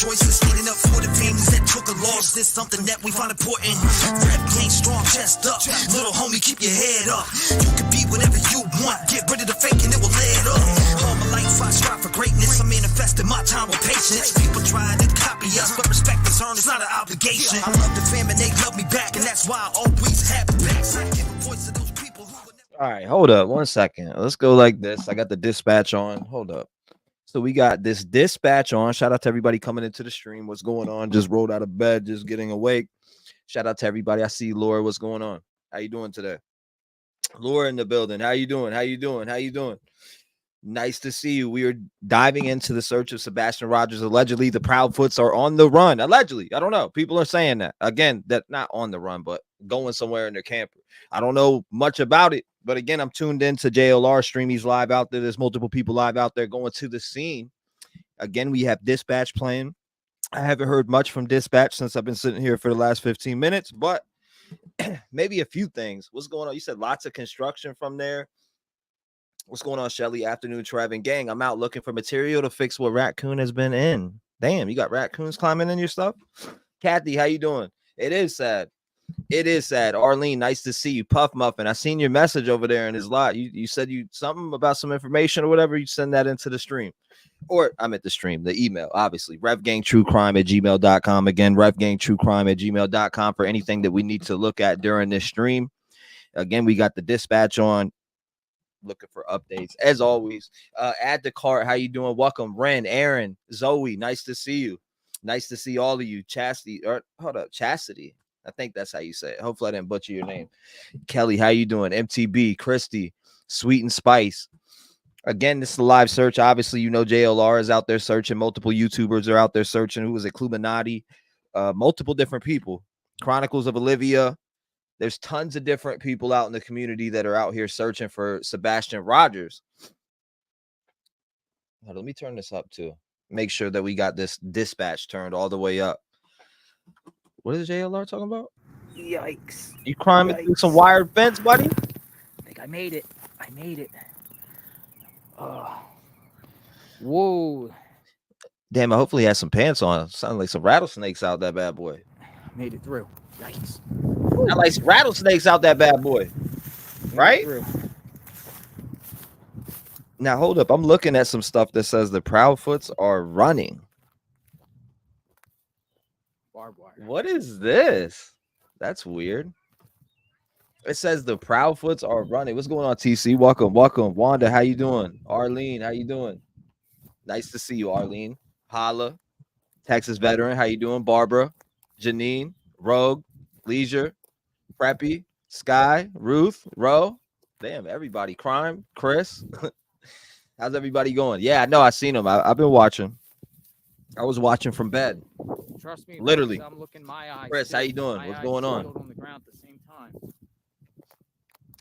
choices, standing up for the families that took a loss. This something that we find important. Rep game strong, chest up. Little homie, keep your head up. You can be whatever you want. Get rid of the fake and it will lead up. All my life I strive for greatness. I'm manifesting my time with patience. People try to copy us, but respect is earned. It's not an obligation. I love the fam and they love me back, and that's why I always have the backs. I give a voice to those people who would never... All right, hold up 1 second. Let's go like this. I got the dispatch on. Hold up. So we got this dispatch on. Shout out to everybody coming into the stream. What's going on? Just rolled out of bed, just getting awake. Shout out to everybody. I see Laura. What's going on? How you doing today? Laura in the building. How you doing? How you doing? How you doing? Nice to see you. We are diving into the search of Sebastian Rogers. Allegedly, the Proudfoots are on the run. Allegedly. I don't know. People are saying that. Again, that not on the run, but going somewhere in their camper. I don't know much about it. But again, I'm tuned into JLR stream. He's live out there. There's multiple people live out there going to the scene. Again, we have Dispatch playing. I haven't heard much from Dispatch since I've been sitting here for the last 15 minutes, but maybe a few things. What's going on? You said lots of construction from there. What's going on, Shelly? Afternoon, T-REV and gang. I'm out looking for material to fix what raccoon has been in. Damn, you got raccoons climbing in your stuff? Kathy, how you doing? It is sad. It is sad. Arlene, nice to see you. Puff Muffin, I seen your message over there in his lot. You said you something about some information or whatever. You send that into the stream. Or I'm at the stream, the email, obviously. RevGangTrueCrime@gmail.com. Again, RevGangTrueCrime@gmail.com for anything that we need to look at during this stream. Again, we got the dispatch on. Looking for updates. As always, add the cart. How you doing? Welcome, Ren, Aaron, Zoe. Nice to see you. Nice to see all of you. Chastity, or hold up, Chastity. I think that's how you say it. Hopefully I didn't butcher your name. Kelly, how you doing? MTB, Christy, Sweet and Spice. Again, this is a live search. Obviously, you know JLR is out there searching. Multiple YouTubers are out there searching. Who was it? Cluminati. Multiple different people. Chronicles of Olivia. There's tons of different people out in the community that are out here searching for Sebastian Rogers. Let me turn this up too. Make sure that we got this dispatch turned all the way up. What is JLR talking about? Yikes. You climbing through some wired fence, buddy? I think I made it. I made it. Whoa. Damn, I hopefully he has some pants on. Sounds like some rattlesnakes out that bad boy. Made it through. Yikes. Sound like some rattlesnakes out that bad boy. Right? Now, hold up. I'm looking at some stuff that says the Proudfoots are running. Barbed wire. What is this? That's weird. It says the Proudfoots are running. What's going on, TC? Welcome, welcome. Wanda, how you doing? Arlene, how you doing? Nice to see you, Arlene. Holla, Texas veteran, how you doing? Barbara, Janine, Rogue, Leisure, Preppy, Sky, Ruth, Ro. Damn, everybody. Crime, Chris. How's everybody going? Yeah, I know. I seen them. I've been watching. I was watching from bed. Trust me, literally. I'm looking my eyes. Chris, how you doing? My What's eyes going on? on the ground at the same time.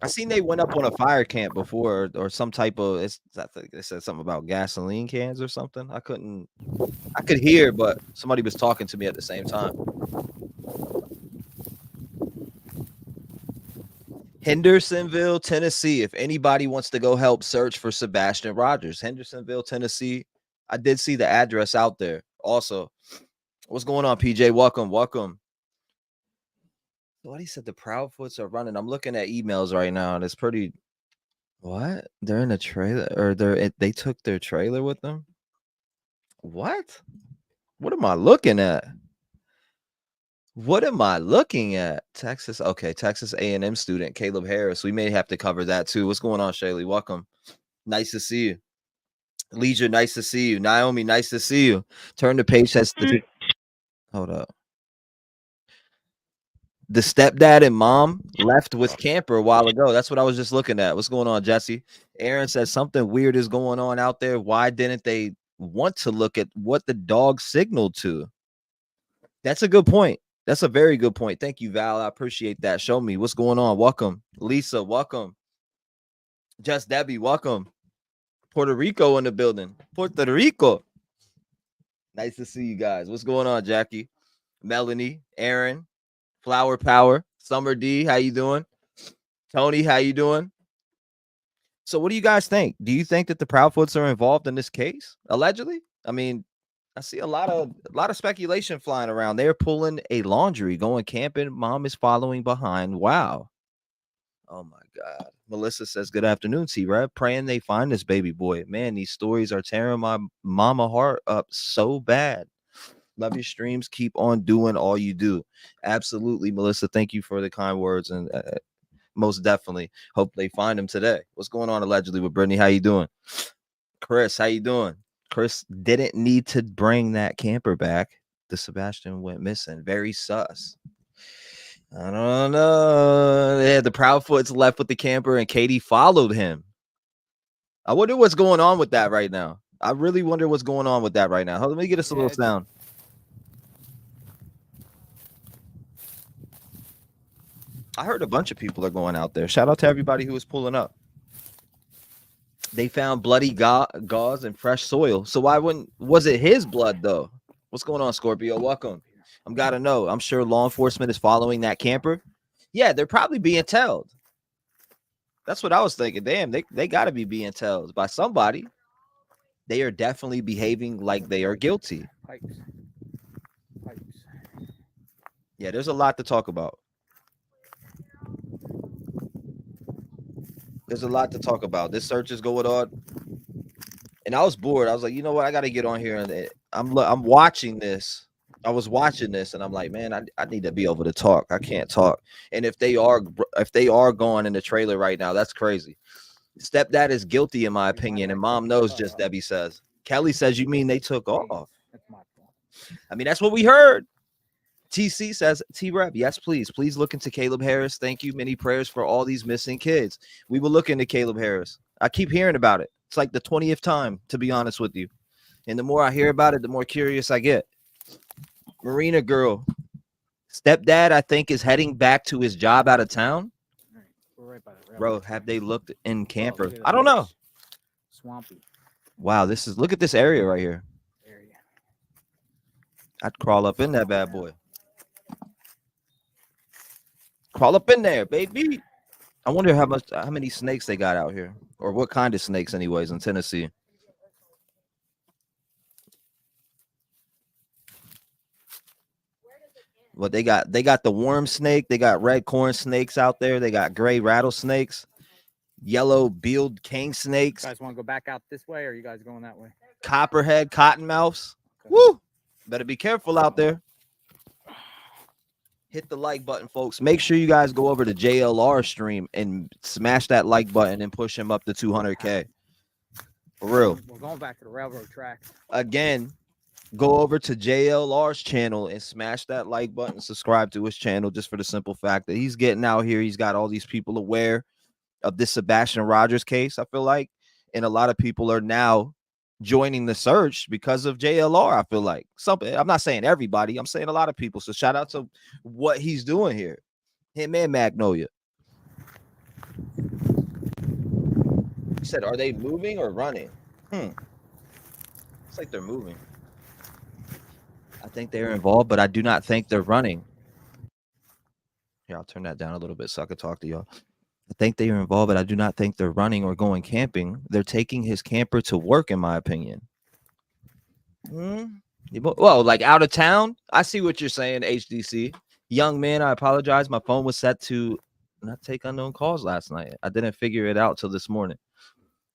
I seen they went up on a fire camp before, or some type of. I think they said something about gasoline cans or something. I could hear, but somebody was talking to me at the same time. Hendersonville, Tennessee. If anybody wants to go help search for Sebastian Rogers, Hendersonville, Tennessee. I did see the address out there. Also, what's going on, PJ? Welcome, welcome. What he said, the Proudfoots are running. I'm looking at emails right now, and it's pretty. What? They're in a trailer, or they took their trailer with them. What? What am I looking at? What am I looking at? Texas. Okay, Texas A&M student Caleb Harris. We may have to cover that too. What's going on, Shaylee? Welcome. Nice to see you. Leisure, nice to see you. Naomi, nice to see you. Turn the page. That's the. Hold up. The stepdad and mom left with camper a while ago. That's what I was just looking at. What's going on, Jesse? Aaron says something weird is going on out there. Why didn't they want to look at what the dog signaled to? That's a good point. That's a very good point. Thank you, Val. I appreciate that. Show me what's going on. Welcome. Lisa, welcome. Just Debbie, welcome. Puerto Rico in the building. Puerto Rico. Nice to see you guys. What's going on, Jackie? Melanie, Aaron, Flower Power, Summer D, how you doing? Tony, how you doing? So what do you guys think? Do you think that the Proudfoots are involved in this case? Allegedly? I mean, I see a lot of speculation flying around. They're pulling a laundry, going camping. Mom is following behind. Wow. Oh my God. Melissa says, good afternoon, T-REV. Praying they find this baby boy. Man, these stories are tearing my mama heart up so bad. Love your streams. Keep on doing all you do. Absolutely, Melissa. Thank you for the kind words. And most definitely hope they find him today. What's going on allegedly with Brittany? How you doing? Chris, how you doing? Chris didn't need to bring that camper back. The Sebastian went missing. Very sus. I don't know. Yeah, the Proudfoots left with the camper and Katie followed him. I wonder what's going on with that right now. I really wonder what's going on with that right now. Hold on, let me get us a little sound. I heard a bunch of people are going out there. Shout out to everybody who was pulling up. They found bloody gauze and fresh soil. So why wouldn't, was it his blood though? What's going on, Scorpio? Welcome. I'm gotta know. I'm sure law enforcement is following that camper. Yeah, they're probably being tailed. That's what I was thinking. Damn, they gotta be being tailed by somebody. They are definitely behaving like they are guilty. Pipes. Yeah, there's a lot to talk about. There's a lot to talk about. This search is going on. And I was bored. I was like, you know what? I got to get on here. And I'm watching this. I was watching this and I'm like, man, I need to be able to talk. I can't talk. And if they are going in the trailer right now, that's crazy. Stepdad is guilty in my opinion. And mom knows, just Debbie says. Kelly says, you mean they took off? I mean, that's what we heard. TC says, T-REV, yes, please. Please look into Caleb Harris. Thank you. Many prayers for all these missing kids. We will look into Caleb Harris. I keep hearing about it. It's like the 20th time, to be honest with you. And the more I hear about it, the more curious I get. Marina girl. Stepdad, I think, is heading back to his job out of town. We're right by the Bro, have they looked in camper? look at I don't know. Swampy Wow, look at this area right here. area. I'd crawl up in that bad boy. Crawl up in there, baby. I wonder how many snakes they got out here, or what kind of snakes, anyways, in Tennessee. What they got the worm snake, they got red corn snakes out there, they got gray rattlesnakes, yellow beard king snakes. You guys want to go back out this way, or are you guys going that way? Copperhead cottonmouths. Okay. Woo! Better be careful out there. Hit the like button, folks. Make sure you guys go over to JLR stream and smash that like button and push him up to 200K. For real. We're going back to the railroad tracks. Again, go over to JLR's channel and smash that like button. Subscribe to his channel just for the simple fact that he's getting out here. He's got all these people aware of this Sebastian Rogers case, I feel like. And a lot of people are now joining the search because of JLR. I feel like I'm not saying everybody, I'm saying a lot of people. So shout out to what he's doing here, him and Magnolia. He said, are they moving or running? It's like they're moving. I think they're involved, but I do not think they're running. Here, I'll turn that down a little bit so I can talk to y'all. I think they are involved, but I do not think they're running or going camping. They're taking his camper to work, in my opinion. Well, like out of town? I see what you're saying, HDC. Young man, I apologize. My phone was set to not take unknown calls last night. I didn't figure it out till this morning.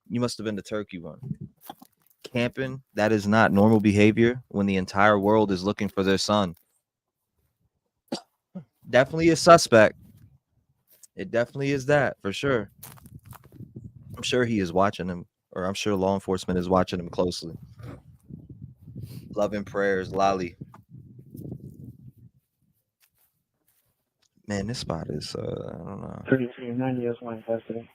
You must have been the turkey one. Camping, that is not normal behavior when the entire world is looking for their son. Definitely a suspect. It definitely is that, for sure. I'm sure he is watching him, or I'm sure law enforcement is watching him closely. Love and prayers, Lolly. Man, this spot is, I don't know. 3390 is my custody.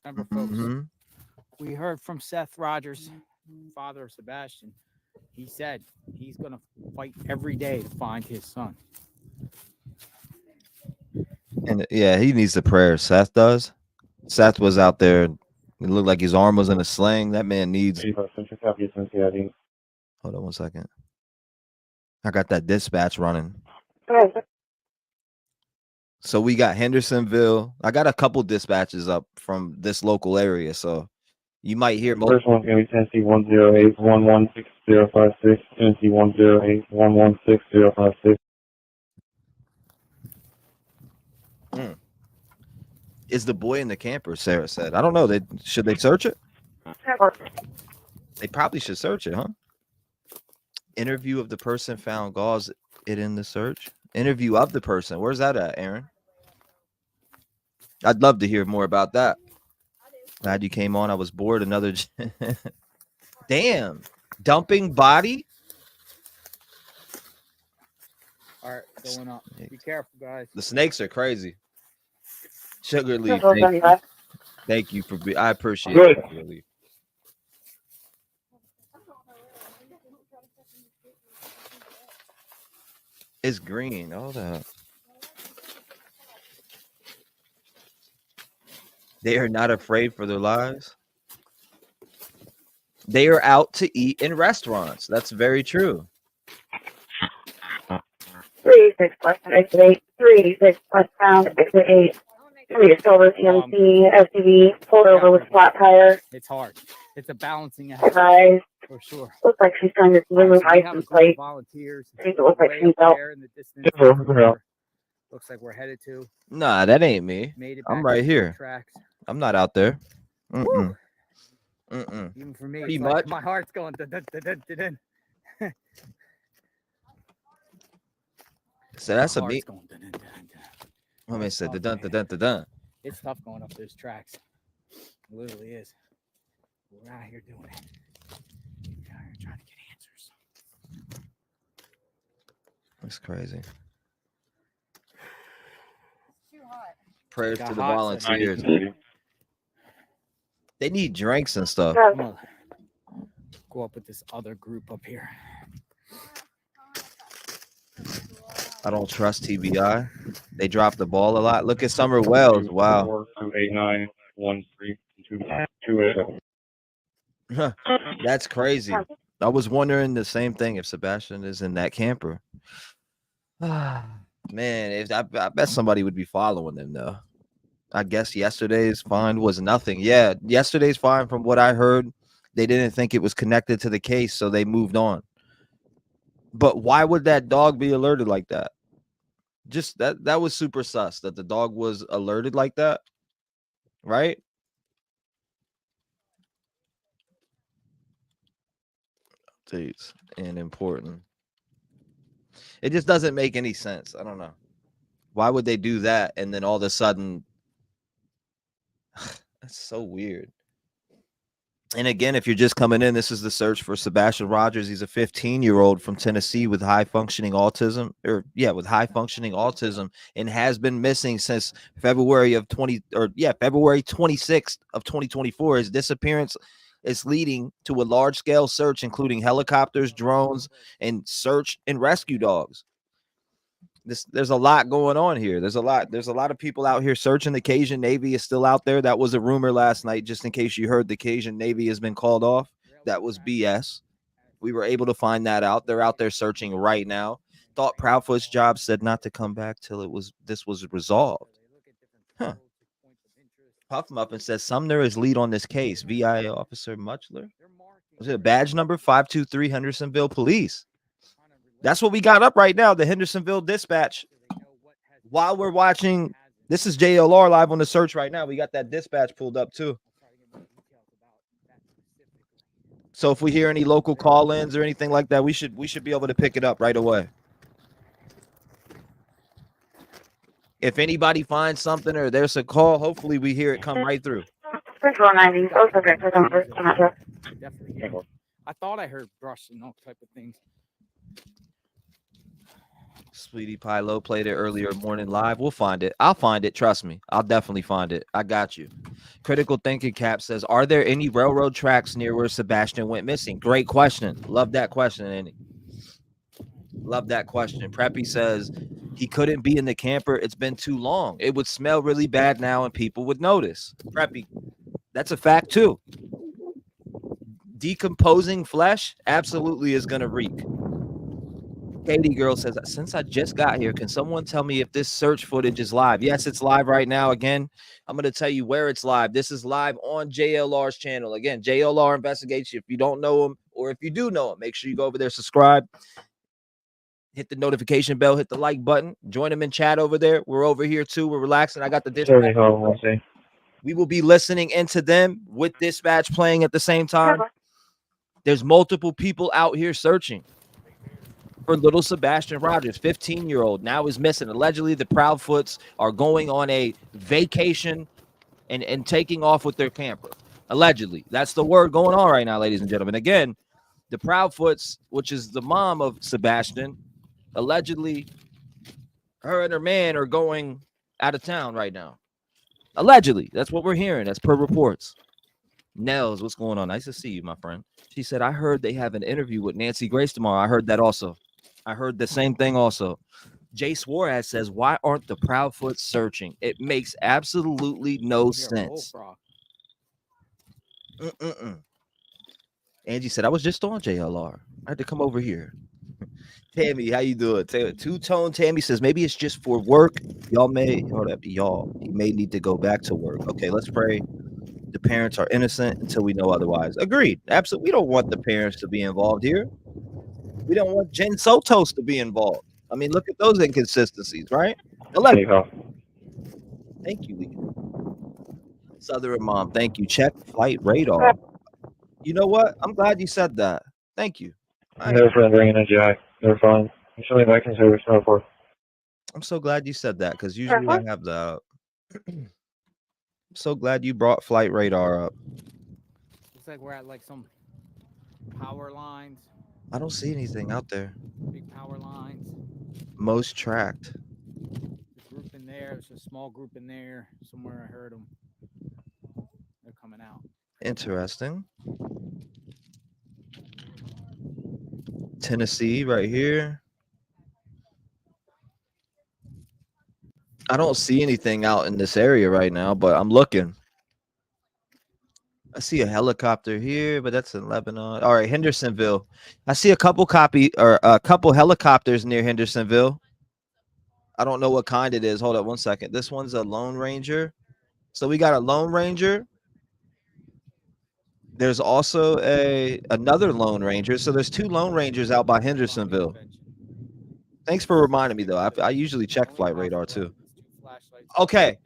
Remember, folks, we heard from Seth Rogers, father of Sebastian. He said he's going to fight every day to find his son. And yeah, he needs the prayer. Seth does. Seth was out there. It looked like his arm was in a sling. That man needs. Hold on 1 second. I got that dispatch running. So we got Hendersonville. I got a couple dispatches up from this local area, so you might hear most. First one's gonna be Tennessee 108-116-056. Tennessee 108-116-056. Is the boy in the camper? Sarah said. I don't know. Should they search it? They probably should search it, huh? Interview of the person found gauze it in the search. Interview of the person. Where's that at, Aaron? I'd love to hear more about that. Glad you came on. I was bored. Another. Damn. Dumping body. All right, going up. Be careful, guys. The snakes are crazy. Sugar Leaf. Thank you for being. I appreciate it. Sugar Leaf. It's green. Hold up. They are not afraid for their lives. They are out to eat in restaurants. That's very true. 36 plus exit 36 plus pound exit 8. 3 silver CMC SUV pulled over with flat tire. It's hard. It's a balancing act Guys, for sure. looks like she's trying to deliver license plate. Volunteers. I think it looks like she's out. In the distance. Looks like we're headed to. Nah, that ain't me. Made it I'm back right to the here. Tracks. I'm not out there. Mm-mm. Even for me, Pretty it's like much. my heart's going. Dun, dun, dun, dun, dun, dun. So that's a My me. heart's going, dun, dun, dun, dun. Woman said the dun dun dun dun. It's tough going up those tracks. It literally is. We're out here doing it. We're out here trying to get answers. That's crazy. Too hot. Prayers Got to the hot, volunteers. They need drinks and stuff. I'm gonna go up with this other group up here. I don't trust TBI. They drop the ball a lot. Look at Summer Wells. Wow. 289-13-228. That's crazy. I was wondering the same thing if Sebastian is in that camper. Man, I bet somebody would be following them though. I guess yesterday's find was nothing. Yeah, yesterday's find, from what I heard, they didn't think it was connected to the case, so they moved on. But why would that dog be alerted like that? Just that was super sus that the dog was alerted like that, right? Updates and important. It just doesn't make any sense. I don't know. Why would they do that and then all of a sudden that's so weird. And again, if you're just coming in, this is the search for Sebastian Rogers. He's a 15-year-old from Tennessee with high functioning autism, and has been missing since February 26th of 2024. His disappearance is leading to a large-scale search, including helicopters, drones, and search and rescue dogs. There's a lot going on here. There's a lot of people out here searching. The Cajun Navy is still out there. That was a rumor last night, just in case you heard the Cajun Navy has been called off. That was BS. We were able to find that out. They're out there searching right now. Thought Proudfoot's job said not to come back till this was resolved. Huh. Puff Muffin says Sumner is lead on this case. VI Officer Muchler. Was it badge number 523 Hendersonville Police? That's what we got up right now, the Hendersonville Dispatch. While we're watching, this is JLR live on the search right now. We got that dispatch pulled up too. So if we hear any local call-ins or anything like that, we should be able to pick it up right away. If anybody finds something or there's a call, hopefully we hear it come right through. Definitely. I thought I heard brush and all type of things. Sweetie Pie Low played it earlier morning live. We'll find it. I'll find it. Trust me. I'll definitely find it. I got you. Critical Thinking Cap says, are there any railroad tracks near where Sebastian went missing? Great question. Love that question, Andy. Love that question. Preppy says he couldn't be in the camper. It's been too long. It would smell really bad now and people would notice. Preppy, that's a fact too. Decomposing flesh absolutely is going to reek. Katie girl says, since I just got here, can someone tell me if this search footage is live? Yes, it's live right now. Again, I'm going to tell you where it's live. This is live on JLR's channel. Again, JLR Investigation. If you don't know him, or if you do know him, make sure you go over there, subscribe, hit the notification bell, hit the like button, join them in chat over there. We're over here too. We're relaxing. I got the dispatch. We will be listening into them with dispatch playing at the same time. There's multiple people out here searching for little Sebastian Rogers, 15-year-old, now is missing. Allegedly, the Proudfoots are going on a vacation and taking off with their camper. Allegedly. That's the word going on right now, ladies and gentlemen. Again, the Proudfoots, which is the mom of Sebastian, allegedly, her and her man are going out of town right now. Allegedly. That's what we're hearing. That's per reports. Nels, what's going on? Nice to see you, my friend. She said, I heard they have an interview with Nancy Grace tomorrow. I heard that also. I heard the same thing also. Jay Suarez says, why aren't the Proudfoots searching? It makes absolutely no sense. Angie said, I was just on JLR. I had to come over here. Tammy, how you doing? Two-tone Tammy says, maybe it's just for work. Y'all may, hold up, y'all, you may need to go back to work. Okay, let's pray the parents are innocent until we know otherwise. Agreed. Absolutely. We don't want the parents to be involved here. We don't want Jen Sotos to be involved. I mean, look at those inconsistencies, right? Thank you, Lee. Southern Mom, thank you. Check flight radar. You know what? I'm glad you said that. Thank you. Never friend bringing a jack. They're fine. Usually back in service, no for. I'm so glad you said that because usually I have the. I'm so glad you brought flight radar up. Looks like we're at like some power lines. I don't see anything out there. Big power lines. Most tracked. There's a group in there. There's a small group in there. Somewhere I heard them. They're coming out. Interesting. Tennessee right here. I don't see anything out in this area right now, but I'm looking. I see a helicopter here, but that's in Lebanon. All right, Hendersonville. I see a couple helicopters near Hendersonville. I don't know what kind it is. Hold up 1 second. This one's a Lone Ranger. So we got a Lone Ranger. There's also another Lone Ranger. So there's two Lone Rangers out by Hendersonville. Thanks for reminding me, though. I usually check flight radar, too. Okay.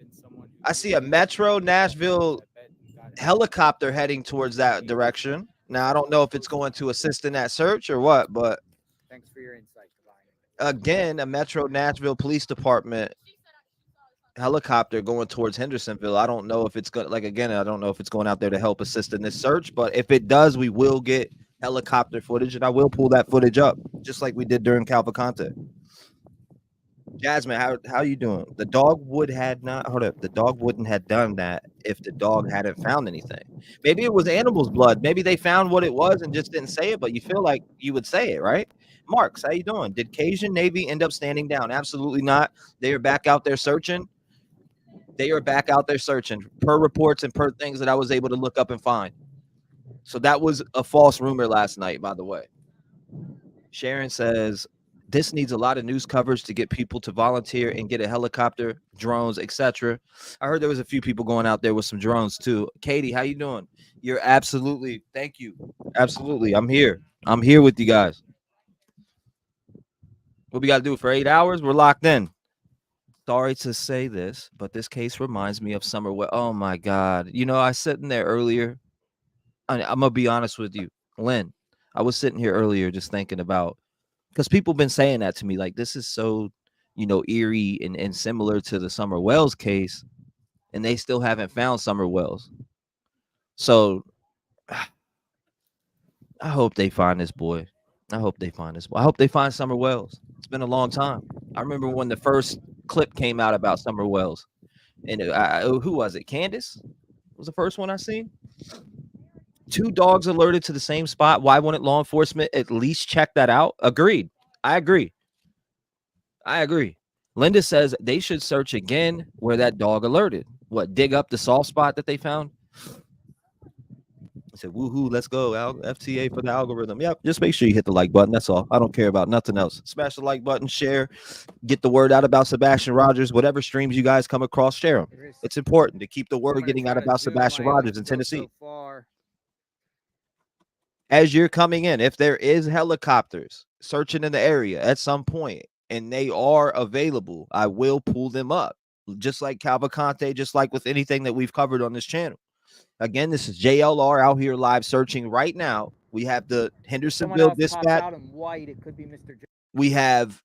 I see a Metro Nashville helicopter heading towards that direction. Now, I don't know if it's going to assist in that search or what, but thanks for your insight. Again, a Metro Nashville Police Department helicopter going towards Hendersonville. I don't know if it's going, I don't know if it's going out there to help assist in this search, but if it does, we will get helicopter footage, and I will pull that footage up, just like we did during Calvaconte. Jasmine, how you doing? The dog the dog wouldn't have done that if the dog hadn't found anything. Maybe it was animal's blood. Maybe they found what it was and just didn't say it, but you feel like you would say it, right? Marks, how you doing? Did Cajun Navy end up standing down? Absolutely not. They are back out there searching. Per reports and per things that I was able to look up and find. So that was a false rumor last night, by the way. Sharon says, this needs a lot of news coverage to get people to volunteer and get a helicopter, drones, etc. I heard there was a few people going out there with some drones too. Katie, how you doing? You're absolutely, thank you. Absolutely. I'm here with you guys. What we got to do for 8 hours? We're locked in. Sorry to say this, but this case reminds me of Summer. Oh my God. You know, I was sitting there earlier. I'm going to be honest with you, Lynn. I was sitting here earlier just thinking about, because people have been saying that to me, like, this is so, eerie and similar to the Summer Wells case, and they still haven't found Summer Wells. So I hope they find this boy. I hope they find Summer Wells. It's been a long time. I remember when the first clip came out about Summer Wells, and who was it? Candace was the first one I seen. 2 dogs alerted to the same spot. Why wouldn't law enforcement at least check that out? Agreed. I agree. Linda says they should search again where that dog alerted. What, dig up the soft spot that they found? I said, woohoo, let's go. FTA for the algorithm. Yep. Just make sure you hit the like button. That's all. I don't care about nothing else. Smash the like button, share, get the word out about Sebastian Rogers. Whatever streams you guys come across, share them. It's important to keep the word getting out about Sebastian Rogers in Tennessee. As you're coming in, if there is helicopters searching in the area at some point and they are available, I will pull them up. Just like Cavalcante, just like with anything that we've covered on this channel. Again, this is JLR out here live searching right now. We have the Hendersonville dispatch. Out in white. It could be Mr. We have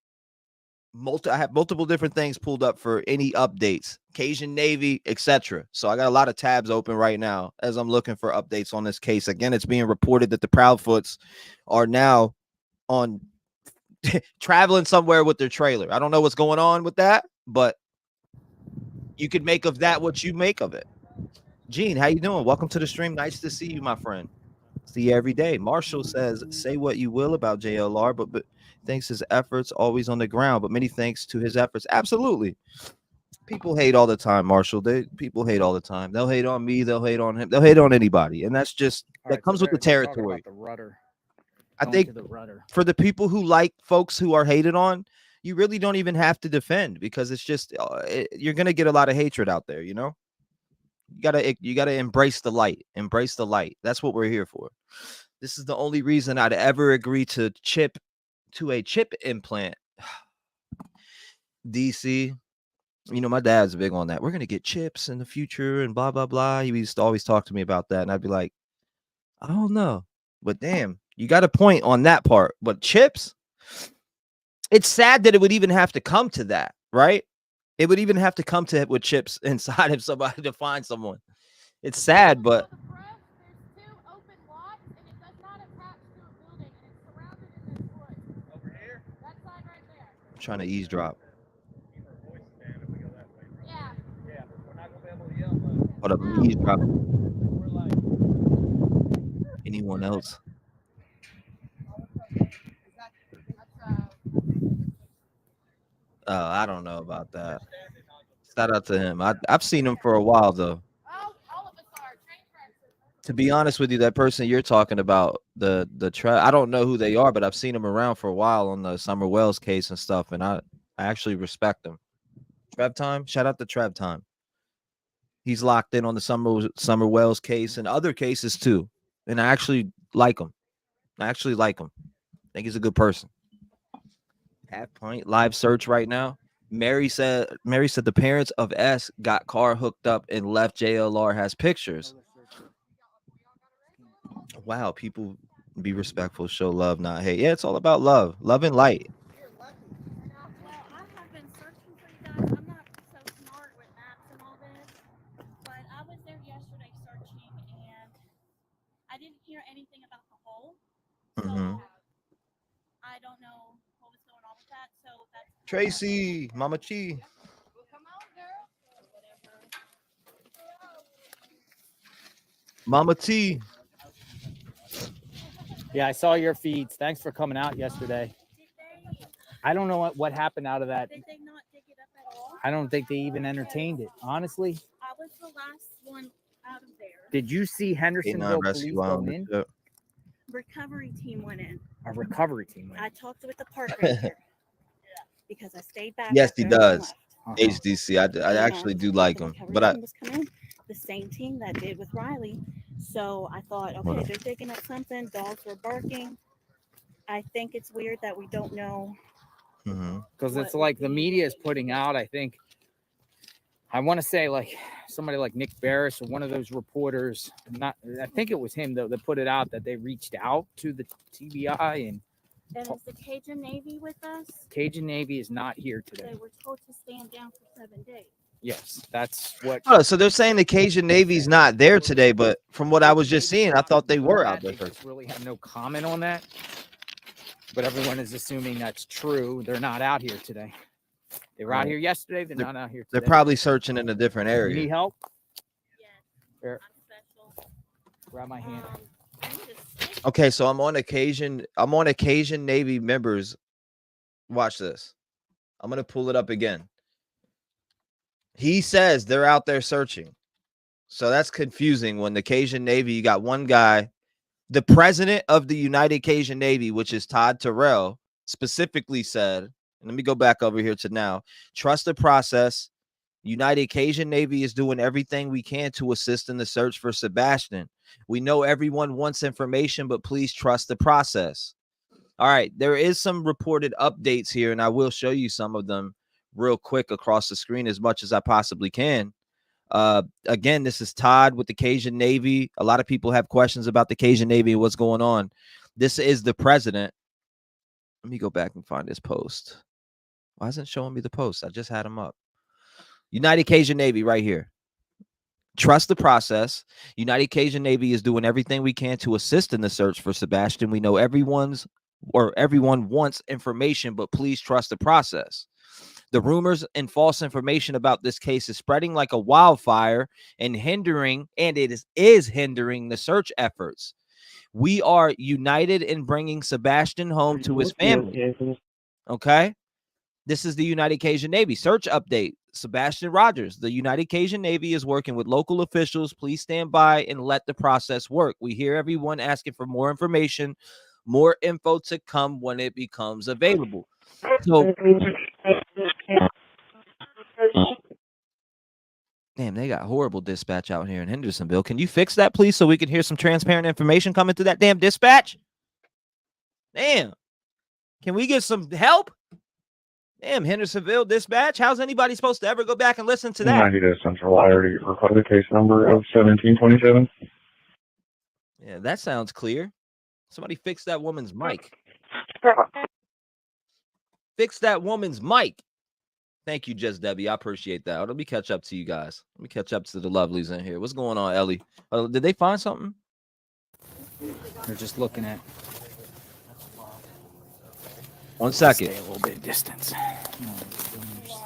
I have multiple different things pulled up for any updates, Cajun Navy, etc. So I got a lot of tabs open right now as I'm looking for updates on this case. Again, it's being reported that the Proudfoots are now on traveling somewhere with their trailer. I don't know what's going on with that, but you could make of that what you make of it. Gene, how you doing? Welcome to the stream. Nice to see you, my friend. See you every day. Marshall says, say what you will about JLR, but thanks his efforts always on the ground, but many thanks to his efforts. Absolutely. People hate all the time, Marshall. People hate all the time. They'll hate on me. They'll hate on him. They'll hate on anybody. And that's just, that comes with the territory. The rudder. I think for the people who like folks who are hated on, you really don't even have to defend because it's just, you're going to get a lot of hatred out there, you know? You gotta embrace the light. Embrace the light. That's what we're here for. This is the only reason I'd ever agree to a chip implant. DC, you know, my dad's big on that. We're gonna get chips in the future and blah blah blah. He used to always talk to me about that, and I'd be like, I don't know, but damn, you got a point on that part. But chips, it's sad that it would even have to come to that, right? It would even have to come to it with chips inside of somebody to find someone. It's sad, but there's 2 open lots and it does not attach to a building and it's surrounded in this wood. Over here? That side right there. I'm trying to eavesdrop. Yeah. Yeah, we're not gonna be able to yell. Hold up, I'm eavesdropping. We're like Anyone else? I don't know about that. Shout out to him. I've seen him for a while though. Oh, all of us are. To be honest with you, that person you're talking about, the I don't know who they are, but I've seen them around for a while on the Summer Wells case and stuff, and I actually respect them. Trev Time, shout out to Trev Time. He's locked in on the Summer Wells case and other cases too, and I actually like him. I think he's a good person. Half Point live search right now. Mary said the parents of S got car hooked up and left. JLR has pictures. Wow, people be respectful, show love, not hate. Yeah, it's all about love and light. Well, I have been searching for you guys. I'm not so smart with maps and all this, but I was there yesterday searching and I didn't hear anything about the hole. So I don't know what was going on with that. So that's Tracy, Mama Chi. well, come on, girl. Mama T. Yeah, I saw your feeds. Thanks for coming out yesterday. I don't know what happened out of that. Did they not dig it up at all? I don't think they even entertained it. Honestly, I was the last one out of there. did you see Hendersonville police go in? Recovery team went in. A recovery team went I in. talked with the park ranger because I stayed back. Yes, he after everyone does. left. HDC, I actually do like him, Recovery but I team was coming, the same team that did with Riley. So I thought, okay, they're digging up something. Dogs were barking. I think it's weird that we don't know. Because it's like the media is putting out, I think, I want to say like somebody like Nick Barris or one of those reporters, I think it was him though, that put it out that they reached out to the TBI and And is the Cajun Navy with us? Cajun Navy is not here They today. were told to stand down for 7 days. Yes, that's what. Oh, so they're saying the Cajun Navy's not there today, but from what I was just seeing, I thought they were out there. They just really have no comment on that. But everyone is assuming that's true. They're not out here today. They were out here yesterday. They're not out here today. They're probably searching in a different You area. need help? Yes. Here. I'm special. Grab my hand. I need a stick. Okay, so I'm on Cajun Navy members. Watch this. I'm gonna pull it up again. He says they're out there searching. So that's confusing. When the Cajun Navy, you got one guy, the president of the United Cajun Navy, which is Todd Terrell, specifically said, and let me go back over here to now, trust the process. United Cajun Navy is doing everything we can to assist in the search for Sebastian. We know everyone wants information, but please trust the process. All right, there is some reported updates here, and I will show you some of them real quick across the screen as much as I possibly can. Again, this is Todd with the Cajun Navy. A lot of people have questions about the Cajun Navy and what's going on. This is the president. Let me go back and find this post. Why isn't it showing me the post? I just had him up. United Cajun Navy right here. Trust the process. United Cajun Navy is doing everything we can to assist in the search for Sebastian. We know everyone wants information, but please trust the process. The rumors and false information about this case is spreading like a wildfire and it is hindering the search efforts. We are united in bringing Sebastian home to his family. Okay? This is the United Cajun Navy. Search update. Sebastian Rogers. The United Cajun Navy is working with local officials. Please stand by and let the process work. We hear everyone asking for more information, more info to come when it becomes available. So, damn, they got horrible dispatch out here in Hendersonville. Can you fix that, please, so we can hear some transparent information coming through that damn dispatch? Damn. Can we get some help? Damn, Hendersonville dispatch. How's anybody supposed to ever go back and listen to that? 90 to Central. I already recorded the case number of 1727. Yeah, that sounds clear. Somebody fix that woman's mic. Fix that woman's mic. Thank you, Just Debbie. I appreciate that. Let me catch up to you guys. Let me catch up to the lovelies in here. What's going on, Ellie? Did they find something? They're just looking at. 1 second. Stay a little bit distance.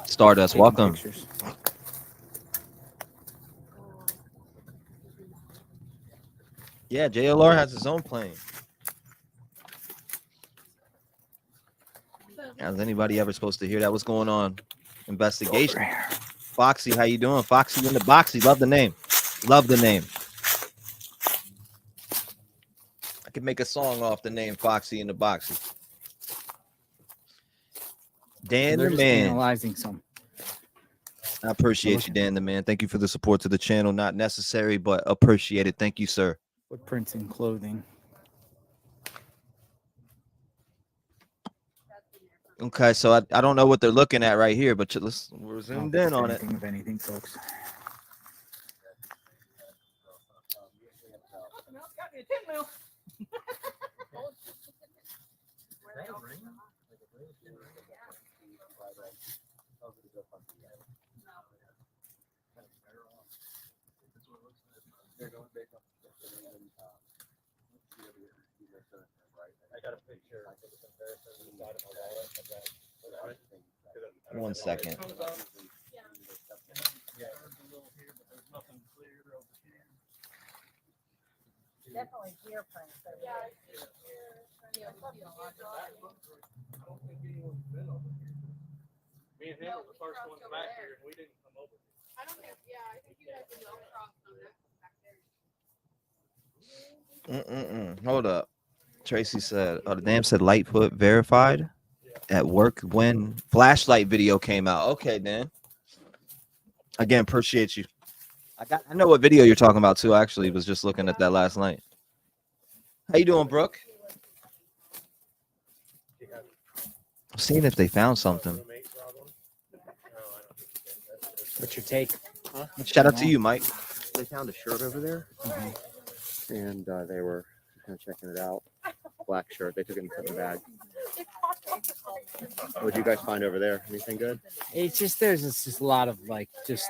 Stardust, welcome. Pictures. Yeah, JLR has his own plane. How's anybody ever supposed to hear that? What's going on? Investigation. Foxy, how you doing? Foxy in the Boxy. Love the name. Love the name. I could make a song off the name Foxy in the Boxy. Dan the Man. Analyzing some. I appreciate you, Dan the Man. Thank you for the support to the channel. Not necessary, but appreciated. Thank you, sir. Footprints in clothing. Okay, so I don't know what they're looking at right here, but we're zoomed in on it. Of anything, folks. I got a picture. I took a comparison inside of my wallet. 1 second. Definitely deer prints. I don't think anyone's been over here. Me and him were the first ones back here, and we didn't come over here. I don't think, I think you guys are all crossed on that back there. Hold up. Tracy said, the damn said Lightfoot verified at work when flashlight video came out. Okay, Dan. Again, appreciate you. I know what video you're talking about too. I actually was just looking at that last night. How you doing, Brooke? I'm seeing if they found something. What's your take? Huh? Shout out to you, Mike. They found a shirt over there, and they were kind of checking it out. Black shirt. They took it and put it in the bag. What did you guys find over there? Anything good? It's just just a lot of like just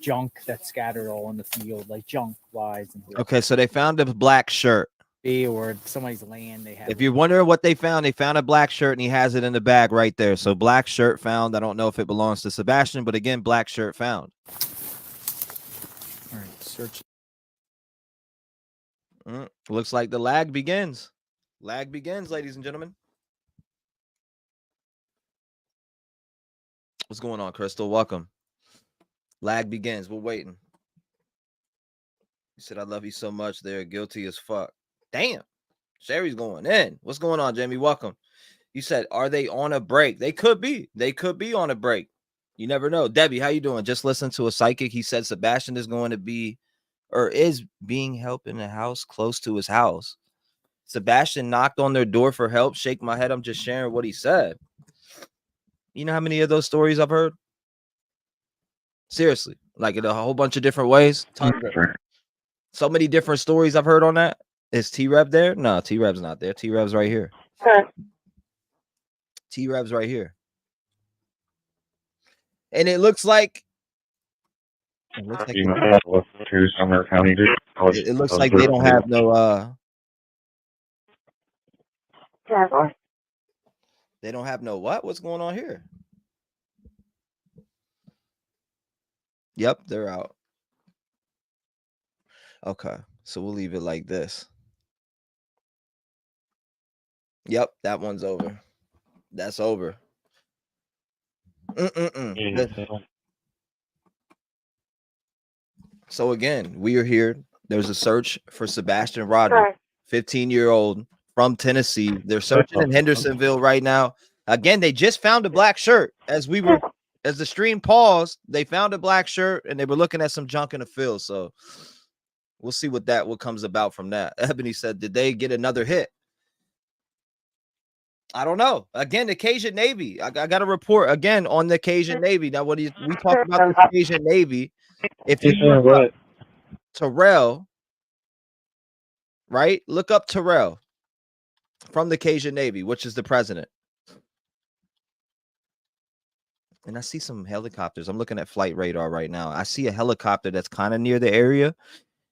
junk that's scattered all in the field, like junk wise. Okay, so they found a black shirt. Or somebody's land. They have. If you're wondering what they found a black shirt and he has it in the bag right there. So black shirt found. I don't know if it belongs to Sebastian, but again, black shirt found. All right, search. Looks like the lag begins. Lag begins, ladies and gentlemen. What's going on, Crystal? Welcome. Lag begins. We're waiting. He said, I love you so much. They're guilty as fuck. Damn. Sherry's going in. What's going on, Jamie? Welcome. You said, are they on a break? They could be. They could be on a break. You never know. Debbie, how you doing? Just listen to a psychic. He said Sebastian is going to be or is being helped in a house close to his house. Sebastian knocked on their door for help. Shake my head. I'm just sharing what he said. You know how many of those stories I've heard? Seriously, like in a whole bunch of different ways. Tons of, so many different stories I've heard on that. Is T-REV there? No, T-REV's not there. T-REV's right here. Sure. T-REV's right here. And it looks like it looks like they don't have no they don't have no what? What's going on here? Yep, they're out. Okay, so we'll leave it like this. Yep, that one's over. That's over. So again, we are here. There's a search for Sebastian Rogers, 15-year-old from Tennessee. They're searching in Hendersonville right now. Again, they just found a black shirt. As the stream paused, they found a black shirt and they were looking at some junk in the field. So we'll see what comes about from that. Ebony said, did they get another hit? I don't know. Again, the Cajun Navy. I got a report again on the Cajun Navy. Now, we talk about the Cajun Navy. If you look up Terrell, right? Look up Terrell from the Cajun Navy, which is the president. And I see some helicopters. I'm looking at flight radar right now. I see a helicopter that's kind of near the area.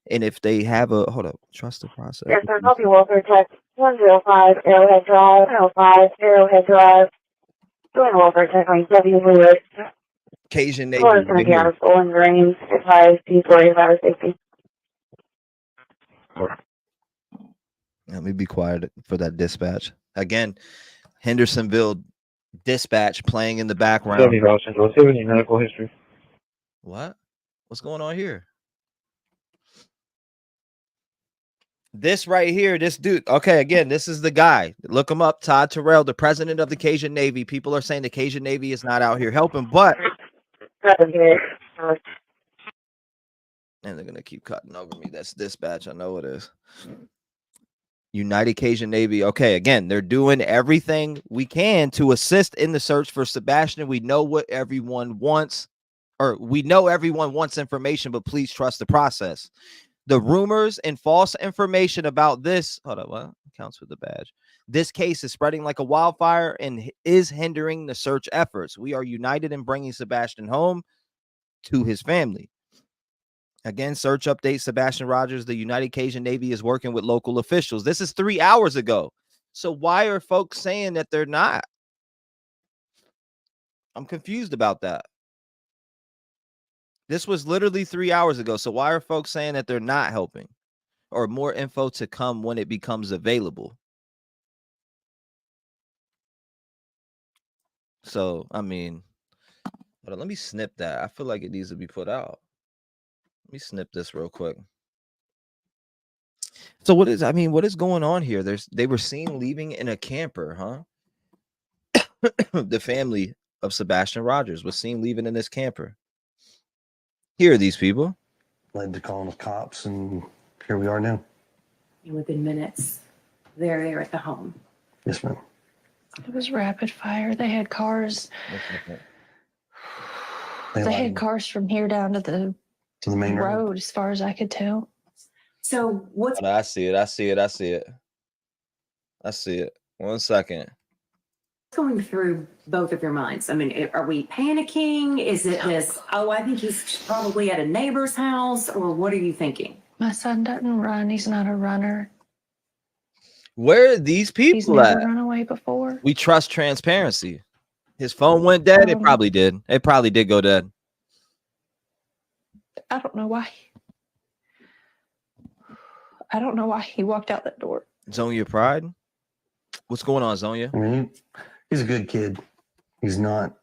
And if they have a trust the process. Yes, sir. Copy, Walker. Text 105 Arrowhead Drive. 105 Arrowhead Drive. Doing Walker. Checking W. Lewis. Cajun Navy. Going to be out of school and rain. Advise P45 safety. Let me be quiet for that dispatch. Again, Hendersonville dispatch playing in the background. Medical history. What? What's going on here? This right here, this dude. Okay, again, this is the guy. Look him up. Todd Terrell, the president of the Cajun Navy. People are saying the Cajun Navy is not out here helping, but and they're gonna keep cutting over me. That's dispatch. I know it is. United Cajun Navy. Okay, again, they're doing everything we can to assist in the search for Sebastian. We know what everyone wants, or we know everyone wants information, but please trust the process. The rumors and false information about this, hold on, what counts with the badge? This case is spreading like a wildfire and is hindering the search efforts. We are united in bringing Sebastian home to his family. Again, search update, Sebastian Rogers, the United Cajun Navy is working with local officials. This is 3 hours ago. So why are folks saying that they're not? I'm confused about that. This was literally 3 hours ago. So why are folks saying that they're not helping? Or more info to come when it becomes available? So, I mean, hold on, let me snip that. I feel like it needs to be put out. Let me snip this real quick. So what is going on here? They were seen leaving in a camper, huh? The family of Sebastian Rogers was seen leaving in this camper. Here are these people. Led to calling the cops, and here we are now. Within minutes, they're there at the home. Yes, ma'am. It was rapid fire. They had cars. They had cars from here down to the main road, as far as I could tell. So what's... I see it. 1 second. going through both of your minds? I mean, are we panicking? Is it this, oh, I think he's probably at a neighbor's house, or what are you thinking? My son doesn't run. He's not a runner. Where are these people He's never at? run away before. We trust transparency. His phone went dead. It probably did. It probably did go dead. I don't know why. I don't know why he walked out that door. Zonia Pride? What's going on, Zonia? I mean, he's a good kid. He's not.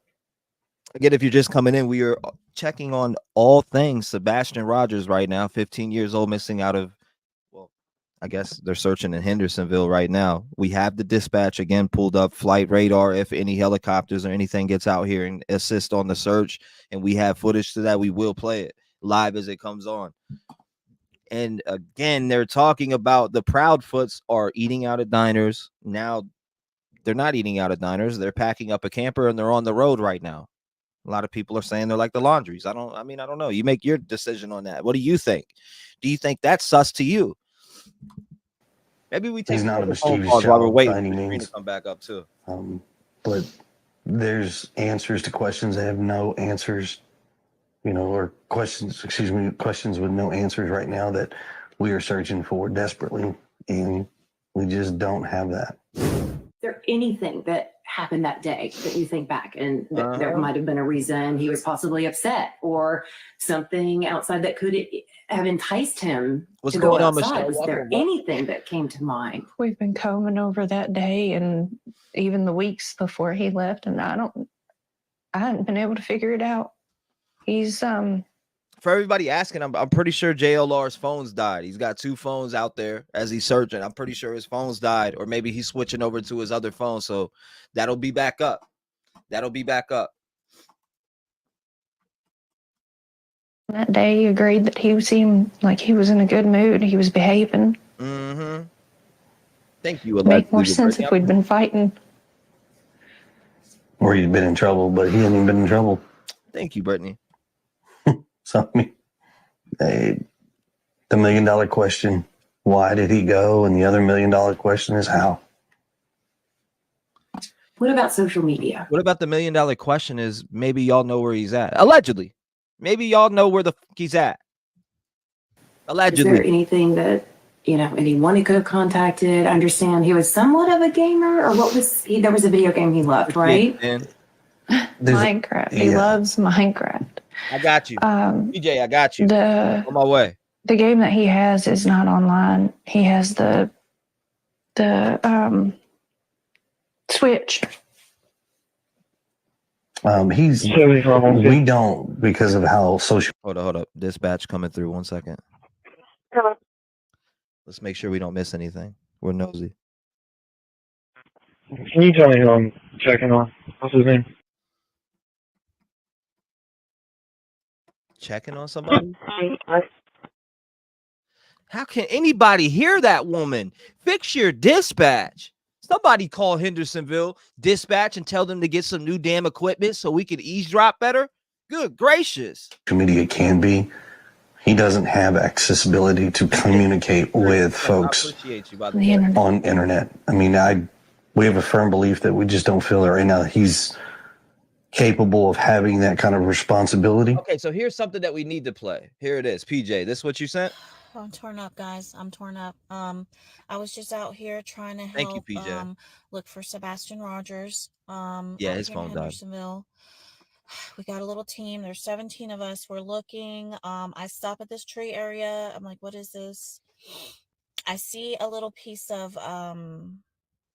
Again, if you're just coming in, we are checking on all things Sebastian Rogers right now, 15 years old, missing out of, well, I guess they're searching in Hendersonville right now. We have the dispatch again pulled up, flight radar. If any helicopters or anything gets out here and assist on the search, and we have footage to that, we will play it live as it comes on. And again, they're talking about the Proudfoots are eating out at diners. Now they're not eating out at diners. They're packing up a camper and they're on the road right now. A lot of people are saying they're like the laundries. I don't know. You make your decision on that. What do you think? Do you think that's sus to you? Maybe we take He's not a the phone mischievous calls while we're child waiting by any for the screen means. to come back up too. But there's answers to questions that have no answers, or questions with no answers right now that we are searching for desperately, and we just don't have that. Is there anything that happened that day that you think back and there might have been a reason he was possibly upset or something outside that could have enticed him to go outside? Is there anything that came to mind? We've been combing over that day and even the weeks before he left, and I hadn't been able to figure it out. He's For everybody asking, I'm pretty sure JLR's phones died. He's got 2 phones out there as he's searching. I'm pretty sure his phones died, or maybe he's switching over to his other phone. So that'll be back up. That day he agreed that he seemed like he was in a good mood. He was behaving. Mm-hmm. Thank you. Make more sense if we'd been fighting. Or he'd been in trouble, but he hadn't been in trouble. Thank you, Brittany. So, the $1 million question, why did he go? And the other $1 million question is how. What about social media? What about the $1 million question is maybe y'all know where he's at. Allegedly. Maybe y'all know where the fuck he's at. Allegedly. Is there anything that, anyone he could have contacted? I understand he was somewhat of a gamer, or what was he? There was a video game he loved, right? Minecraft. He loves Minecraft. I got you. PJ, I got you. On my way. The game that he has is not online. He has the Switch. We don't, because of how social. Hold up. Dispatch coming through. 1 second. Hello. Let's make sure we don't miss anything. We're nosy. Can you tell me who I'm checking on? What's his name? Checking on somebody? How can anybody hear that woman? Fix your dispatch. Somebody call Hendersonville dispatch and tell them to get some new damn equipment so we can eavesdrop better. Good gracious. Social media can be. He doesn't have accessibility to communicate with folks on internet. We have a firm belief that we just don't feel that right now he's capable of having that kind of responsibility. Okay, so here's something that we need to play. Here it is. PJ, this is what you sent? I'm torn up, guys. I'm torn up. I was just out here trying to help. Thank you, PJ. Look for Sebastian Rogers. Yeah, his phone died. We got a little team. There's 17 of us. We're looking. I stop at this tree area. I'm like, what is this? I see a little piece of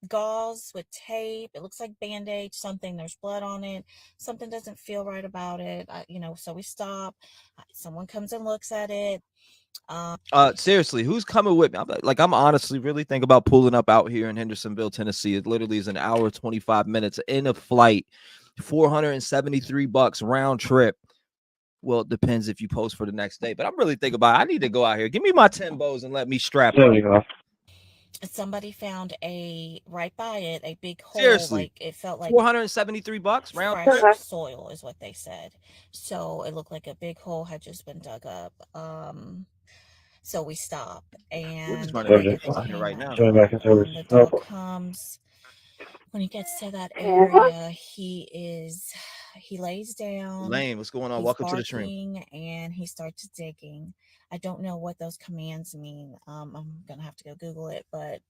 gauze with tape. It looks like Band-Aid, something. There's blood on it. Something doesn't feel right about it. So we stop. Someone comes and looks at it. Seriously, who's coming with me? I'm honestly really thinking about pulling up out here in Hendersonville, Tennessee. It literally is an hour, 25 minutes in a flight, $473 round trip. Well, it depends if you post for the next day, but I'm really thinking about I need to go out here. Give me my 10 bows and let me strap up. Somebody found right by it a big hole. Seriously, like it felt like $473 round fresh soil is what they said. So it looked like a big hole had just been dug up. So we stop and we're just running here right now. The dog comes. When he gets to that area, he lays down. Lane, what's going on? Welcome to the stream. And he starts digging. I don't know what those commands mean. I'm gonna have to go Google it. But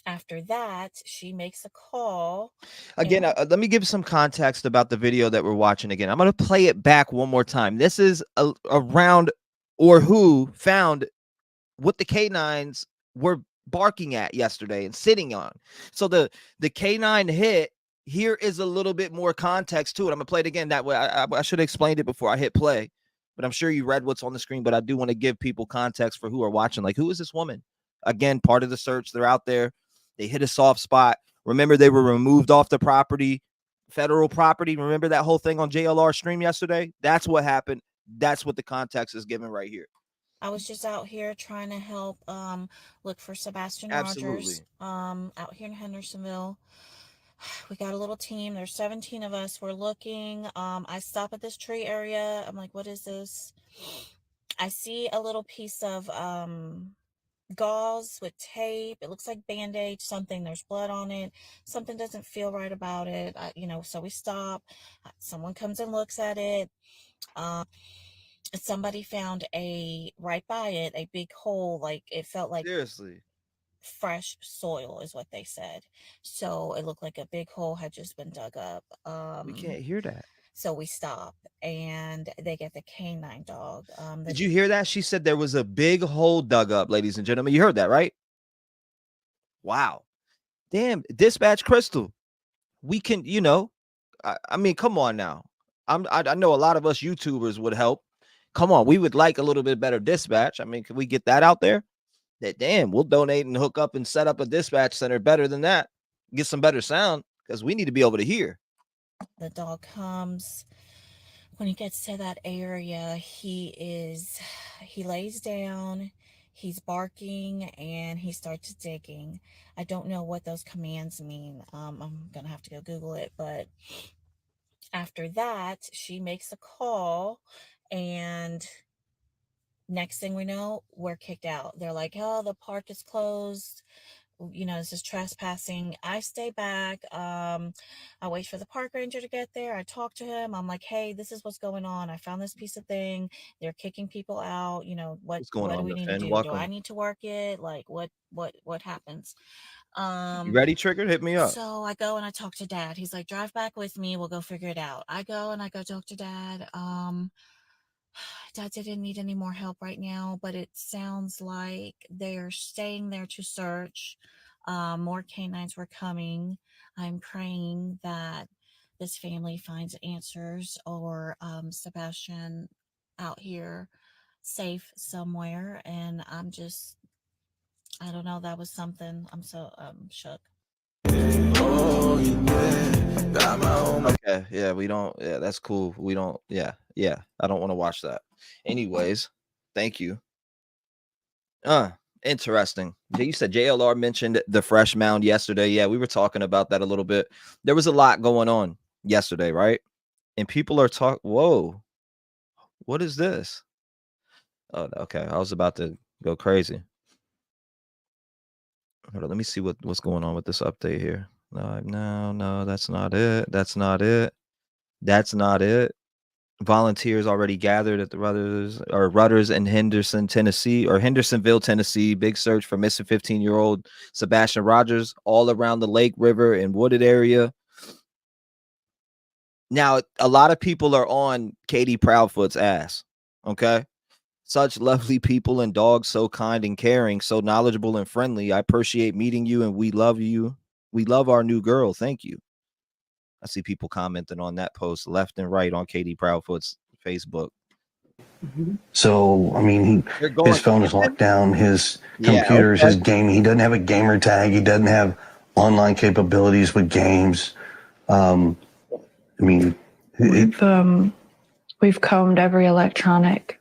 after that, she makes a call. Again, let me give some context about the video that we're watching. Again, I'm gonna play it back one more time. This is around or who found what the K9s were barking at yesterday and sitting on. So the K9 hit here is a little bit more context to it. I'm gonna play it again that way. I should have explained it before I hit play, but I'm sure you read what's on the screen. But I do want to give people context for who are watching. Like, who is this woman? Again, part of the search. They're out there. They hit a soft spot. Remember, they were removed off the property, federal property. Remember that whole thing on JLR stream yesterday? That's what happened. That's what the context is given right here. I was just out here trying to help look for Sebastian Absolutely. Rogers out here in Hendersonville. We got a little team. There's 17 of us. We're looking. I stop at this tree area. I'm like, what is this? I see a little piece of gauze with tape. It looks like Band-Aid, something. There's blood on it. Something doesn't feel right about it. So we stop. Someone comes and looks at it. Somebody found right by it, a big hole. Like, it felt like seriously fresh soil is what they said. So it looked like a big hole had just been dug up. We can't hear that. So we stop and they get the canine dog. Did you hear that? She said there was a big hole dug up, ladies and gentlemen. You heard that, right? Wow. Damn, Dispatch Crystal. We can, I mean, come on now. I know a lot of us YouTubers would help. Come on, we would like a little bit better dispatch. I mean, can we get that out there? That damn, we'll donate and hook up and set up a dispatch center better than that. Get some better sound because we need to be able to hear. The dog comes. When he gets to that area, he lays down, he's barking, and he starts digging. I don't know what those commands mean. I'm gonna have to go Google it, but after that, she makes a call, and next thing we know, we're kicked out. They're like, oh, the park is closed. This is trespassing. I stay back. I wait for the park ranger to get there. I talk to him. I'm like, hey, this is what's going on. I found this piece of thing. They're kicking people out. What do we need to do? Welcome. Do I need to work it? Like, what happens? You ready, Trigger? Hit me up. So I go and I talk to Dad. He's like, drive back with me. We'll go figure it out. I go and I go talk to Dad. Dad didn't need any more help right now, but it sounds like they're staying there to search. More canines were coming. I'm praying that this family finds answers or Sebastian out here safe somewhere. And I don't know. That was something. I'm so shook. Okay, yeah, we don't. Yeah, that's cool. We don't. Yeah. I don't want to watch that. Anyways, thank you. Interesting. You said JLR mentioned the fresh mound yesterday. Yeah, we were talking about that a little bit. There was a lot going on yesterday, right? And people are talking. Whoa, what is this? Oh, okay. I was about to go crazy. Hold on, let me see what's going on with this update here. No, that's not it. That's not it. Volunteers already gathered at the Rudders in Hendersonville, Tennessee. Big search for missing 15-year-old Sebastian Rogers all around the lake, river, and wooded area. Now, a lot of people are on Katie Proudfoot's ass. Okay. Such lovely people and dogs, so kind and caring, so knowledgeable and friendly. I appreciate meeting you, and we love you. We love our new girl. Thank you. I see people commenting on that post left and right on Katie Proudfoot's Facebook. So, I mean, his phone is locked down, his computers, his gaming. He doesn't have a gamer tag. He doesn't have online capabilities with games. I mean, we've combed every electronic.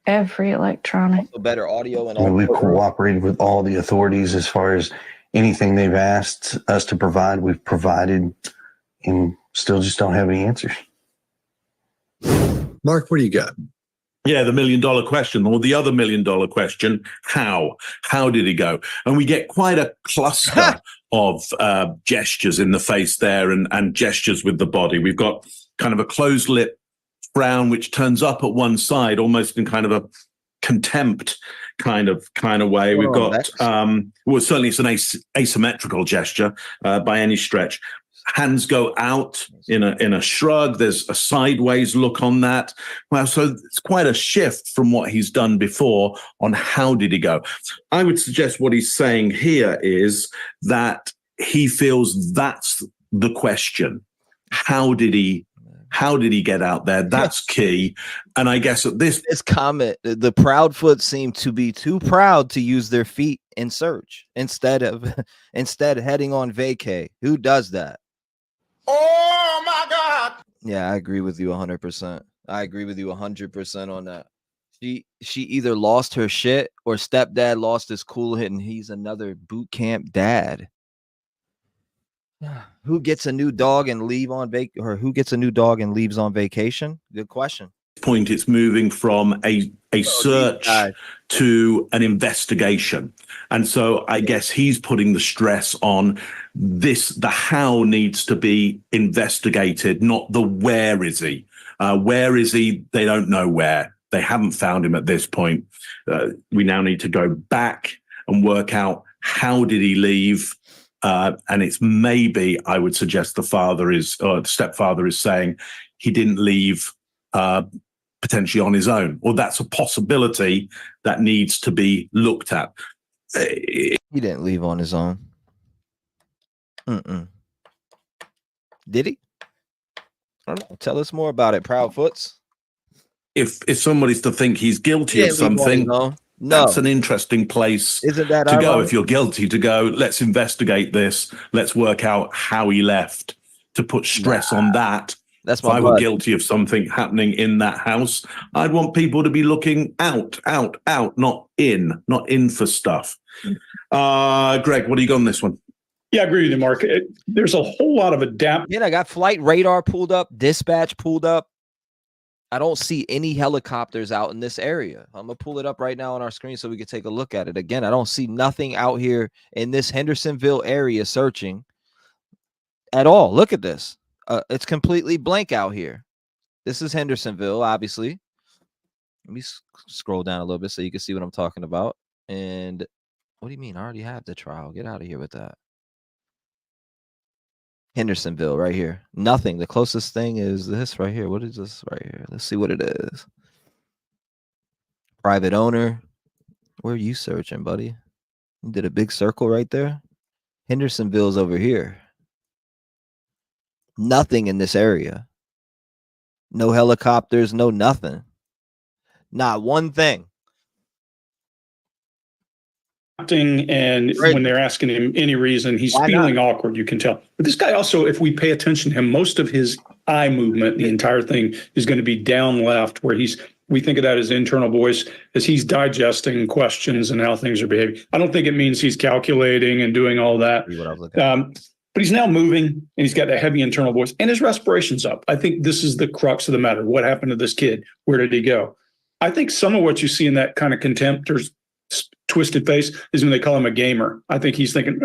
Also better audio and all. We've cooperated with all the authorities as far as anything they've asked us to provide. We've provided, and still just don't have any answers. Mark, what do you got? Yeah, the $1 million question, or the other $1 million question: how did he go? And we get quite a cluster of gestures in the face there, and gestures with the body. We've got kind of a closed lip frown, which turns up at one side, almost in kind of a contempt kind of way. We've got certainly it's an asymmetrical gesture by any stretch. Hands go out in a shrug. There's a sideways look on that. Well, so it's quite a shift from what he's done before on how did he go. I would suggest what he's saying here is that he feels that's the question. How did he get out there? That's key. And I guess at this comment, the Proudfoot seem to be too proud to use their feet in search instead heading on vacay. Who does that? Oh my God. Yeah, I agree with you 100%. I agree with you 100% on that. She either lost her shit or stepdad lost his cool hit and he's another boot camp dad. Who gets a new dog and who gets a new dog and leaves on vacation? Good question. Point, it's moving from a search to an investigation. And so I guess he's putting the stress on this. The how needs to be investigated, not the where is he. Where is he? They don't know where. They haven't found him at this point. We now need to go back and work out how did he leave. And it's maybe, I would suggest the stepfather is saying he didn't leave potentially on his own, or that's a possibility that needs to be looked at. He didn't leave on his own. Did he? I don't know. Tell us more about it, Proudfoots. If somebody's to think he's guilty of something, that's an interesting place to go. If you're guilty, to go, let's investigate this. Let's work out how he left, to put stress on that. That's if I were guilty of something happening in that house, I'd want people to be looking out, not in for stuff. Greg, what do you got on this one? Yeah, I agree with you, Mark. There's a whole lot of Yeah, I got flight radar pulled up, dispatch pulled up. I don't see any helicopters out in this area. I'm going to pull it up right now on our screen so we can take a look at it. Again, I don't see nothing out here in this Hendersonville area searching at all. Look at this. It's completely blank out here. This is Hendersonville, obviously. Let me scroll down a little bit so you can see what I'm talking about. And what do you mean? I already have the trial. Get out of here with that. Hendersonville right here. Nothing. The closest thing is this right here. What is this right here? Let's see what it is. Private owner. Where are you searching, buddy? You did a big circle right there. Hendersonville's over here. Nothing in this area. No helicopters, no nothing. Not one thing. And when they're asking him any reason, he's feeling awkward, you can tell. But this guy also, if we pay attention to him, most of his eye movement, the entire thing is going to be down left, where we think of that as internal voice, as he's digesting questions and how things are behaving. I don't think it means he's calculating and doing all that. But he's now moving, and he's got a heavy internal voice, and his respiration's up. I think this is the crux of the matter. What happened to this kid? Where did he go? I think some of what you see in that kind of contempt or twisted face is when they call him a gamer. I think he's thinking,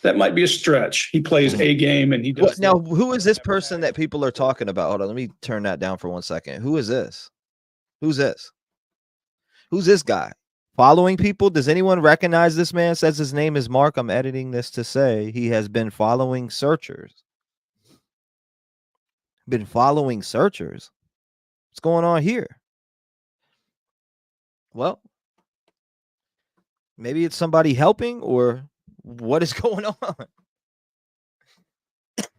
that might be a stretch. He plays a game, and he does. Now, who is this person that people are talking about? Hold on, let me turn that down for 1 second. Who is this? Who's this? Who's this guy? Following people? Does anyone recognize this man? Says his name is Mark. I'm editing this to say he has been following searchers. Been following searchers. What's going on here? Well, maybe it's somebody helping, or what is going on?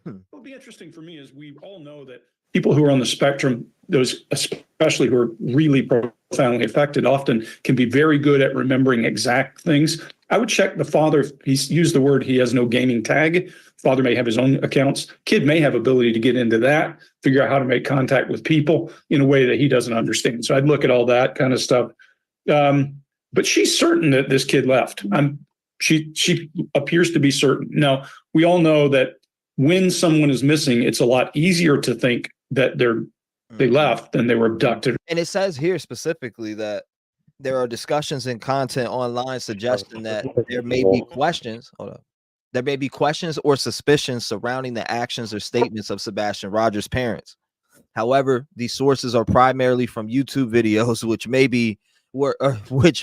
What'll be interesting for me is we all know that people who are on the spectrum, those especially who are really profoundly affected, often can be very good at remembering exact things. I would check the father. He's used the word, he has no gaming tag. Father may have his own accounts. Kid may have ability to get into that, figure out how to make contact with people in a way that he doesn't understand. So I'd look at all that kind of stuff. But she's certain that this kid left. She appears to be certain. Now, we all know that when someone is missing, it's a lot easier to think that they left than they were abducted. And it says here specifically that there are discussions and content online suggesting that there may be questions. Hold up. There may be questions or suspicions surrounding the actions or statements of Sebastian Rogers' parents. However, these sources are primarily from YouTube videos, which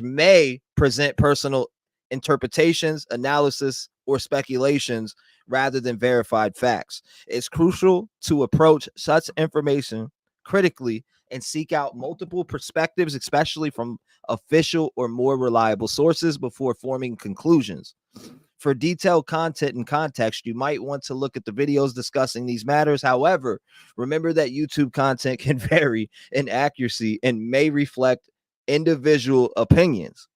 may present personal interpretations, analysis, or speculations rather than verified facts. It's crucial to approach such information critically and seek out multiple perspectives, especially from official or more reliable sources, before forming conclusions. For detailed content and context, you might want to look at the videos discussing these matters. However, remember that YouTube content can vary in accuracy and may reflect individual opinions.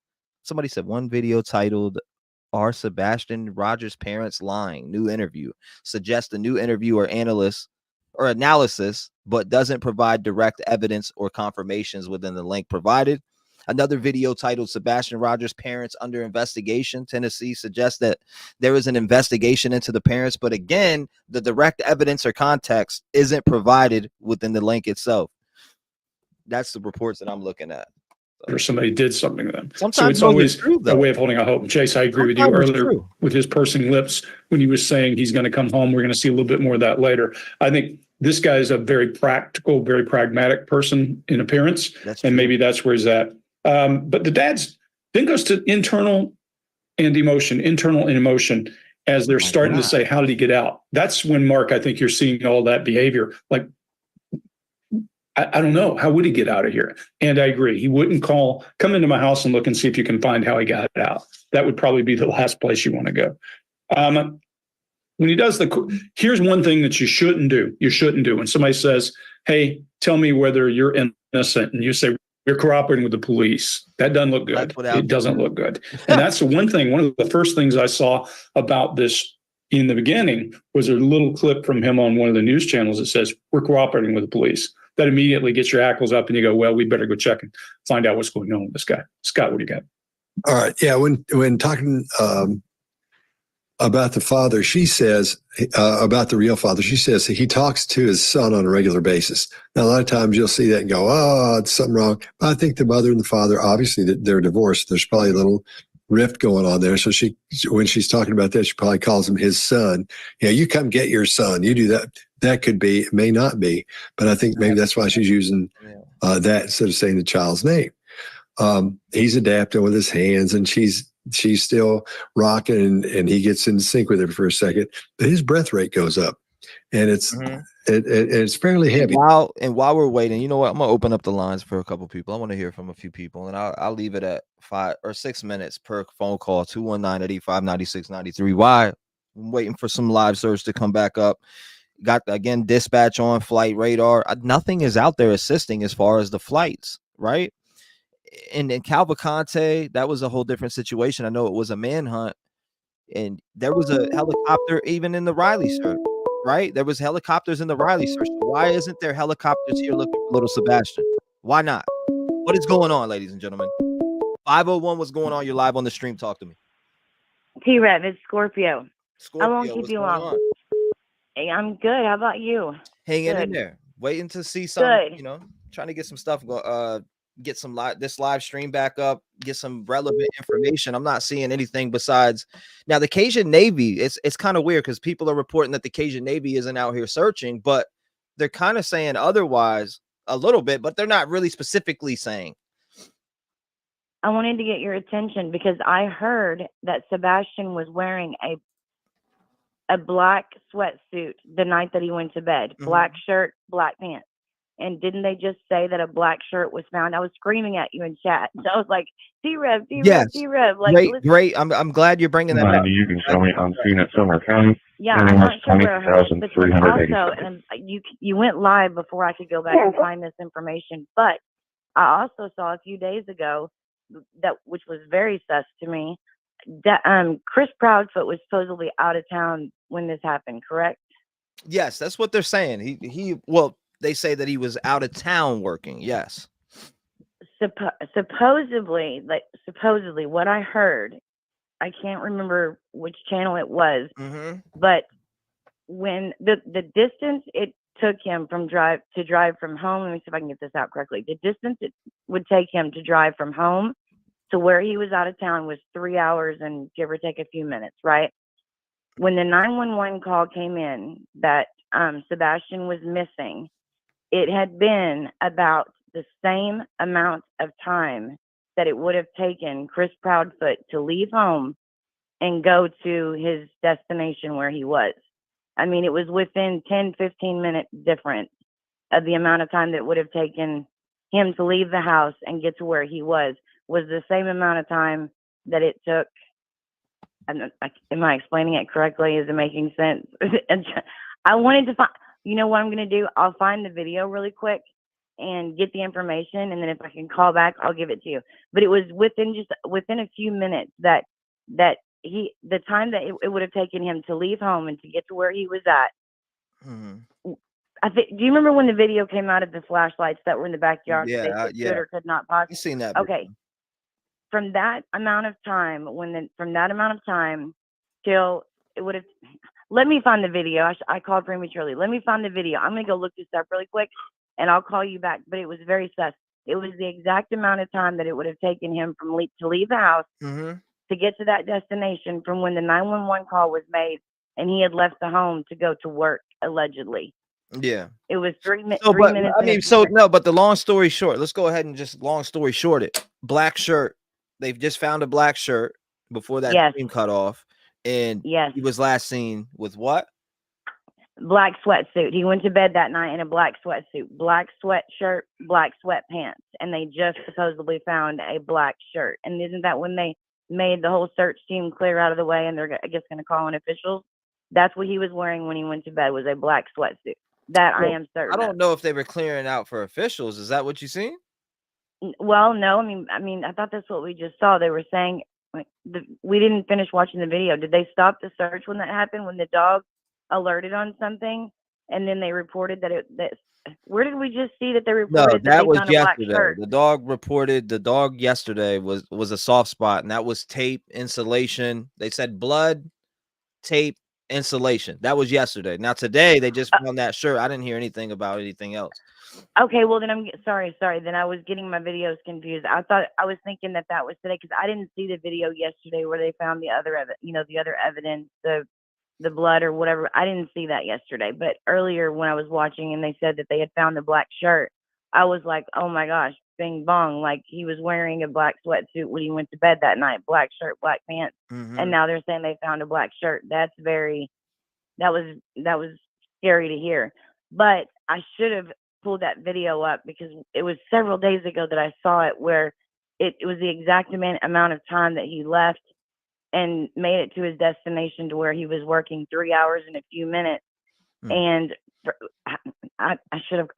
Somebody said one video titled "Are Sebastian Rogers' Parents Lying?" New interview suggests a new interview or analysis, but doesn't provide direct evidence or confirmations within the link provided. Another video titled "Sebastian Rogers' Parents Under Investigation, Tennessee" suggests that there is an investigation into the parents, but again, the direct evidence or context isn't provided within the link itself. That's the reports that I'm looking at. Or somebody did something to them. Sometimes so it's always true, a way of holding out hope. And Chase, I agree with you earlier with his pursing lips when he was saying he's going to come home. We're going to see a little bit more of that later. I think this guy is a very practical, very pragmatic person in appearance. And maybe that's where he's at. But the dad's then goes to internal and emotion as they're starting to say, how did he get out? That's when, Mark, I think you're seeing all that behavior. Like, I don't know. How would he get out of here? And I agree. He wouldn't come into my house and look and see if you can find how he got out. That would probably be the last place you want to go. When he does here's one thing that you shouldn't do. You shouldn't do. When somebody says, hey, tell me whether you're innocent, and you say, you're cooperating with the police. That doesn't look good. It doesn't look good. And that's the one thing. One of the first things I saw about this in the beginning was a little clip from him on one of the news channels that says, we're cooperating with the police. That immediately gets your hackles up and you go, well, we better go check and find out what's going on with this guy. Scott, what do you got? All right. Yeah. When talking about the father, she says, about the real father, she says he talks to his son on a regular basis. Now, a lot of times you'll see that and go, oh, it's something wrong. But I think the mother and the father, obviously they're divorced. There's probably a little rift going on there. So when she's talking about that, she probably calls him his son. Yeah, you come get your son. You do that. That could be, it may not be, but I think maybe that's why she's using that instead of saying the child's name. He's adapting with his hands, and she's still rocking, and he gets in sync with her for a second. But his breath rate goes up, and it's fairly heavy. While we're waiting, you know what? I'm gonna open up the lines for a couple people. I want to hear from a few people, and I'll leave it at 5 or 6 minutes per phone call. 219-885-9693. Why? I'm waiting for some live search to come back up. Got again dispatch on, flight radar. Nothing is out there assisting as far as the flights, right? And in Cavalcante, that was a whole different situation. I know it was a manhunt, and there was a helicopter even in the Riley search, right? There was helicopters in the Riley search. Why isn't there helicopters here looking for little Sebastian? Why not? What is going on, ladies and gentlemen? 501, what's going on? You're live on the stream. Talk to me. T-REV, it's Scorpio. Scorpio, I won't keep you long. Hey, I'm good. How about you? Hanging in there, waiting to see something. Trying to get some stuff. Get some this live stream back up. Get some relevant information. I'm not seeing anything besides now the Cajun Navy. It's kind of weird because people are reporting that the Cajun Navy isn't out here searching, but they're kind of saying otherwise a little bit, but they're not really specifically saying. I wanted to get your attention because I heard that Sebastian was wearing a black sweatsuit the night that he went to bed. Black shirt, black pants. And didn't they just say that a black shirt was found? I was screaming at you in chat. So I was like, T-REV, T-REV, yes. T-REV. Like, great. I'm glad you're bringing that back. You can show me on scene at Summer County. Yeah, I'm not sure where also, and you went live before I could go back and find this information. But I also saw a few days ago which was very sus to me, that Chris Proudfoot was supposedly out of town when this happened, correct? Yes, that's what they're saying. Well, they say that he was out of town working. Yes. Supposedly, what I heard, I can't remember which channel it was, but when the distance it took him to drive from home, let me see if I can get this out correctly. The distance it would take him to drive from home to where he was out of town was 3 hours and give or take a few minutes, right? When the 911 call came in that Sebastian was missing, it had been about the same amount of time that it would have taken Chris Proudfoot to leave home and go to his destination where he was. I mean, it was within 10-15 minute difference of the amount of time that would have taken him to leave the house and get to where he was the same amount of time that it took am I explaining it correctly? Is it making sense? I wanted to find, you know what I'm going to do? I'll find the video really quick and get the information. And then if I can call back, I'll give it to you. But it was within a few minutes that the time that it would have taken him to leave home and to get to where he was at. Mm-hmm. Do you remember when the video came out of the flashlights that were in the backyard? Yeah, That they yeah. could or could not possibly. You've seen that. Okay. From that amount of time, till it would have. Let me find the video. I called prematurely. Let me find the video. I'm gonna go look this up really quick, and I'll call you back. But it was very sus. It was the exact amount of time that it would have taken him to leave the house to get to that destination from when the 911 call was made, and he had left the home to go to work allegedly. Yeah. It was 3 minutes. So, 3 minutes. I mean, but the long story short, let's go ahead and just long story short it. Black shirt. They've just found a black shirt before that stream cut off. And he was last seen with what? Black sweatsuit. He went to bed that night in a black sweatsuit, black sweatshirt, black sweatpants. And they just supposedly found a black shirt. And isn't that when they made the whole search team clear out of the way and they're, I guess, going to call in officials? That's what he was wearing when he went to bed, was a black sweatsuit. I am certain. I don't know if they were clearing out for officials. Is that what you seen? Well, no. I mean, I thought that's what we just saw. They were saying we didn't finish watching the video. Did they stop the search when that happened? When the dog alerted on something, and then they reported that where did we just see that they reported? No, that was yesterday. The dog yesterday was a soft spot, and that was tape, insulation. They said blood, tape, insulation. That was yesterday. Now today they just found that shirt. I didn't hear anything about anything else. Okay, well then I'm sorry. Then I was getting my videos confused. I was thinking that was today because I didn't see the video yesterday where they found the other evidence, the blood or whatever. I didn't see that yesterday. But earlier when I was watching and they said that they had found the black shirt, I was like, oh my gosh, bing bong! Like he was wearing a black sweatsuit when he went to bed that night, black shirt, black pants, and now they're saying they found a black shirt. That was scary to hear. But I should have pulled that video up because it was several days ago that I saw it, where it was the exact amount of time that he left and made it to his destination to where he was working 3 hours and a few minutes. And I should have.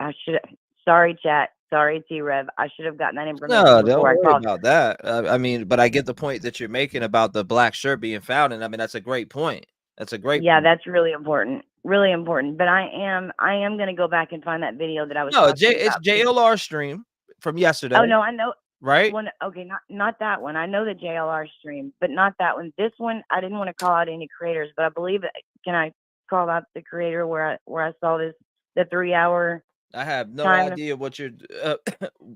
Sorry, chat. Sorry, T-REV. I should have gotten that information. No, don't worry about that. I mean, but I get the point that you're making about the black shirt being found, and I mean that's a great point. That's a great point. That's really important. Really important. But I am going to go back and find that video that I was. It's JLR stream from yesterday. Oh no, I know. Right? Okay, not that one. I know the JLR stream, but not that one. This one, I didn't want to call out any creators, but I believe can I call out the creator where I saw the 3 hour. I have no idea what you're.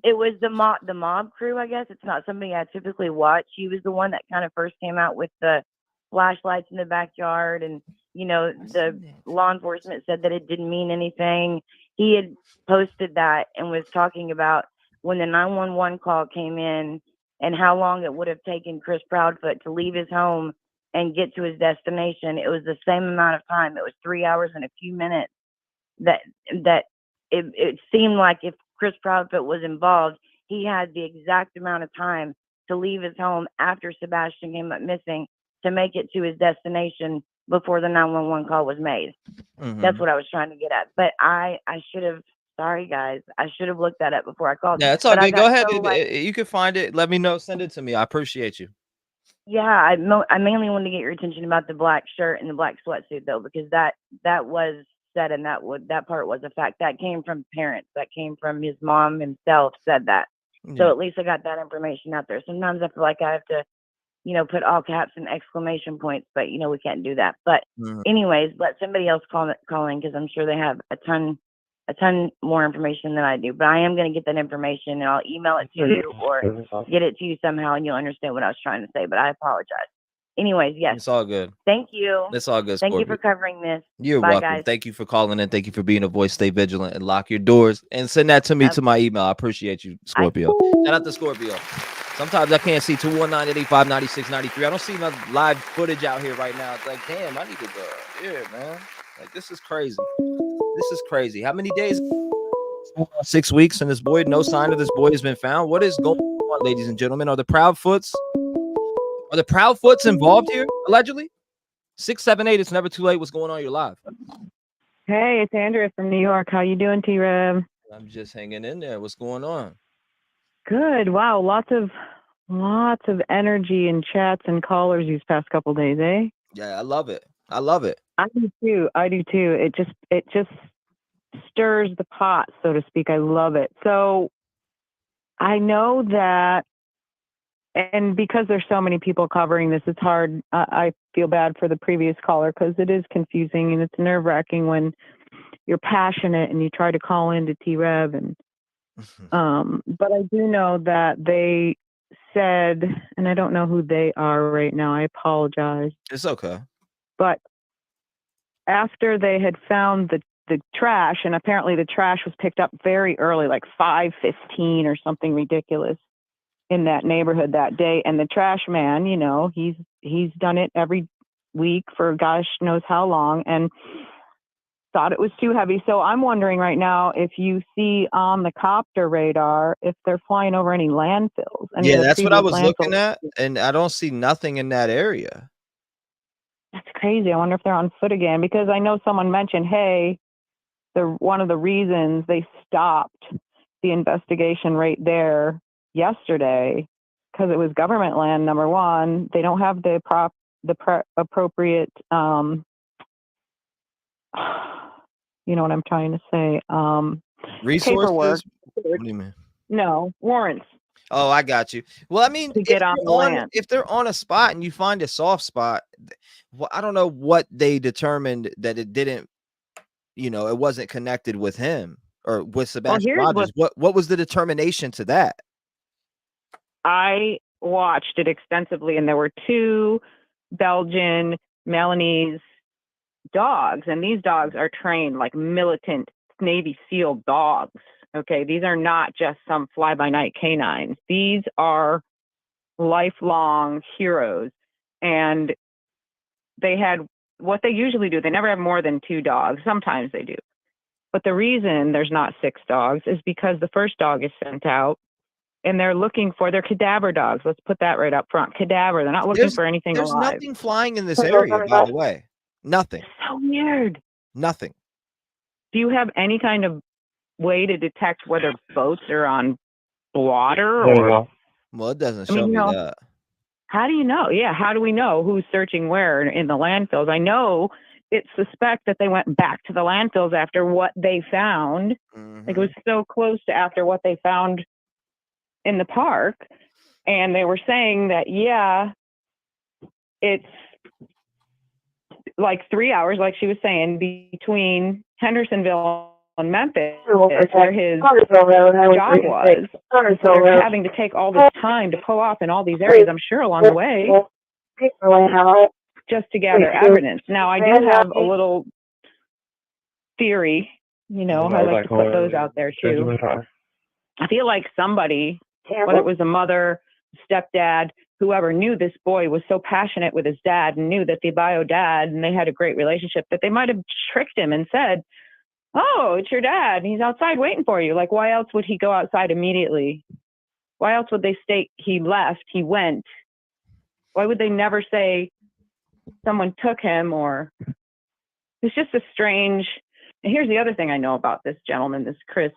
It was the mob crew, I guess. It's not somebody I typically watch. He was the one that kind of first came out with the flashlights in the backyard, and the law enforcement said that it didn't mean anything. He had posted that and was talking about when the 911 call came in and how long it would have taken Chris Proudfoot to leave his home and get to his destination. It was the same amount of time. It was 3 hours and a few minutes. That it seemed like if Chris Proudfoot was involved, he had the exact amount of time to leave his home after Sebastian came up missing to make it to his destination before the 911 call was made. That's what I was trying to get at. But I should have. Sorry, guys. I should have looked that up before I called. Yeah, it's all good. Go ahead. You can find it. Let me know. Send it to me. I appreciate you. Yeah, I mainly wanted to get your attention about the black shirt and the black sweatsuit, though, because that was said, and that part was a fact. That came from parents. That came from his mom himself said that. Yeah. So at least I got that information out there. Sometimes I feel like I have to, put all caps and exclamation points, but we can't do that. But anyways, let somebody else call in because I'm sure they have a ton more information than I do. But I am going to get that information and I'll email it to you or get it to you somehow, and you'll understand what I was trying to say. But I apologize. Anyways, yes. It's all good. Thank you. It's all good. Thank you for covering this. You're Bye, welcome. guys. Thank you for calling in. Thank you for being a voice. Stay vigilant and lock your doors and send that to me to my email. I appreciate you, Scorpio. Shout out to Scorpio. Sometimes I can't see 219-885-9693. I don't see enough live footage out here right now. It's like, damn, I need to go. Yeah, man. Like, this is crazy. This is crazy. How many days? 6 weeks, and this boy, no sign of this boy has been found. What is going on, ladies and gentlemen? Are the Proudfoots Are the Proudfoots involved here, allegedly? 678, it's never too late. What's going on? You're live. Hey, it's Andrea from New York. How you doing, T-REV? I'm just hanging in there. What's going on? Good. Wow, lots of energy and chats and callers these past couple days, eh? Yeah, I love it. I love it. I do too. It just stirs the pot, so to speak. I love it. So I know that, and because there's so many people covering this, it's hard. I feel bad for the previous caller because it is confusing and it's nerve-wracking when you're passionate and you try to call into T-REV. And but I do know that they said, and I don't know who they are right now. I apologize. It's okay. But after they had found the trash, and apparently the trash was picked up very early, like 5:15 or something ridiculous in that neighborhood that day. And the trash man, you know, he's done it every week for gosh knows how long, and thought it was too heavy. So I'm wondering right now if you see on the copter radar if they're flying over any landfills. Yeah, that's what I was looking at, and I don't see nothing in that area. That's crazy. I wonder if they're on foot again, because I know someone mentioned, hey, one of the reasons they stopped the investigation right there yesterday because it was government land. Number one, they don't have the appropriate you know what I'm trying to say, resources. paperwork. What do you mean? No, warrants. Oh, I got you. Well, I mean, to get on the land. If they're on a spot and you find a soft spot, well, I don't know what they determined that it didn't, you know, it wasn't connected with him or with Sebastian Rogers. What was the determination to that? I watched it extensively, and there were 2 Belgian Milanese dogs, and these dogs are trained like militant Navy SEAL dogs. Okay, these are not just some fly-by-night canines. These are lifelong heroes, and they had what they usually do. They never have more than 2 dogs. Sometimes they do. But the reason there's not 6 dogs is because the first dog is sent out and they're looking for their cadaver dogs. Let's put that right up front. Cadaver. They're not looking for anything There's alive. nothing flying in this area, by the way. Nothing. So weird. Nothing. Do you have any kind of way to detect whether boats are on water or? Well, it doesn't show me that. How do you know? Yeah, how do we know who's searching where in the landfills? I know it's suspect that they went back to the landfills after what they found. Like it was so close to after what they found in the park. And they were saying that, yeah, it's like 3 hours, like she was saying, between Hendersonville and Memphis, where his job was. So they're having to take all this time to pull off in all these areas, I'm sure, along the way, just to gather evidence. Now, I do have a little theory, you know, I like to put those out there too. I feel like somebody, whether it was a mother, stepdad, whoever, knew this boy was so passionate with his dad and knew that the bio dad, and they had a great relationship, that they might have tricked him and said, oh, it's your dad, and he's outside waiting for you. Like, why else would he go outside immediately? Why else would they state he left, he went? Why would they never say someone took him? Or it's just a strange. And here's the other thing I know about this gentleman, this Chris,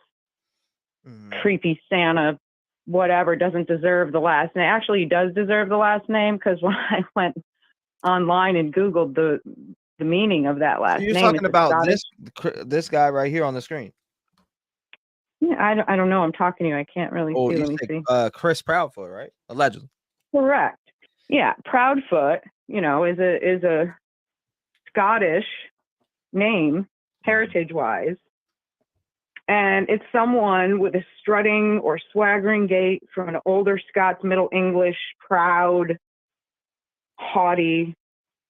creepy Santa, whatever, doesn't deserve the last name. Actually, he does deserve the last name, because when I went online and Googled the meaning of that last name. You're talking about this guy right here on the screen. Yeah, I don't know. I'm talking to you. I can't really see. Let me see. Chris Proudfoot, right? Allegedly. Correct. Yeah, Proudfoot, you know, is a Scottish name, heritage-wise, and it's someone with a strutting or swaggering gait from an older Scots, Middle English, proud, haughty,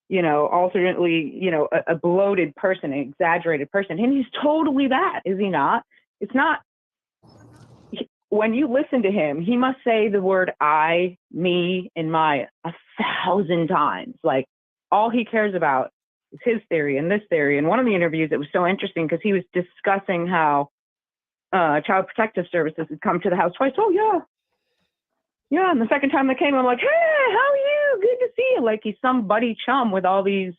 you know, alternately, you know, a bloated person, an exaggerated person. And he's totally that, is he not? It's not. When you listen to him, he must say the word I, me, and my 1,000 times. Like, all he cares about is his theory and this theory. And one of the interviews, it was so interesting because he was discussing how Child Protective Services had come to the house twice. Oh, yeah. Yeah, and the second time they came, I'm like, hey, how are oh, good to see you. Like he's some buddy chum with all these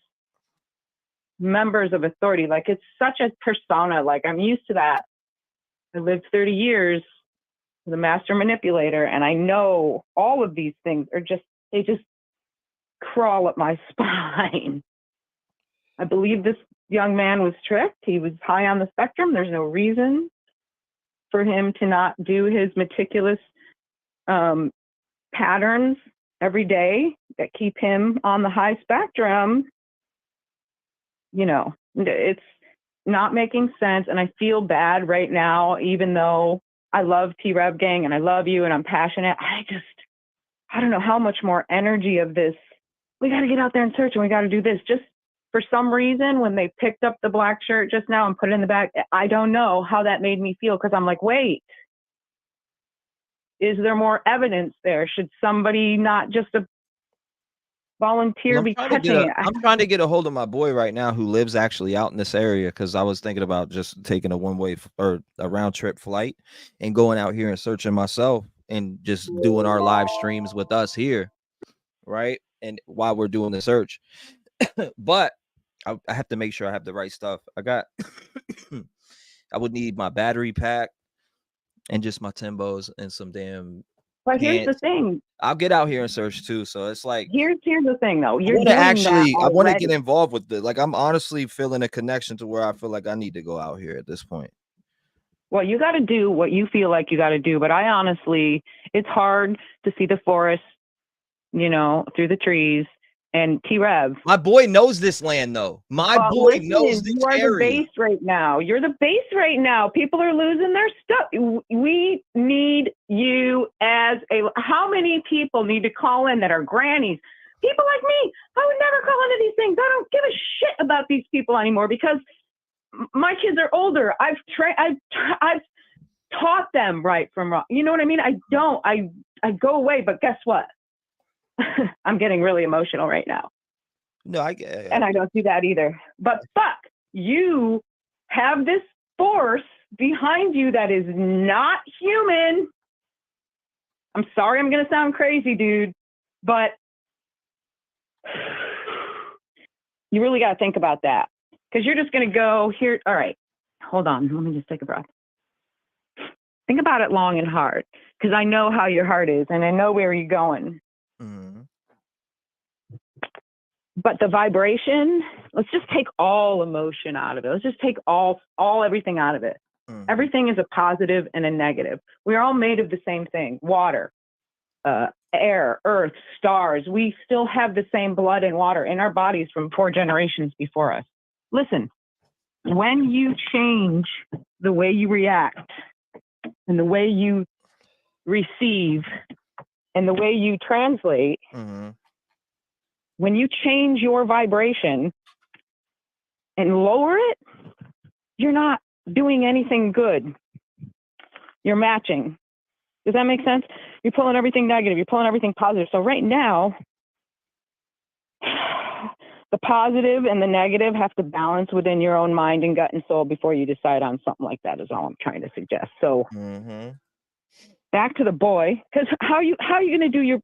members of authority. Like it's such a persona. Like I'm used to that. I lived 30 years with a master manipulator, and I know all of these things are just, they just crawl up my spine. I believe this young man was tricked. He was high on the spectrum. There's no reason for him to not do his meticulous patterns every day that keep him on the high spectrum. You know, it's not making sense. And I feel bad right now, even though I love T-REV gang and I love you and I'm passionate. I don't know how much more energy of this. We got to get out there and search, and we got to do this. Just for some reason, when they picked up the black shirt just now and put it in the bag, I don't know how that made me feel, because I'm like, wait, is there more evidence there? Should somebody not just a volunteer be catching it? I'm trying to get a hold of my boy right now who lives actually out in this area, because I was thinking about just taking a one-way or a round-trip flight and going out here and searching myself and just doing our live streams with us here, right? And while we're doing the search. But I have to make sure I have the right stuff. I would need my battery pack and just my Timbos and some damn. But here's the thing. I'll get out here and search too. So it's like, here's the thing though. I want to get involved with it. Like I'm honestly feeling a connection to where I feel like I need to go out here at this point. Well, you got to do what you feel like you got to do. But I honestly, it's hard to see the forest, you know, through the trees. And T-REV. My boy knows this land, though. My boy knows this area. You are the base right now. You're the base right now. People are losing their stuff. We need you as a. How many people need to call in that are grannies? People like me. I would never call into these things. I don't give a shit about these people anymore, because my kids are older. I've taught them right from wrong. You know what I mean? I don't. I go away, but guess what? I'm getting really emotional right now. No, I get it. And I don't do that either. But fuck, you have this force behind you that is not human. I'm sorry I'm going to sound crazy, dude, but you really got to think about that, because you're just going to go here. All right, hold on. Let me just take a breath. Think about it long and hard, because I know how your heart is and I know where you're going. Mm-hmm. But the vibration, let's just take all emotion out of it. Let's just take everything out of it. Mm-hmm. Everything is a positive and a negative. We're all made of the same thing: water, air, earth, stars. We still have the same blood and water in our bodies from 4 generations before us. Listen, when you change the way you react and the way you receive and the way you translate, mm-hmm. when you change your vibration and lower it, you're not doing anything good. You're matching. Does that make sense? You're pulling everything negative. You're pulling everything positive. So right now, the positive and the negative have to balance within your own mind and gut and soul before you decide on something like that, is all I'm trying to suggest. So mm-hmm. back to the boy, because how are you going to do your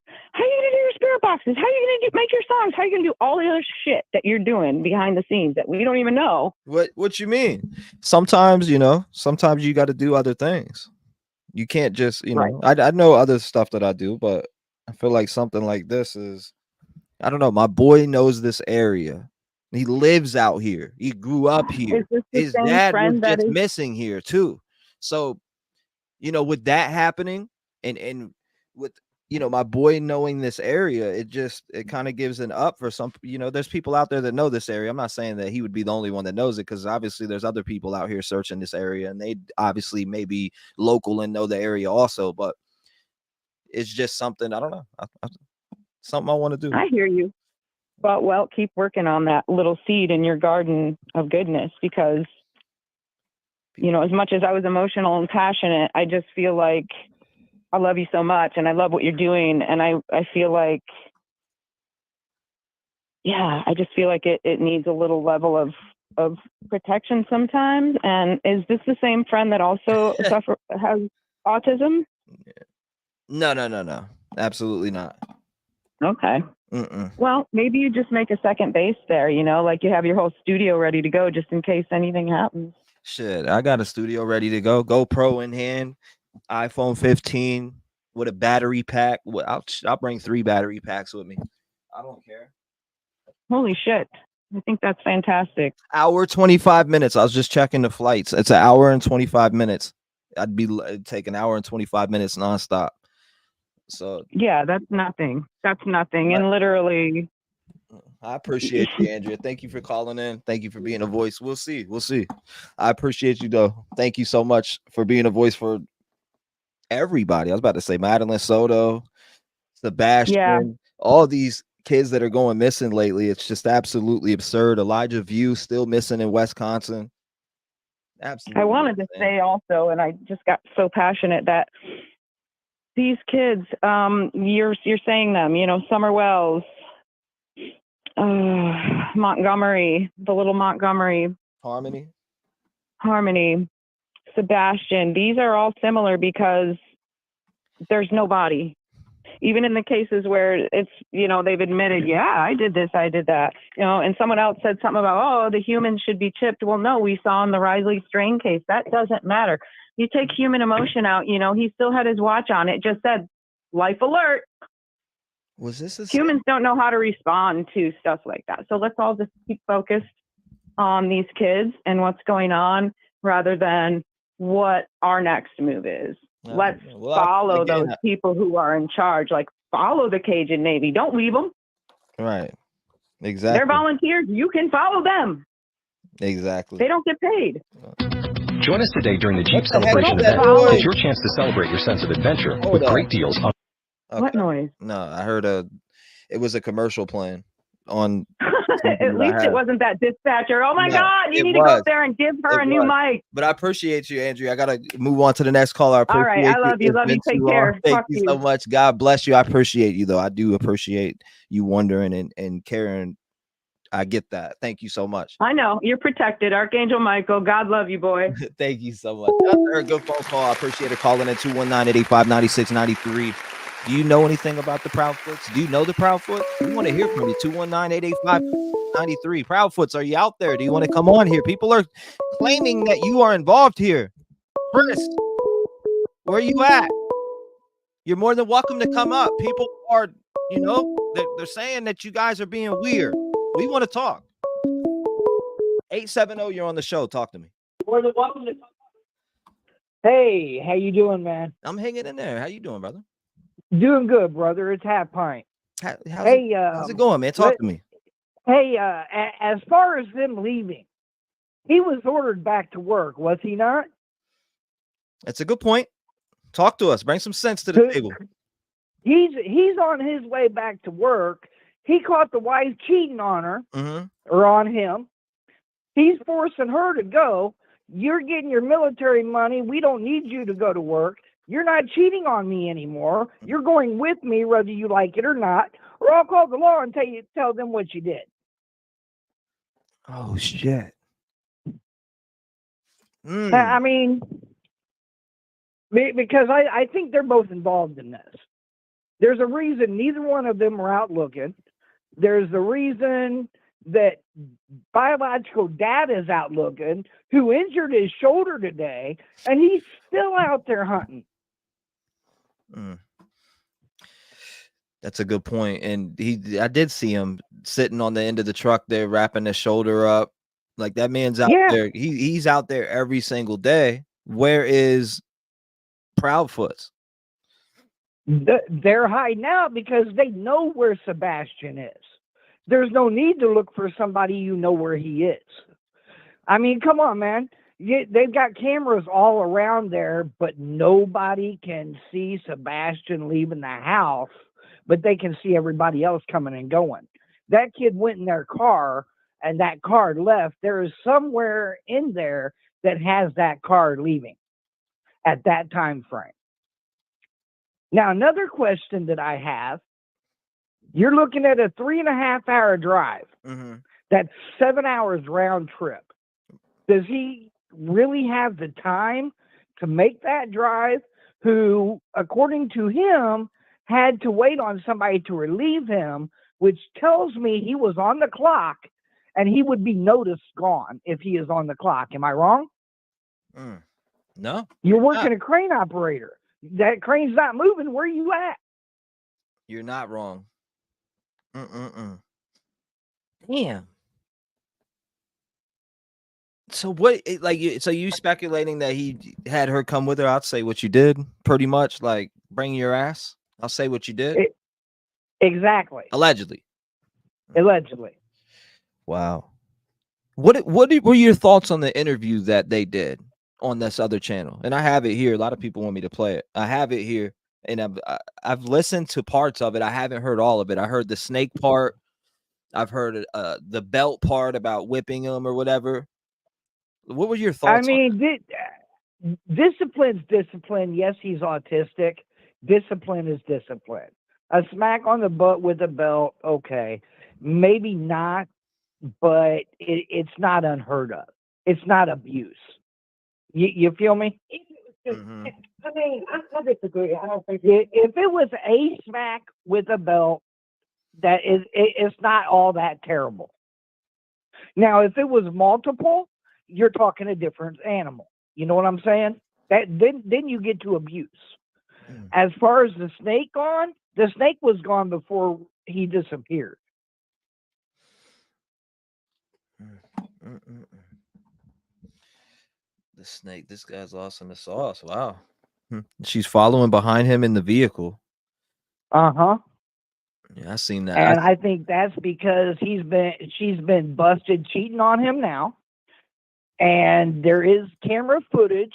spirit boxes? How are you going to make your songs? How are you going to do all the other shit that you're doing behind the scenes that we don't even know? What you mean? Sometimes you got to do other things. You can't just, know, I know other stuff that I do, but I feel like something like this is, I don't know. My boy knows this area. He lives out here. He grew up here. His dad was just missing here too. So, with that happening and with, my boy knowing this area, it kind of gives an up for some, there's people out there that know this area. I'm not saying that he would be the only one that knows it, because obviously there's other people out here searching this area, and they obviously may be local and know the area also, but it's just something, I don't know. Something I want to do. I hear you. But keep working on that little seed in your garden of goodness, because, as much as I was emotional and passionate, I just feel like I love you so much and I love what you're doing. And I feel like, I just feel like it needs a little level of protection sometimes. And is this the same friend that also has autism? No. Absolutely not. Okay. Well, maybe you just make a second base there, you know, like you have your whole studio ready to go just in case anything happens. Shit, I got a studio ready to go. GoPro in hand, iPhone 15 with a battery pack. I'll bring 3 battery packs with me. I don't care. Holy shit. I think that's fantastic. Hour 25 minutes. I was just checking the flights. It's an hour and 25 minutes. I'd be taking an hour and 25 minutes nonstop. So yeah, that's nothing. That's nothing. And literally, I appreciate you, Andrea. Thank you for calling in. Thank you for being a voice. We'll see. I appreciate you though. Thank you so much for being a voice for everybody. I was about to say Madeline Soto, Sebastian, all these kids that are going missing lately. It's just absolutely absurd. Elijah View still missing in Wisconsin. Absolutely. I wanted to say also, and I just got so passionate that these kids, you're saying them, you know, Summer Wells, Montgomery, the little Montgomery, Harmony, Sebastian. These are all similar because there's no body. Even in the cases where it's, you know, they've admitted, yeah, I did this, I did that, you know, and someone else said something about, oh, the humans should be chipped. Well, no, we saw in the Risley Strain case, that doesn't matter. You take human emotion out, you know, he still had his watch on. It just said, life alert. Was this humans don't know how to respond to stuff like that. So let's all just keep focused on these kids and what's going on rather than what our next move is. Let's follow those people who are in charge. Like, follow the Cajun Navy. Don't leave them. Right. Exactly. They're volunteers. You can follow them. Exactly. They don't get paid. Join us today during the Jeep Celebration event. It's your chance to celebrate your sense of adventure with great deals on. What noise? No, I heard it was a commercial playing on. At least it wasn't that dispatcher. Oh my God, you need to go up there and give her a new mic. But I appreciate you, Andrea. I gotta move on to the next caller. All right, I love you. Love you. Take care. Thank you so much. God bless you. I appreciate you though. I do appreciate you wondering and caring. I get that. Thank you so much. I know you're protected, Archangel Michael. God love you, boy. Thank you so much. A good phone call. I appreciate it. Calling in 219-885-9693. Do you know anything about the Proudfoots? Do you know the Proudfoot? We want to hear from you. 219-885-93. Proudfoots, are you out there? Do you want to come on here? People are claiming that you are involved here. Chris, where are you at? You're more than welcome to come up. People are, you know, they're saying that you guys are being weird. We want to talk. 870, you're on the show. Talk to me. More than welcome to come up. Hey, how you doing, man? I'm hanging in there. How you doing, brother? Doing good, brother. It's half pint. How's it going, man? Talk to me. Hey, as far as them leaving, he was ordered back to work, was he not? That's a good point. Talk to us. Bring some sense to the table. He's on his way back to work. He caught the wife cheating on her or on him. He's forcing her to go. You're getting your military money. We don't need you to go to work. You're not cheating on me anymore. You're going with me whether you like it or not, or I'll call the law and tell them what you did. Oh, shit. I mean, because I think they're both involved in this. There's a reason neither one of them are out looking. There's a reason that biological dad is out looking, who injured his shoulder today, and he's still out there hunting. That's a good point. And I did see him sitting on the end of the truck there, wrapping his shoulder up. Like, that man's out there. He's out there every single day. Where is Proudfoot? They're hiding out because they know where Sebastian is. There's no need to look for somebody you know where he is. I mean, come on, man. They've got cameras all around there, but nobody can see Sebastian leaving the house, but they can see everybody else coming and going. That kid went in their car, and that car left. There is somewhere in there that has that car leaving at that time frame. Now, another question that I have, you're looking at a 3.5-hour drive. That's 7 hours round trip. Does he really have the time to make that drive, who, according to him, had to wait on somebody to relieve him which tells me he was on the clock and he would be noticed gone if he is on the clock. Am I wrong? No. You're working a crane operator. That crane's not moving. Where are you at? You're not wrong. Damn. So what? So you speculating that he had her come with her? I'll say what you did. Pretty much, like bring your ass. I'll say what you did. Exactly. Allegedly. Wow. What were your thoughts on the interview that they did on this other channel? And I have it here. A lot of people want me to play it. I have it here, and I've listened to parts of it. I haven't heard all of it. I heard the snake part. I've heard the belt part about whipping him or whatever. What were your thoughts? I mean, discipline's discipline. Yes, he's autistic. Discipline is discipline. A smack on the butt with a belt, okay, maybe not, but it's not unheard of. It's not abuse. You feel me? I mean, I disagree. I don't think If it was a smack with a belt, it's not all that terrible. Now, if it was multiple, you're talking a different animal. You know what I'm saying? Then you get to abuse. As far as the snake gone, the snake was gone before he disappeared. The snake. This guy's lost in the sauce. Wow. She's following behind him in the vehicle. Yeah, I seen that. And I think that's because she's been busted cheating on him now. And there is camera footage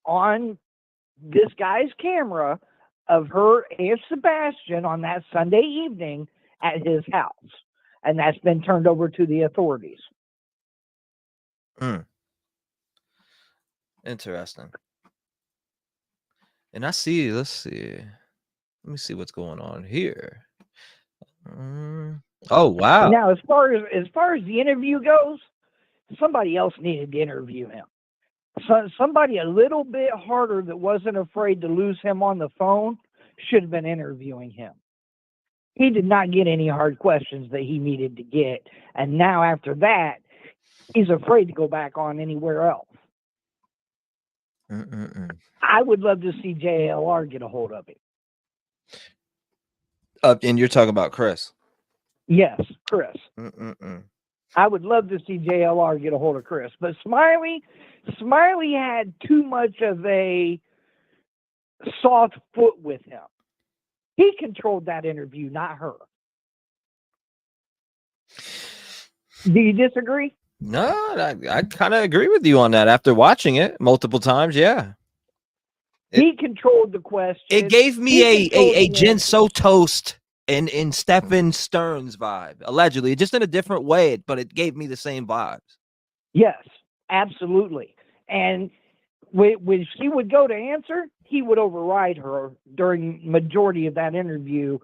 on this guy's camera of her and Sebastian on that Sunday evening at his house. And that's been turned over to the authorities. Interesting. And let's see. Let me see what's going on here. Oh, wow. Now, as far as the interview goes, somebody else needed to interview him. So somebody a little bit harder that wasn't afraid to lose him on the phone should have been interviewing him. He did not get any hard questions that he needed to get. And now after that, he's afraid to go back on anywhere else. I would love to see JLR get a hold of him. And you're talking about Chris? Yes, Chris. I would love to see JLR get a hold of Chris. But Smiley had too much of a soft foot with him. He controlled that interview, not her. Do you disagree? No, I kind of agree with you on that after watching it multiple times. Yeah. He controlled the question. It gave me a Jen Sotoast and Stephen Stearns vibe, allegedly, just in a different way, but it gave me the same vibes. Yes, absolutely. And when she would go to answer, he would override her during majority of that interview.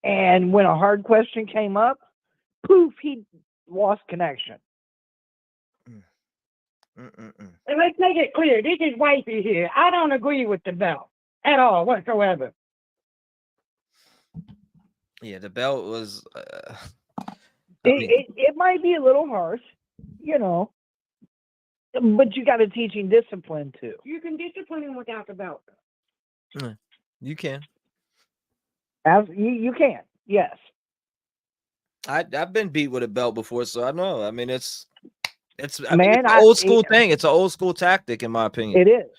And when a hard question came up, poof, he lost connection. And let's make it clear, this is wifey here. I don't agree with the belt at all whatsoever. Yeah, the belt was. It might be a little harsh, you know, but you got to teach him discipline too. You can discipline him without the belt. You can. You can. Yes. I've been beat with a belt before, so I know. I mean, it's it's an old school thing. It's an old school tactic, in my opinion. It is.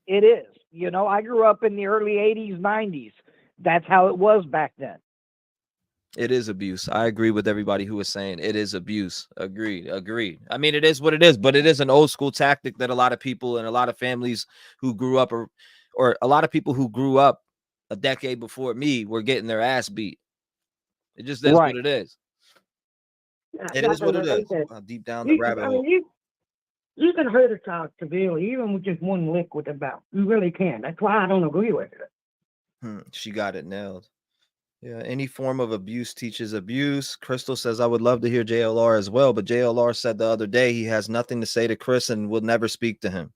It is. You know, I grew up in the early 80s, 90s. That's how it was back then. It is abuse. I agree with everybody who is saying it is abuse. Agreed. I mean, it is what it is, but it is an old school tactic that a lot of people and a lot of families who grew up or a lot of people who grew up a decade before me were getting their ass beat. It just is what it is. It is what it is. Deep down the rabbit hole. You can hurt a child severely, even with just one lick with a belt. You really can. That's why I don't agree with it. She got it nailed. Yeah, any form of abuse teaches abuse. Crystal says, I would love to hear JLR as well, but JLR said the other day he has nothing to say to Chris and will never speak to him.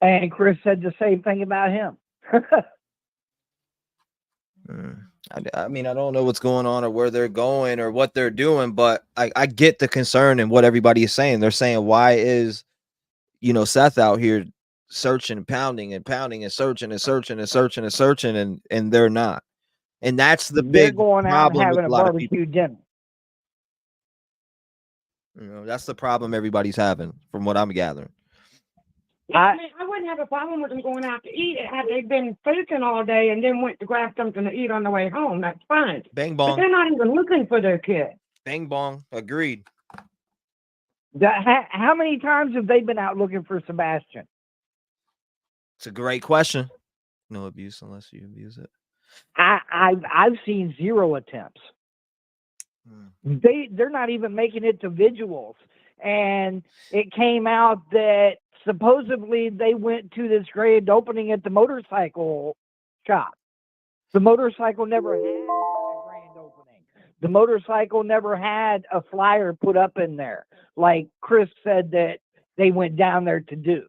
And Chris said the same thing about him. I mean, I don't know what's going on or where they're going or what they're doing, but I get the concern and what everybody is saying. They're saying, why is, Seth out here searching and pounding and pounding and searching and searching and searching and searching, and they're not. And that's the They're big going out and problem with having a a lot of people. barbecue dinner. That's the problem everybody's having, from what I'm gathering. I wouldn't have a problem with them going out to eat had they been fishing all day and then went to grab something to eat on the way home. That's fine. Bang But bong. they're not even looking for their kid. Bang bong. Agreed. How many times have they been out looking for Sebastian? It's a great question. No abuse unless you abuse it. I've seen 0 attempts. They're not even making it to visuals, and it came out that supposedly they went to this grand opening at the motorcycle shop. The motorcycle never had a grand opening. The motorcycle never had a flyer put up in there, like Chris said that they went down there to do.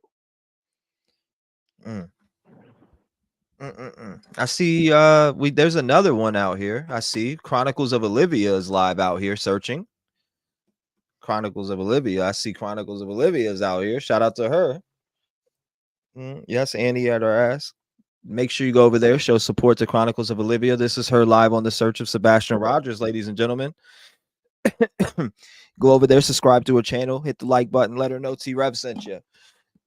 I see there's another one out here. I see Chronicles of Olivia is live out here searching. Chronicles of Olivia. I see Chronicles of Olivia is out here. Shout out to her. Yes, Annie at her ass. Make sure you go over there, show support to Chronicles of Olivia. This is her live on the search of Sebastian Rogers, ladies and gentlemen. Go over there, subscribe to her channel, hit the like button, let her know T-REV sent you.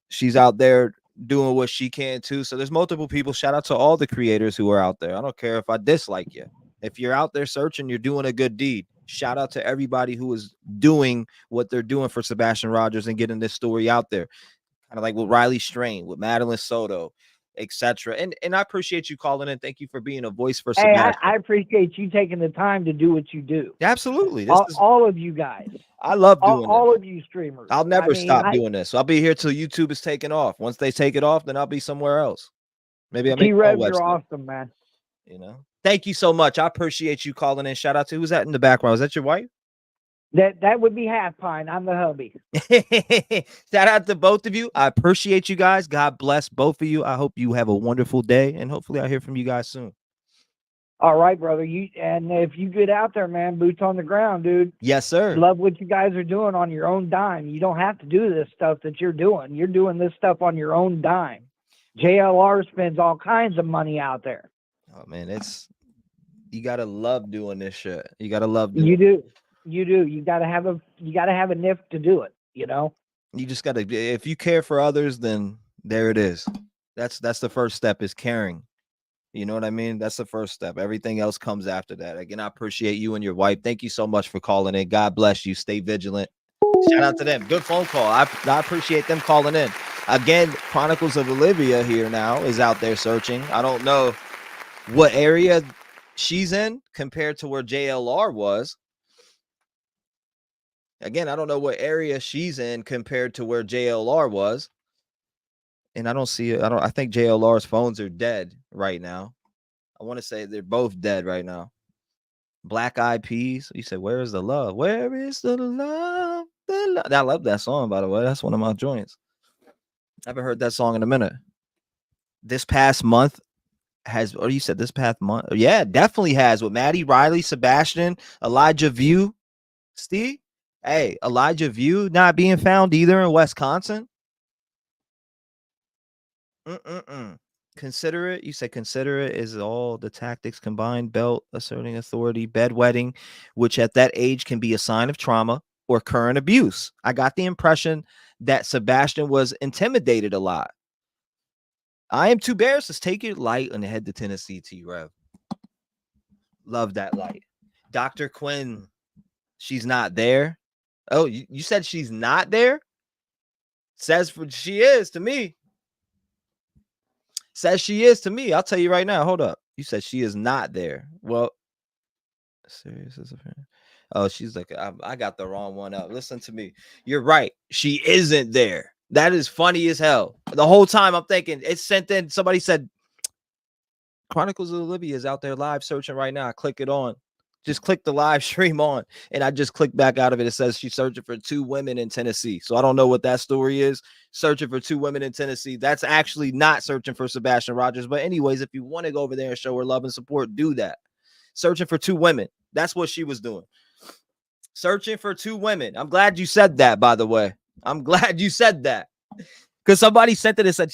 She's out there doing what she can too. So there's multiple people. Shout out to all the creators who are out there. I don't care if I dislike you. If you're out there searching, you're doing a good deed. Shout out to everybody who is doing what they're doing for Sebastian Rogers and getting this story out there. Kind of like with Riley Strain, with Madeline Soto, etc. And I appreciate you calling in. Thank you for being a voice for Sebastian. I appreciate you taking the time to do what you do. Absolutely. All of you guys. I love doing all of you streamers. I'll never stop doing this. So I'll be here till YouTube is taken off. Once they take it off, then I'll be somewhere else. Maybe I'll make T-REV, you're awesome, man. Thank you so much. I appreciate you calling in. Shout out to who's that in the background? Is that your wife? That would be Half Pine. I'm the hubby. Shout out to both of you. I appreciate you guys. God bless both of you. I hope you have a wonderful day, and hopefully I'll hear from you guys soon. All right, brother. And if you get out there, man, boots on the ground, dude. Yes, sir. Love what you guys are doing on your own dime. You don't have to do this stuff that you're doing. You're doing this stuff on your own dime. JLR spends all kinds of money out there. Oh man, you gotta love doing this shit. You gotta love doing You do. You gotta have a nif to do it, You just gotta, if you care for others, then there it is. That's the first step, is caring. You know what I mean? That's the first step. Everything else comes after that. Again, I appreciate you and your wife. Thank you so much for calling in. God bless you. Stay vigilant. Shout out to them. Good phone call. I appreciate them calling in. Again, Chronicles of Olivia here now is out there searching. I don't know what area she's in compared to where JLR was. Again, I don't know what area she's in compared to where JLR was. And I don't see it. I think JLR's phones are dead right now. I want to say they're both dead right now. Black Eyed Peas. You said, where is the love? Where is the love? I love that song, by the way. That's one of my joints. I haven't heard that song in a minute. This past month you said this past month? Yeah, definitely has, with Maddie, Riley, Sebastian, Elijah View, Steve. Hey, Elijah View not being found either in Wisconsin. Consider it. You said consider it is all the tactics combined: belt, asserting authority, bedwetting, which at that age can be a sign of trauma or current abuse. I got the impression that Sebastian was intimidated a lot. I am too embarrassed. Let's take it light and head to Tennessee. T-REV. Love that light. Dr. Quinn, she's not there. Oh, you said she's not there? Says she is to me. Says she is to me. I'll tell you right now. Hold up. You said she is not there. Well, serious as a fan. Oh, she's like, I got the wrong one up. Listen to me. You're right. She isn't there. That is funny as hell. The whole time I'm thinking it's sent in. Somebody said Chronicles of Olivia is out there live searching right now. I click it on. Just click the live stream on, and I just clicked back out of it. It says she's searching for 2 women in Tennessee. So I don't know what that story is. Searching for 2 women in Tennessee. That's actually not searching for Sebastian Rogers. But anyways, if you want to go over there and show her love and support, do that. Searching for 2 women. That's what she was doing. Searching for 2 women. I'm glad you said that, by the way. I'm glad you said that. Because somebody sent it and said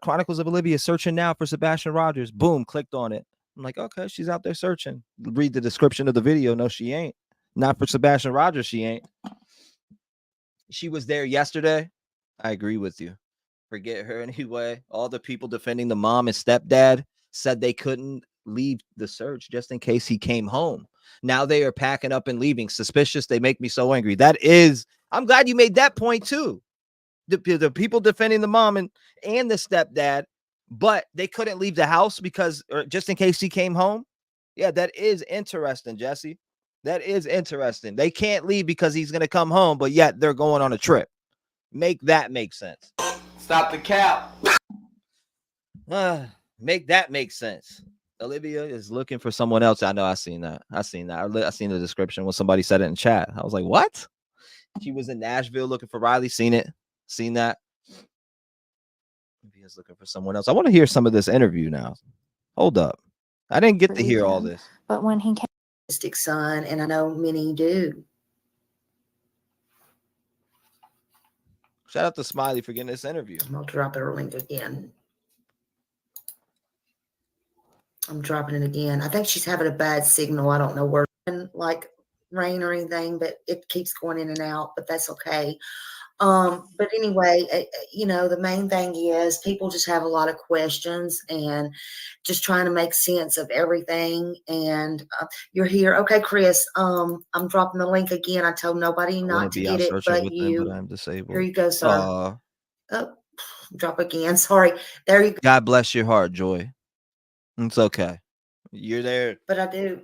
Chronicles of Olivia searching now for Sebastian Rogers. Boom, clicked on it. I'm like, okay, she's out there searching. Read the description of the video. No, she ain't. Not for Sebastian Rogers, she ain't. She was there yesterday. I agree with you. Forget her anyway. All the people defending the mom and stepdad said they couldn't leave the search just in case he came home. Now they are packing up and leaving. Suspicious. They make me so angry. I'm glad you made that point too. The people defending the mom and the stepdad, but they couldn't leave the house or just in case he came home. Yeah, that is interesting, Jesse. That is interesting. They can't leave because he's going to come home, but yet they're going on a trip. Make that make sense. Stop the cap. Make that make sense. Olivia is looking for someone else. I know. I seen that. I seen the description when somebody said it in chat. I was like, what? She was in Nashville looking for Riley. Seen it. Seen that. Olivia's looking for someone else. I want to hear some of this interview now. Hold up. I didn't get to hear all this. But when he came, son, and I know many do. Shout out to Smiley for getting this interview. I'll drop her link again. I'm dropping it again. I think she's having a bad signal. I don't know where, like rain or anything, but it keeps going in and out, but that's okay. But anyway, the main thing is people just have a lot of questions and just trying to make sense of everything. And you're here. Okay, Chris, I'm dropping the link again. I told nobody not to get it, but you. But I'm disabled. Here you go, sir. Drop again. Sorry. There you go. God bless your heart, Joy. It's okay. You're there. But I do,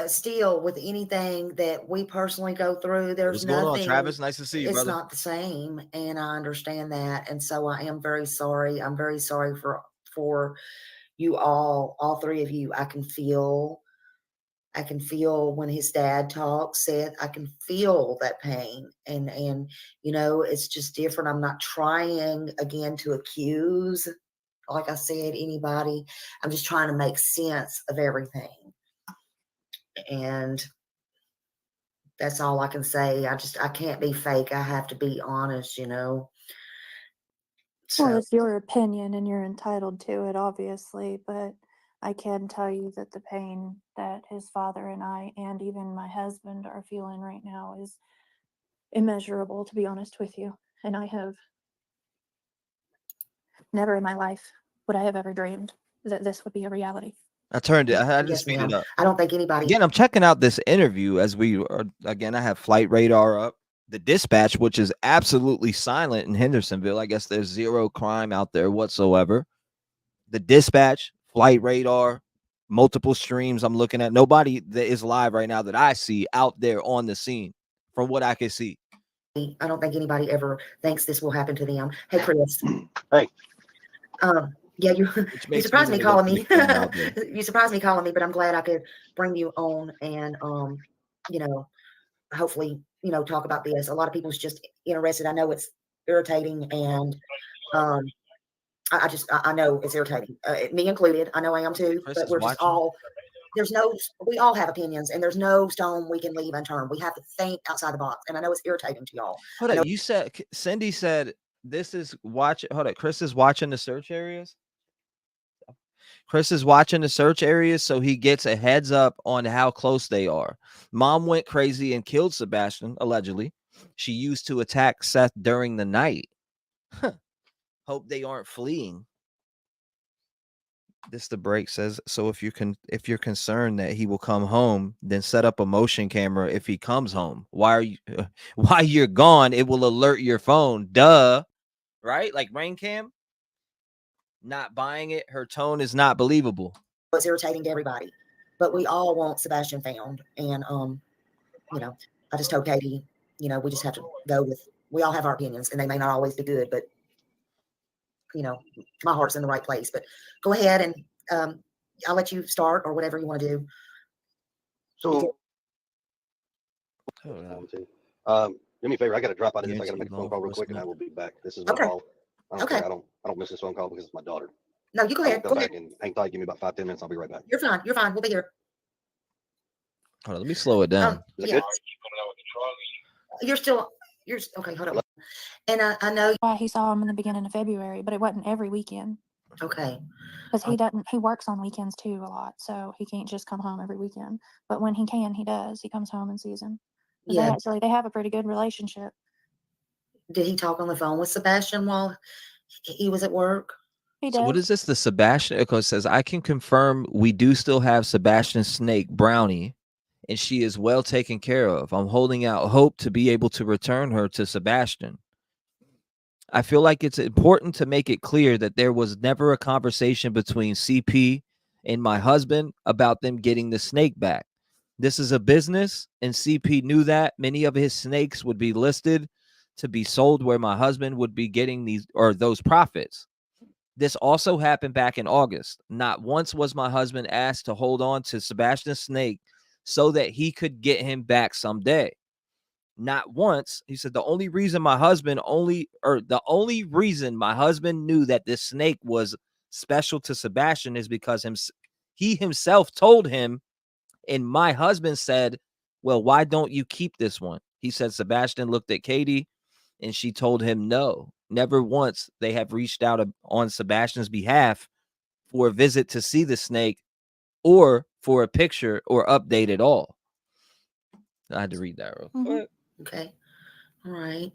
still with anything that we personally go through, there's nothing. What's going on, Travis? Nice to see you, brother. It's not the same, and I understand that, and so I am very sorry. I'm very sorry for you all 3 of you. I can feel when his dad talks. I can feel that pain, and it's just different. I'm not trying again to accuse, like I said, anybody. I'm just trying to make sense of everything. And that's all I can say. I can't be fake. I have to be honest, So. Well, it's your opinion and you're entitled to it, obviously, but I can tell you that the pain that his father and I, and even my husband, are feeling right now is immeasurable, to be honest with you. And I have never in my life would I have ever dreamed that this would be a reality. I turned it. I just speed it up. I don't think anybody. Again, I'm checking out this interview as we are. Again, I have flight radar up. The dispatch, which is absolutely silent in Hendersonville. I guess there's 0 crime out there whatsoever. The dispatch, flight radar, multiple streams I'm looking at. Nobody that is live right now that I see out there on the scene from what I can see. I don't think anybody ever thinks this will happen to them. Hey, Chris. Hey. Yeah, you surprised me calling me. You surprised me calling me, but I'm glad I could bring you on and, hopefully, talk about this. A lot of people's just interested. I know it's irritating, and I know it's irritating, me included. I know I am too, but we're just we all have opinions, and there's no stone we can leave unturned. We have to think outside the box, and I know it's irritating to y'all. Hold on, you said, Cindy said, Chris is watching the search areas. Chris is watching the search areas, so he gets a heads up on how close they are. Mom went crazy and killed Sebastian, allegedly. She used to attack Seth during the night. Hope they aren't fleeing. The break says, so if you're concerned that he will come home, then set up a motion camera if he comes home. While you're gone, it will alert your phone. Duh. Right? Like Rain Cam. Not buying it. Her tone is not believable. It's irritating to everybody, but we all want Sebastian found. And, I just told Katie, we just have to go with, we all have our opinions, and they may not always be good, but, my heart's in the right place. But go ahead and I'll let you start or whatever you want to do. So, do me a favor. I got to drop out of this. I got to make a phone call real quick, and I will be back. This is my call. I don't care. I don't miss this phone call because it's my daughter. No, you go ahead. Come back and hang tight. Give me about 5-10 minutes. I'll be right back. You're fine. You're fine. We'll be here. Hold on, let me slow it down. Yeah. You're okay. Hold on. And I know why he saw him in the beginning of February, but it wasn't every weekend. Okay. Because he works on weekends too a lot, so he can't just come home every weekend. But when he can, he does. He comes home and sees him. Yeah. They have a pretty good relationship. Did he talk on the phone with Sebastian while he was at work? So what is this? The Sebastian, because it says, I can confirm we do still have Sebastian's snake, Brownie, and she is well taken care of. I'm holding out hope to be able to return her to Sebastian. I feel like it's important to make it clear that there was never a conversation between CP and my husband about them getting the snake back. This is a business, and CP knew that. Many of his snakes would be listed to be sold where my husband would be getting those profits. This also happened back in August. Not once was my husband asked to hold on to Sebastian's snake so that he could get him back someday. Not once. He said the only reason my husband knew that this snake was special to Sebastian is because he himself told him, and my husband said, well, why don't you keep this one? He said Sebastian looked at Katie and she told him no. Never once they have reached out on Sebastian's behalf for a visit to see the snake or for a picture or update at all. I had to read that real quick. Okay. All right.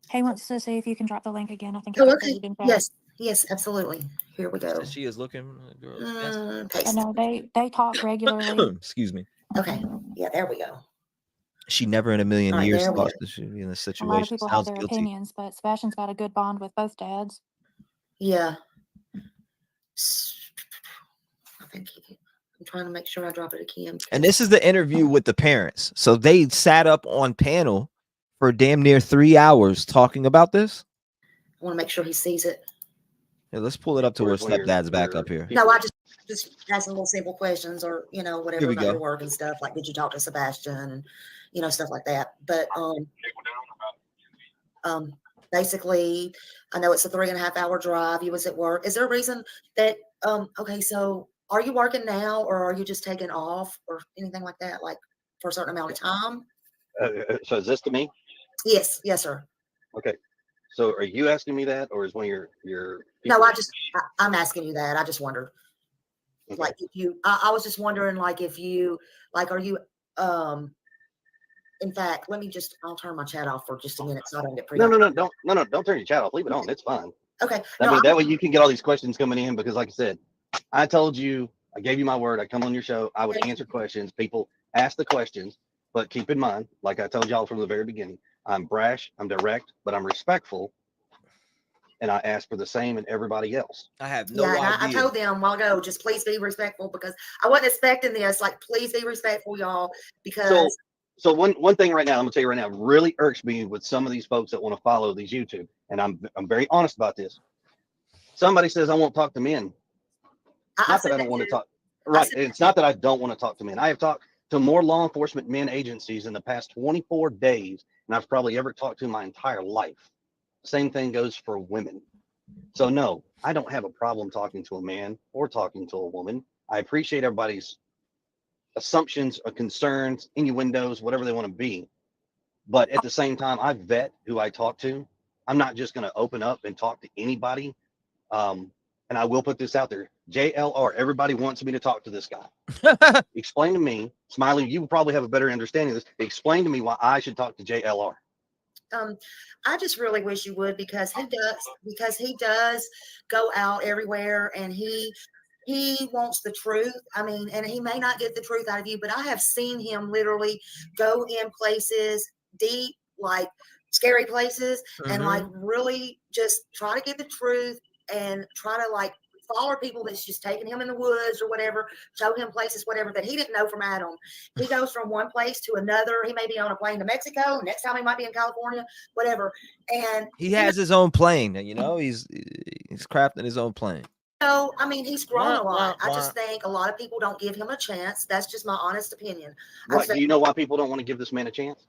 He wants to see if you can drop the link again. I think. Oh, okay. Yes, absolutely. Here we go. So she is looking. I know they talk regularly. Excuse me. Okay. Yeah, there we go. She never in a million years thought that she'd be in this A situation. lot of people have Sounds their guilty. opinions, but Sebastian's got a good bond with both dads. Yeah. I think I'm trying to make sure I drop it again. And this is the interview with the parents. So they sat up on panel for damn near 3 hours talking about this. I want to make sure he sees it. Yeah, let's pull it up to where stepdad's back up here. No, I just asking little simple questions or, whatever Here we about go. your work and stuff. Like, did you talk to Sebastian and, stuff like that. But basically, I know it's a 3.5 hour drive. You was at work. Is there a reason that, okay, so are you working now or are you just taking off or anything like that, like for a certain amount of time? So is this to me? Yes, sir. Okay. So are you asking me that, or is one of your No, I'm asking you that. I just wondered. Okay. Like if you, I was just wondering, like if you, like, are you, in fact, I'll turn my chat off for just a minute so I don't get No, don't turn your chat off. Leave it on. It's fine. Okay. That way you can get all these questions coming in because, like I said, I told you, I gave you my word. I come on your show. I would answer questions. People ask the questions, but keep in mind, like I told y'all from the very beginning, I'm brash, I'm direct, but I'm respectful. And I ask for the same in everybody else. I have no idea. I told them a while ago, just please be respectful because I wasn't expecting this. Like, please be respectful, y'all, because. So one thing right now, I'm gonna tell you right now, really irks me with some of these folks that want to follow these YouTube, and I'm very honest about this. Somebody says I won't talk to men. Not that I don't want to talk. Right. It's not that I don't want to talk to men. I have talked to more law enforcement men agencies in the past 24 days than I've probably ever talked to in my entire life. Same thing goes for women. So no, I don't have a problem talking to a man or talking to a woman. I appreciate everybody's assumptions or concerns, innuendos, whatever they want to be. But at the same time, I vet who I talk to. I'm not just going to open up and talk to anybody. And I will put this out there. JLR, everybody wants me to talk to this guy. Explain to me, Smiley, you probably have a better understanding of this. Explain to me why I should talk to JLR. I just really wish you would because he does go out everywhere and he wants the truth. I mean, and he may not get the truth out of you, but I have seen him literally go in places deep, like scary places, and like really just try to get the truth and try to like follow people that's just taking him in the woods or whatever, show him places, whatever, that he didn't know from Adam. He goes from one place to another. He may be on a plane to Mexico. Next time he might be in California, whatever. And he has his own plane, he's crafting his own plane. No, I mean, he's grown a lot. I just think a lot of people don't give him a chance. That's just my honest opinion. Right. Do you know why people don't want to give this man a chance?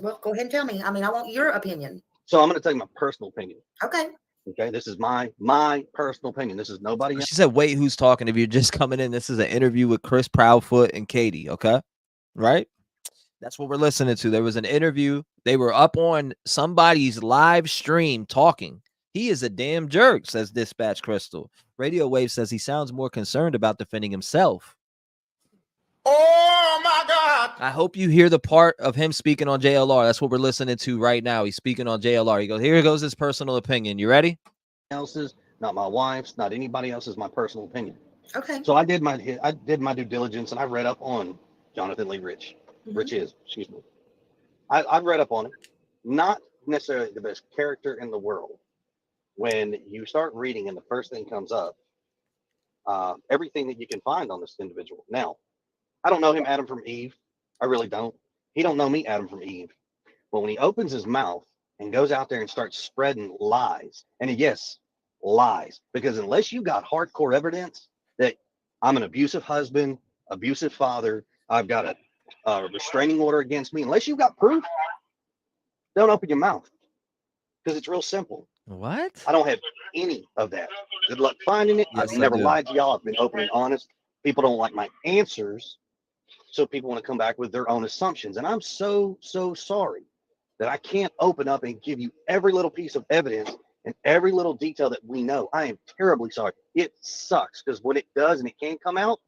Well, go ahead and tell me. I mean, I want your opinion. So I'm going to tell you my personal opinion. Okay. Okay. This is my personal opinion. This is nobody else. She said, wait, who's talking? If you're just coming in, this is an interview with Chris Proudfoot and Katie. Okay. Right. That's what we're listening to. There was an interview. They were up on somebody's live stream talking. He is a damn jerk, says Dispatch Crystal. Radio Wave says he sounds more concerned about defending himself. Oh my God. I hope you hear the part of him speaking on JLR. That's what we're listening to right now. He's speaking on JLR. He goes, here goes his personal opinion. You ready? Else's, not my wife's, not anybody else's, my personal opinion. Okay. So I did my due diligence and I read up on Jonathan Lee Rich. Excuse me. I've read up on him. Not necessarily the best character in the world. When you start reading and the first thing comes up, everything that you can find on this individual. Now, I don't know him, Adam from Eve. I really don't. He don't know me, Adam from Eve. But when he opens his mouth and goes out there and starts spreading lies, and yes, lies, because unless you got hardcore evidence that I'm an abusive husband, abusive father, I've got a restraining order against me, unless you got proof, don't open your mouth, because it's real simple. What? I don't have any of that. Good luck finding it. Yes, I've never I do. lied to y'all. I've been open and honest. People don't like my answers, so people want to come back with their own assumptions. And I'm so sorry that I can't open up and give you every little piece of evidence and every little detail that we know. I am terribly sorry. It sucks, because when it does and it can come out,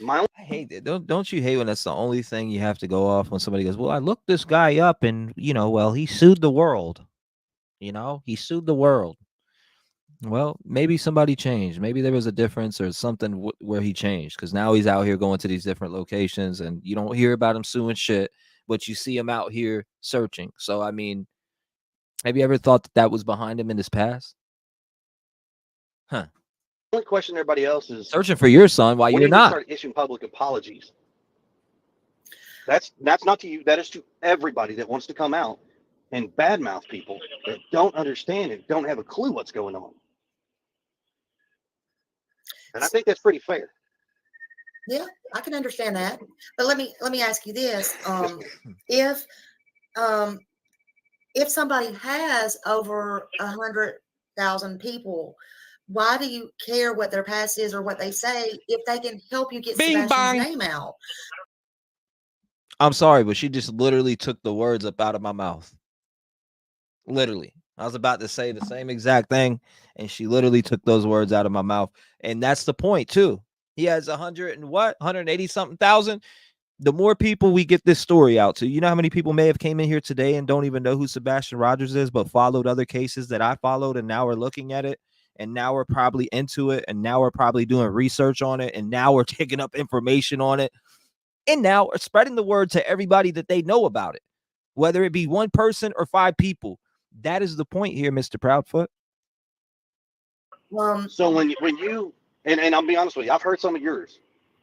I hate it. Don't you hate when that's the only thing you have to go off when somebody goes, well, I looked this guy up and, well, he sued the world. He sued the world. Well, maybe somebody changed. Maybe there was a difference or something where he changed, because now he's out here going to these different locations and you don't hear about him suing shit, but you see him out here searching. So, I mean, have you ever thought that was behind him in his past? Huh. the only question everybody else is Searching for your son while when you're are you gonna not. start issuing public apologies. That's not to you. That is to everybody that wants to come out and badmouth people that don't understand and don't have a clue what's going on. And I think that's pretty fair. Yeah, I can understand that. But let me ask you this: if somebody has over 100,000 people, why do you care what their past is or what they say if they can help you get Sebastian's name out? I'm sorry, but she just literally took the words up out of my mouth. Literally. I was about to say the same exact thing, and she literally took those words out of my mouth. And that's the point, too. He has 180 something thousand. The more people we get this story out to, you know how many people may have came in here today and don't even know who Sebastian Rogers is, but followed other cases that I followed, and now we're looking at it, and now we're probably into it, and now we're probably doing research on it, and now we're taking up information on it, and now we're spreading the word to everybody that they know about it, whether it be one person or 5 people. That is the point here, Mr. Proudfoot. So when you and I'll be honest with you, I've heard some of yours,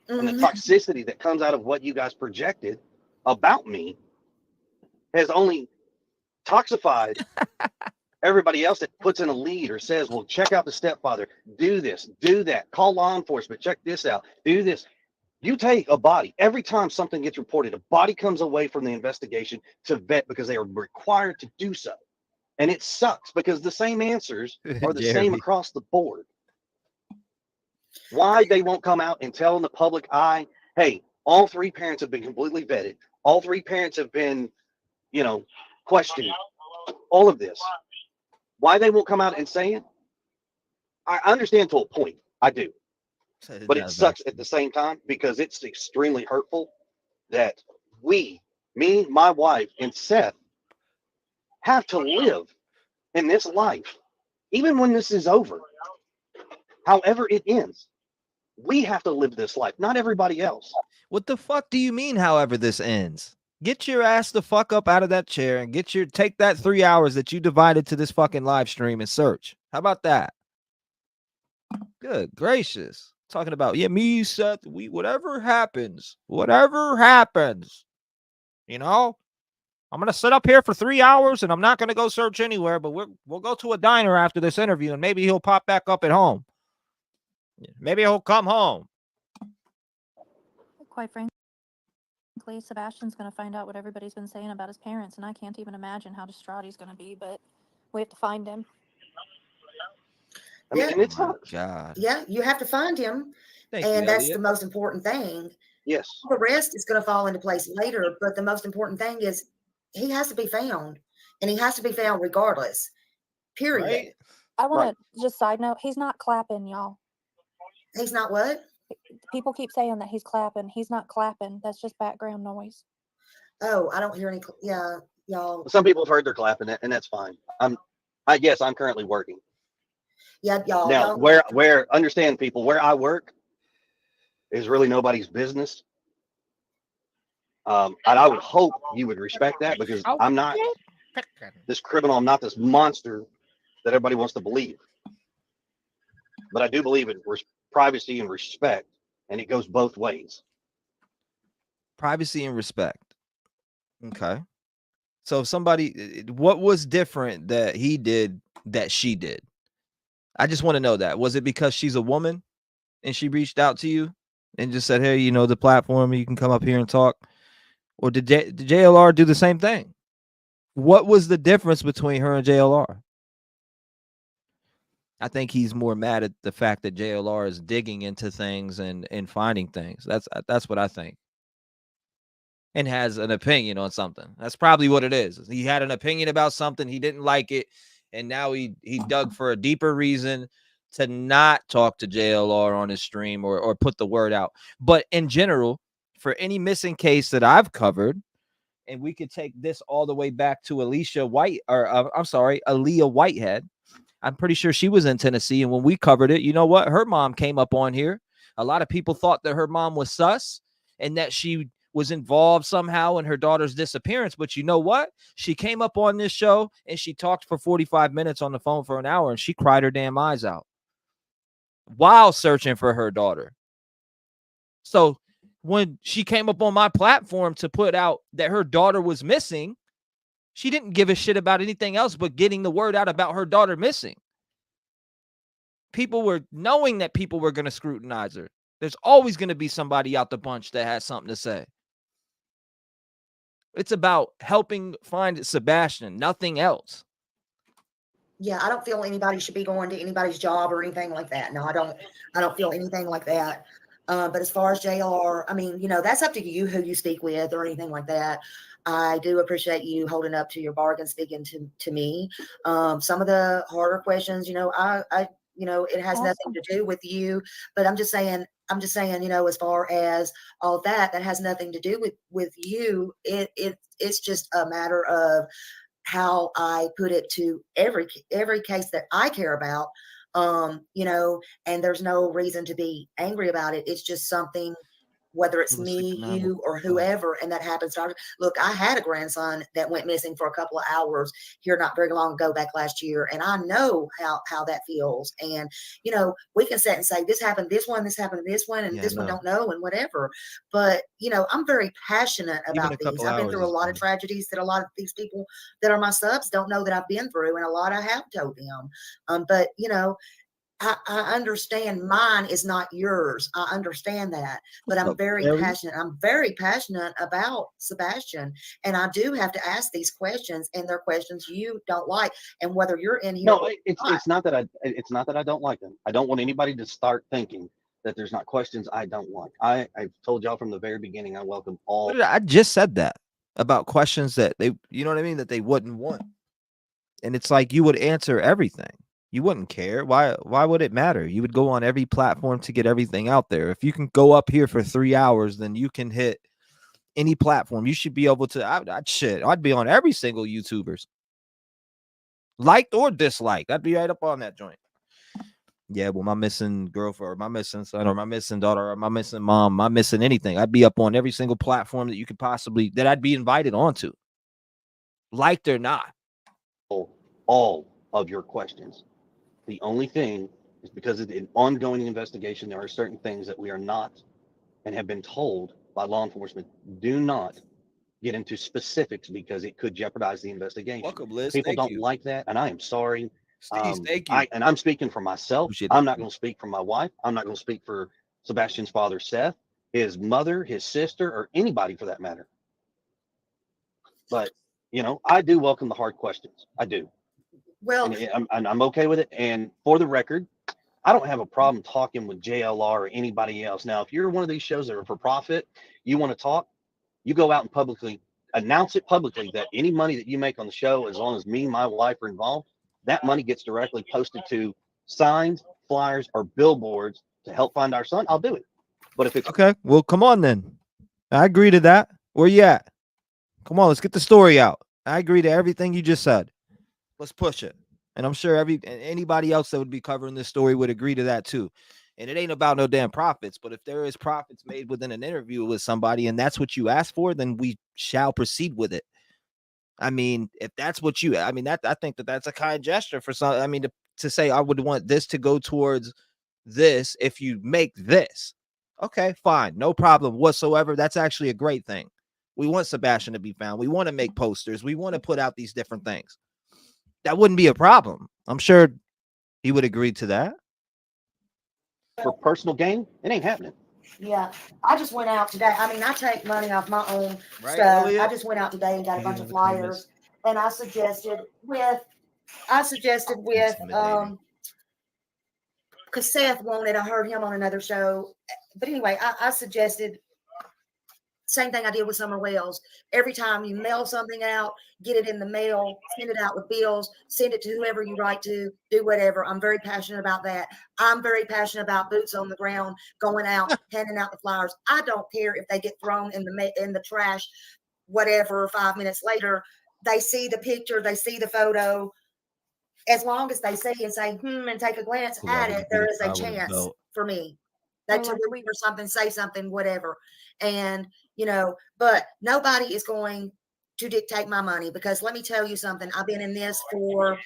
and the toxicity that comes out of what you guys projected about me has only toxified everybody else that puts in a lead or says, well, check out the stepfather, do this, do that, call law enforcement, check this out, do this. You take a body, every time something gets reported, a body comes away from the investigation to vet because they are required to do so. And it sucks because the same answers are the same across the board. Why they won't come out and tell in the public eye, hey, all 3 parents have been completely vetted. All 3 parents have been, questioned. All of this. Why they won't come out and say it? I understand to a point. I do. But it sucks at the same time because it's extremely hurtful that me, my wife, and Seth have to live in this life, even when this is over. However it ends, we have to live this life, not everybody else. What the fuck do you mean, however this ends? Get your ass the fuck up out of that chair and take that 3 hours that you divided to this fucking live stream and search. How about that? Good gracious. Talking about, me, Seth, whatever happens, I'm going to sit up here for 3 hours and I'm not going to go search anywhere, but we'll go to a diner after this interview and maybe he'll pop back up at home. Maybe he'll come home. Quite frankly, Sebastian's going to find out what everybody's been saying about his parents, and I can't even imagine how distraught he's going to be, but we have to find him. I mean, and it's not. God. Yeah, you have to find him. Thank and you, that's Elliot. the most important thing. Yes. The rest is going to fall into place later, but the most important thing is he has to be found, and he has to be found regardless. Period. Right? I want to just side note, he's not clapping, y'all. He's not what? People keep saying that he's clapping. He's not clapping. That's just background noise. Oh, I don't hear any. Yeah, y'all. Some people have heard they're clapping it, and that's fine. I guess I'm currently working. Yeah, y'all. Now, where understand people, where I work is really nobody's business. And I would hope you would respect that, because I'm not this criminal. I'm not this monster that everybody wants to believe. But I do believe in privacy and respect, and it goes both ways. Privacy and respect. Okay. So somebody, what was different that he did that she did? I just want to know that. Was it because she's a woman and she reached out to you and just said, hey, you know, the platform, you can come up here and talk? Or did JLR do the same thing? What was the difference between her and JLR? I think he's more mad at the fact that JLR is digging into things and finding things. That's what I think. And has an opinion on something. That's probably what it is. He had an opinion about something. He didn't like it. And now he dug for a deeper reason to not talk to JLR on his stream or put the word out. But in general, for any missing case that I've covered, and we could take this all the way back to Aaliyah Whitehead. I'm pretty sure she was in Tennessee. And when we covered it, you know what? Her mom came up on here. A lot of people thought that her mom was sus and that she was involved somehow in her daughter's disappearance. But you know what? She came up on this show and she talked for 45 minutes on the phone for an hour, and she cried her damn eyes out while searching for her daughter. So when she came up on my platform to put out that her daughter was missing, she didn't give a shit about anything else but getting the word out about her daughter missing. People were knowing that people were going to scrutinize her. There's always going to be somebody out the bunch that has something to say. It's about helping find Sebastian, nothing else. Yeah, I don't feel anybody should be going to anybody's job or anything like that. No, I don't feel anything like that. But as far as JLR, I mean, you know, that's up to you who you speak with or anything like that. I do appreciate you holding up to your bargain, speaking to me. Some of the harder questions, you know, I you know, it has nothing to do with you, but I'm just saying, you know, as far as all that has nothing to do with you. It's just a matter of how I put it to every case that I care about. You know, and there's no reason to be angry about it. It's just something, whether it's me, you, or whoever, and that happens. Look, I had a grandson that went missing for a couple of hours here not very long ago, back last year, and I know how that feels. And you know, we can sit and say this happened, this happened to this one, and this one don't know, and whatever. But you know, I'm very passionate about these. I've been through a lot of tragedies that a lot of these people that are my subs don't know that I've been through, and a lot I have told them. But you know, I understand mine is not yours. I understand that, but I'm very passionate. I'm very passionate about Sebastian, and I do have to ask these questions, and they're questions you don't like. And whether you're in here, no, it's not that I don't like them. I don't want anybody to start thinking that there's not questions I don't like. I've told y'all from the very beginning, I welcome all. I just said that about questions that they, you know what I mean, that they wouldn't want. And it's like you would answer everything. You wouldn't care. Why would it matter? You would go on every platform to get everything out there. If you can go up here for 3 hours, then you can hit any platform. You should be able to. I'd be on every single YouTuber's, liked or disliked. I'd be right up on that joint. Yeah, well, my missing girlfriend, or my missing son, or my missing daughter, or my missing mom, my missing anything. I'd be up on every single platform that you could possibly, that I'd be invited onto, liked or not. All of your questions. The only thing is, because of an ongoing investigation, there are certain things that we are not, and have been told by law enforcement, do not get into specifics because it could jeopardize the investigation. Welcome, Liz. People Thank don't you. like that, and I am sorry. Steve, thank you. And I'm speaking for myself. I'm not going to speak for my wife. I'm not going to speak for Sebastian's father, Seth, his mother, his sister, or anybody for that matter. But, you know, I do welcome the hard questions. I do. Well, and I'm okay with it. And for the record, I don't have a problem talking with JLR or anybody else. Now, if you're one of these shows that are for profit, you want to talk, you go out and publicly announce it publicly that any money that you make on the show, as long as me and my wife are involved, that money gets directly posted to signs, flyers, or billboards to help find our son. I'll do it. But if it's okay, well, come on then. I agree to that. Where you at? Come on, let's get the story out. I agree to everything you just said. Let's push it. And I'm sure anybody else that would be covering this story would agree to that too. And it ain't about no damn profits, but if there is profits made within an interview with somebody and that's what you asked for, then we shall proceed with it. I mean, if that's what you, I mean, I think that's a kind gesture for some. I mean, to say I would want this to go towards this if you make this. Okay, fine. No problem whatsoever. That's actually a great thing. We want Sebastian to be found. We want to make posters. We want to put out these different things. That wouldn't be a problem. I'm sure he would agree to that. For personal gain, it ain't happening. Yeah, I just went out today. I mean, I take money off my own stuff. Elliot? I just went out today and got a bunch of flyers, and I suggested with because Seth wanted. I heard him on another show, but anyway, I suggested same thing I did with Summer Wells. Every time you mail something out, get it in the mail, send it out with bills, send it to whoever you write to, do whatever. I'm very passionate about that. I'm very passionate about boots on the ground, going out, handing out the flyers. I don't care if they get thrown in the trash, whatever, 5 minutes later. They see the picture, they see the photo. As long as they see and say, and take a glance at it, there is a chance for me. That to remember something, say something, whatever. And but nobody is going to dictate my money, because let me tell you something. I've been in this for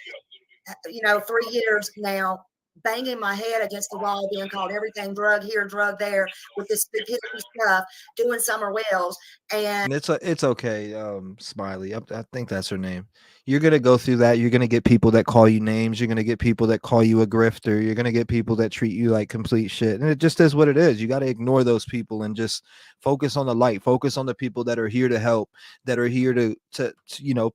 3 years now, banging my head against the wall, being called everything, drug here, drug there, with this stupidity stuff, doing Summer Wells. And it's okay, Smiley. I think that's her name. You're gonna go through that. You're gonna get people that call you names. You're gonna get people that call you a grifter. You're gonna get people that treat you like complete shit. And it just is what it is. You got to ignore those people and just focus on the light. Focus on the people that are here to help, that are here to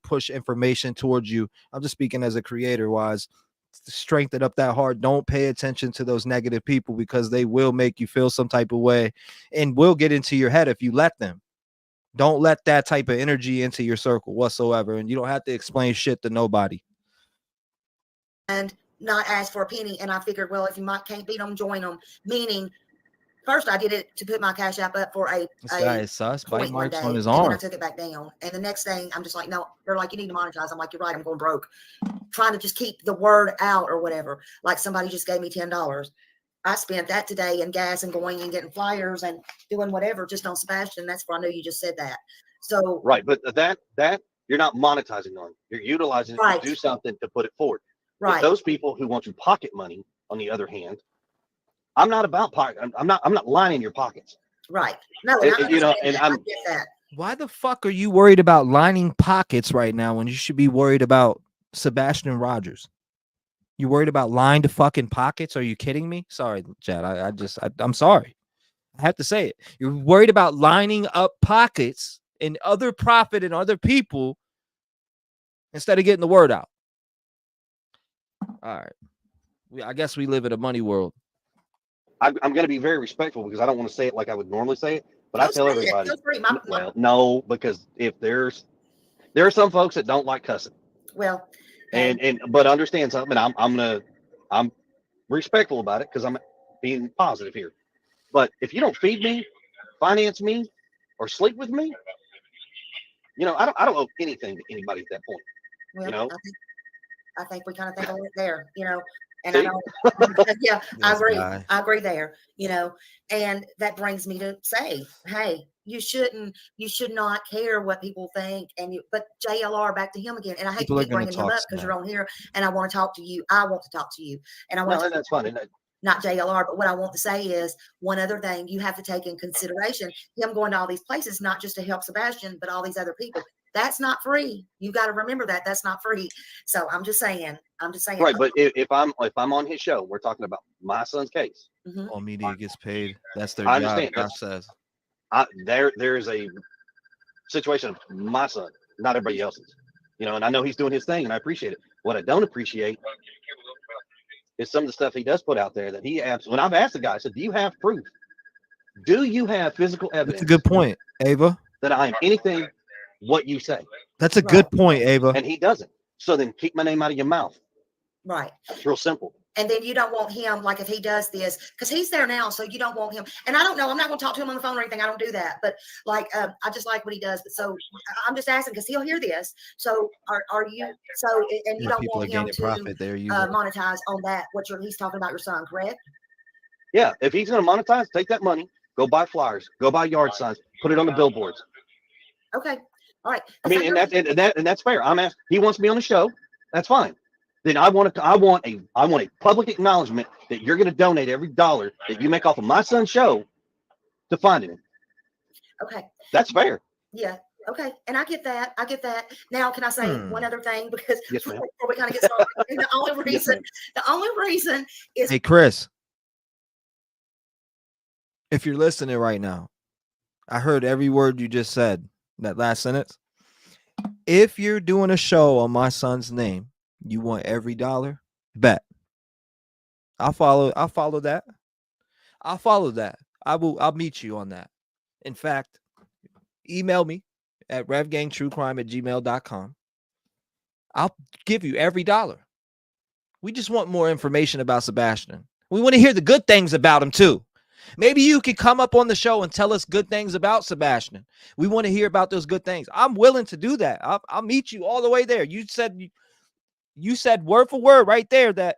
push information towards you. I'm just speaking as a creator wise. Strengthen up that heart. Don't pay attention to those negative people, because they will make you feel some type of way and will get into your head if you let them. Don't let that type of energy into your circle whatsoever. And you don't have to explain shit to nobody. And not ask for a penny. And I figured, well, if you can't beat them, join them. Meaning, first I did it to put my Cash App up for this guy is sus. Bite marks on his arm. And then I arm. took it back down. And the next thing, I'm just like, no. They're like, you need to monetize. I'm like, you're right. I'm going broke. Trying to just keep the word out or whatever. Like somebody just gave me $10. I spent that today in gas and going and getting flyers and doing whatever just on Sebastian. That's where I know you just said that. So right, but that you're not monetizing on. You're utilizing it to do something to put it forward. Right. If those people who want to pocket money, on the other hand, I'm not about pocket. I'm not lining your pockets. Right. No, and I get that. Why the fuck are you worried about lining pockets right now when you should be worried about Sebastian Rogers? You worried about lined fucking pockets? Are you kidding me? Sorry, Chad. I'm sorry. I have to say it. You're worried about lining up pockets and other profit and other people instead of getting the word out. All right. I guess we live in a money world. I'm going to be very respectful, because I don't want to say it like I would normally say it, but I tell everybody. Well, no, because if there are some folks that don't like cussing. Well. But understand something. I'm respectful about it, because I'm being positive here. But if you don't feed me, finance me, or sleep with me, I don't owe anything to anybody at that point. Well, I think we kind of think of it there, and I know, yeah, I agree. I agree there, and that brings me to say, hey, you should not care what people think. But JLR, back to him again. And I hate to keep bringing him up because you're on here and I want to talk to you. I want to talk to you. And I want to that's fine. Not JLR, but what I want to say is one other thing you have to take in consideration, him going to all these places, not just to help Sebastian, but all these other people. That's not free. You got to remember that that's not free. So I'm just saying. Right, but if I'm on his show, we're talking about my son's case. All media gets paid. That's their I job. understand. Josh says. There is a situation of my son, not everybody else's. You know, and I know he's doing his thing, and I appreciate it. What I don't appreciate is some of the stuff he does put out there that he asks. When I've asked the guy, I said, "Do you have proof? Do you have physical evidence?" That's a good point, Ava. That I am anything what you say. That's a good point, Ava. And he doesn't. So then keep my name out of your mouth. Right. It's real simple. And then you don't want him, like if he does this, because he's there now, so you don't want him. And I don't know, I'm not going to talk to him on the phone or anything. I don't do that. But like, I just like what he does. But so I'm just asking because he'll hear this. So are you? So and you don't want him to monetize on that. He's talking about your son, correct? Yeah. If he's going to monetize, take that money, go buy flyers, go buy yard signs, put it on the billboards. Okay. All right. I mean, and that's fair. I'm asking. He wants me on the show. That's fine. Then I want a public acknowledgement that you're going to donate every dollar that you make off of my son's show to finding him. Okay. That's fair. Yeah. Okay. And I get that. Now, can I say one other thing? Because yes, ma'am. Before we kind of get started, the only reason is. Hey, Chris, if you're listening right now, I heard every word you just said, that last sentence. If you're doing a show on my son's name, you want every dollar? Bet. I'll follow that. I'll meet you on that. In fact, email me at revgangtruecrime@gmail.com. I'll give you every dollar. We just want more information about Sebastian. We want to hear the good things about him too. Maybe you could come up on the show and tell us good things about Sebastian. We want to hear about those good things. I'm willing to do that. I'll meet you all the way there. You said word for word right there that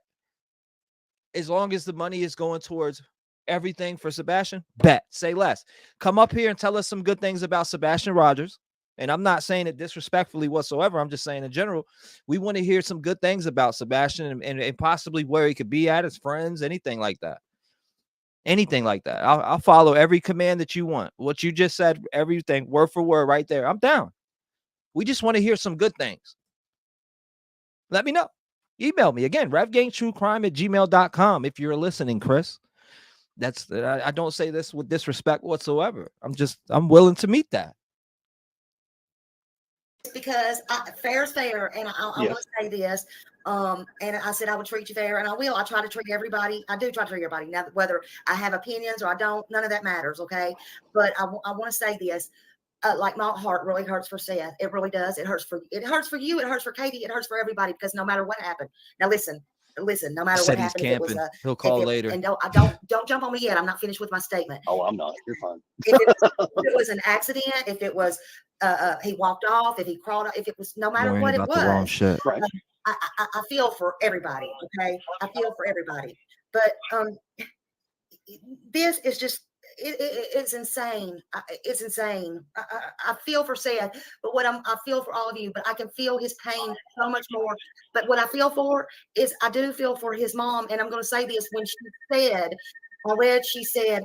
as long as the money is going towards everything for Sebastian, bet, say less. Come up here and tell us some good things about Sebastian Rogers. And I'm not saying it disrespectfully whatsoever. I'm just saying in general, we want to hear some good things about Sebastian and possibly where he could be at, his friends, anything like that. Anything like that. I'll follow every command that you want. What you just said, everything, word for word right there. I'm down. We just want to hear some good things. Let me know. Email me again, revgangtruecrime@gmail.com. If you're listening, Chris. I don't say this with disrespect whatsoever. I'm willing to meet that. Because fair is fair, and I want to say this. And I said I would treat you fair, and I will. I try to treat everybody. I do try to treat everybody. Now, whether I have opinions or I don't, none of that matters, okay? But I want to say this. Like my heart really hurts for Seth. It really does. It hurts for you. It hurts for Katie. It hurts for everybody because no matter what happened. Now listen. No matter what happened, if it was he'll call later. And don't jump on me yet. I'm not finished with my statement. Oh, I'm not. You're fine. If it was an accident, if it was he walked off, if he crawled, if it was no matter what it was. The wrong shit. Right. I feel for everybody. Okay, I feel for everybody. But this is just. It's insane. It's insane. I feel for Seth, but I feel for all of you, but I can feel his pain so much more. But what I feel for is I do feel for his mom. And I'm going to say this when she said,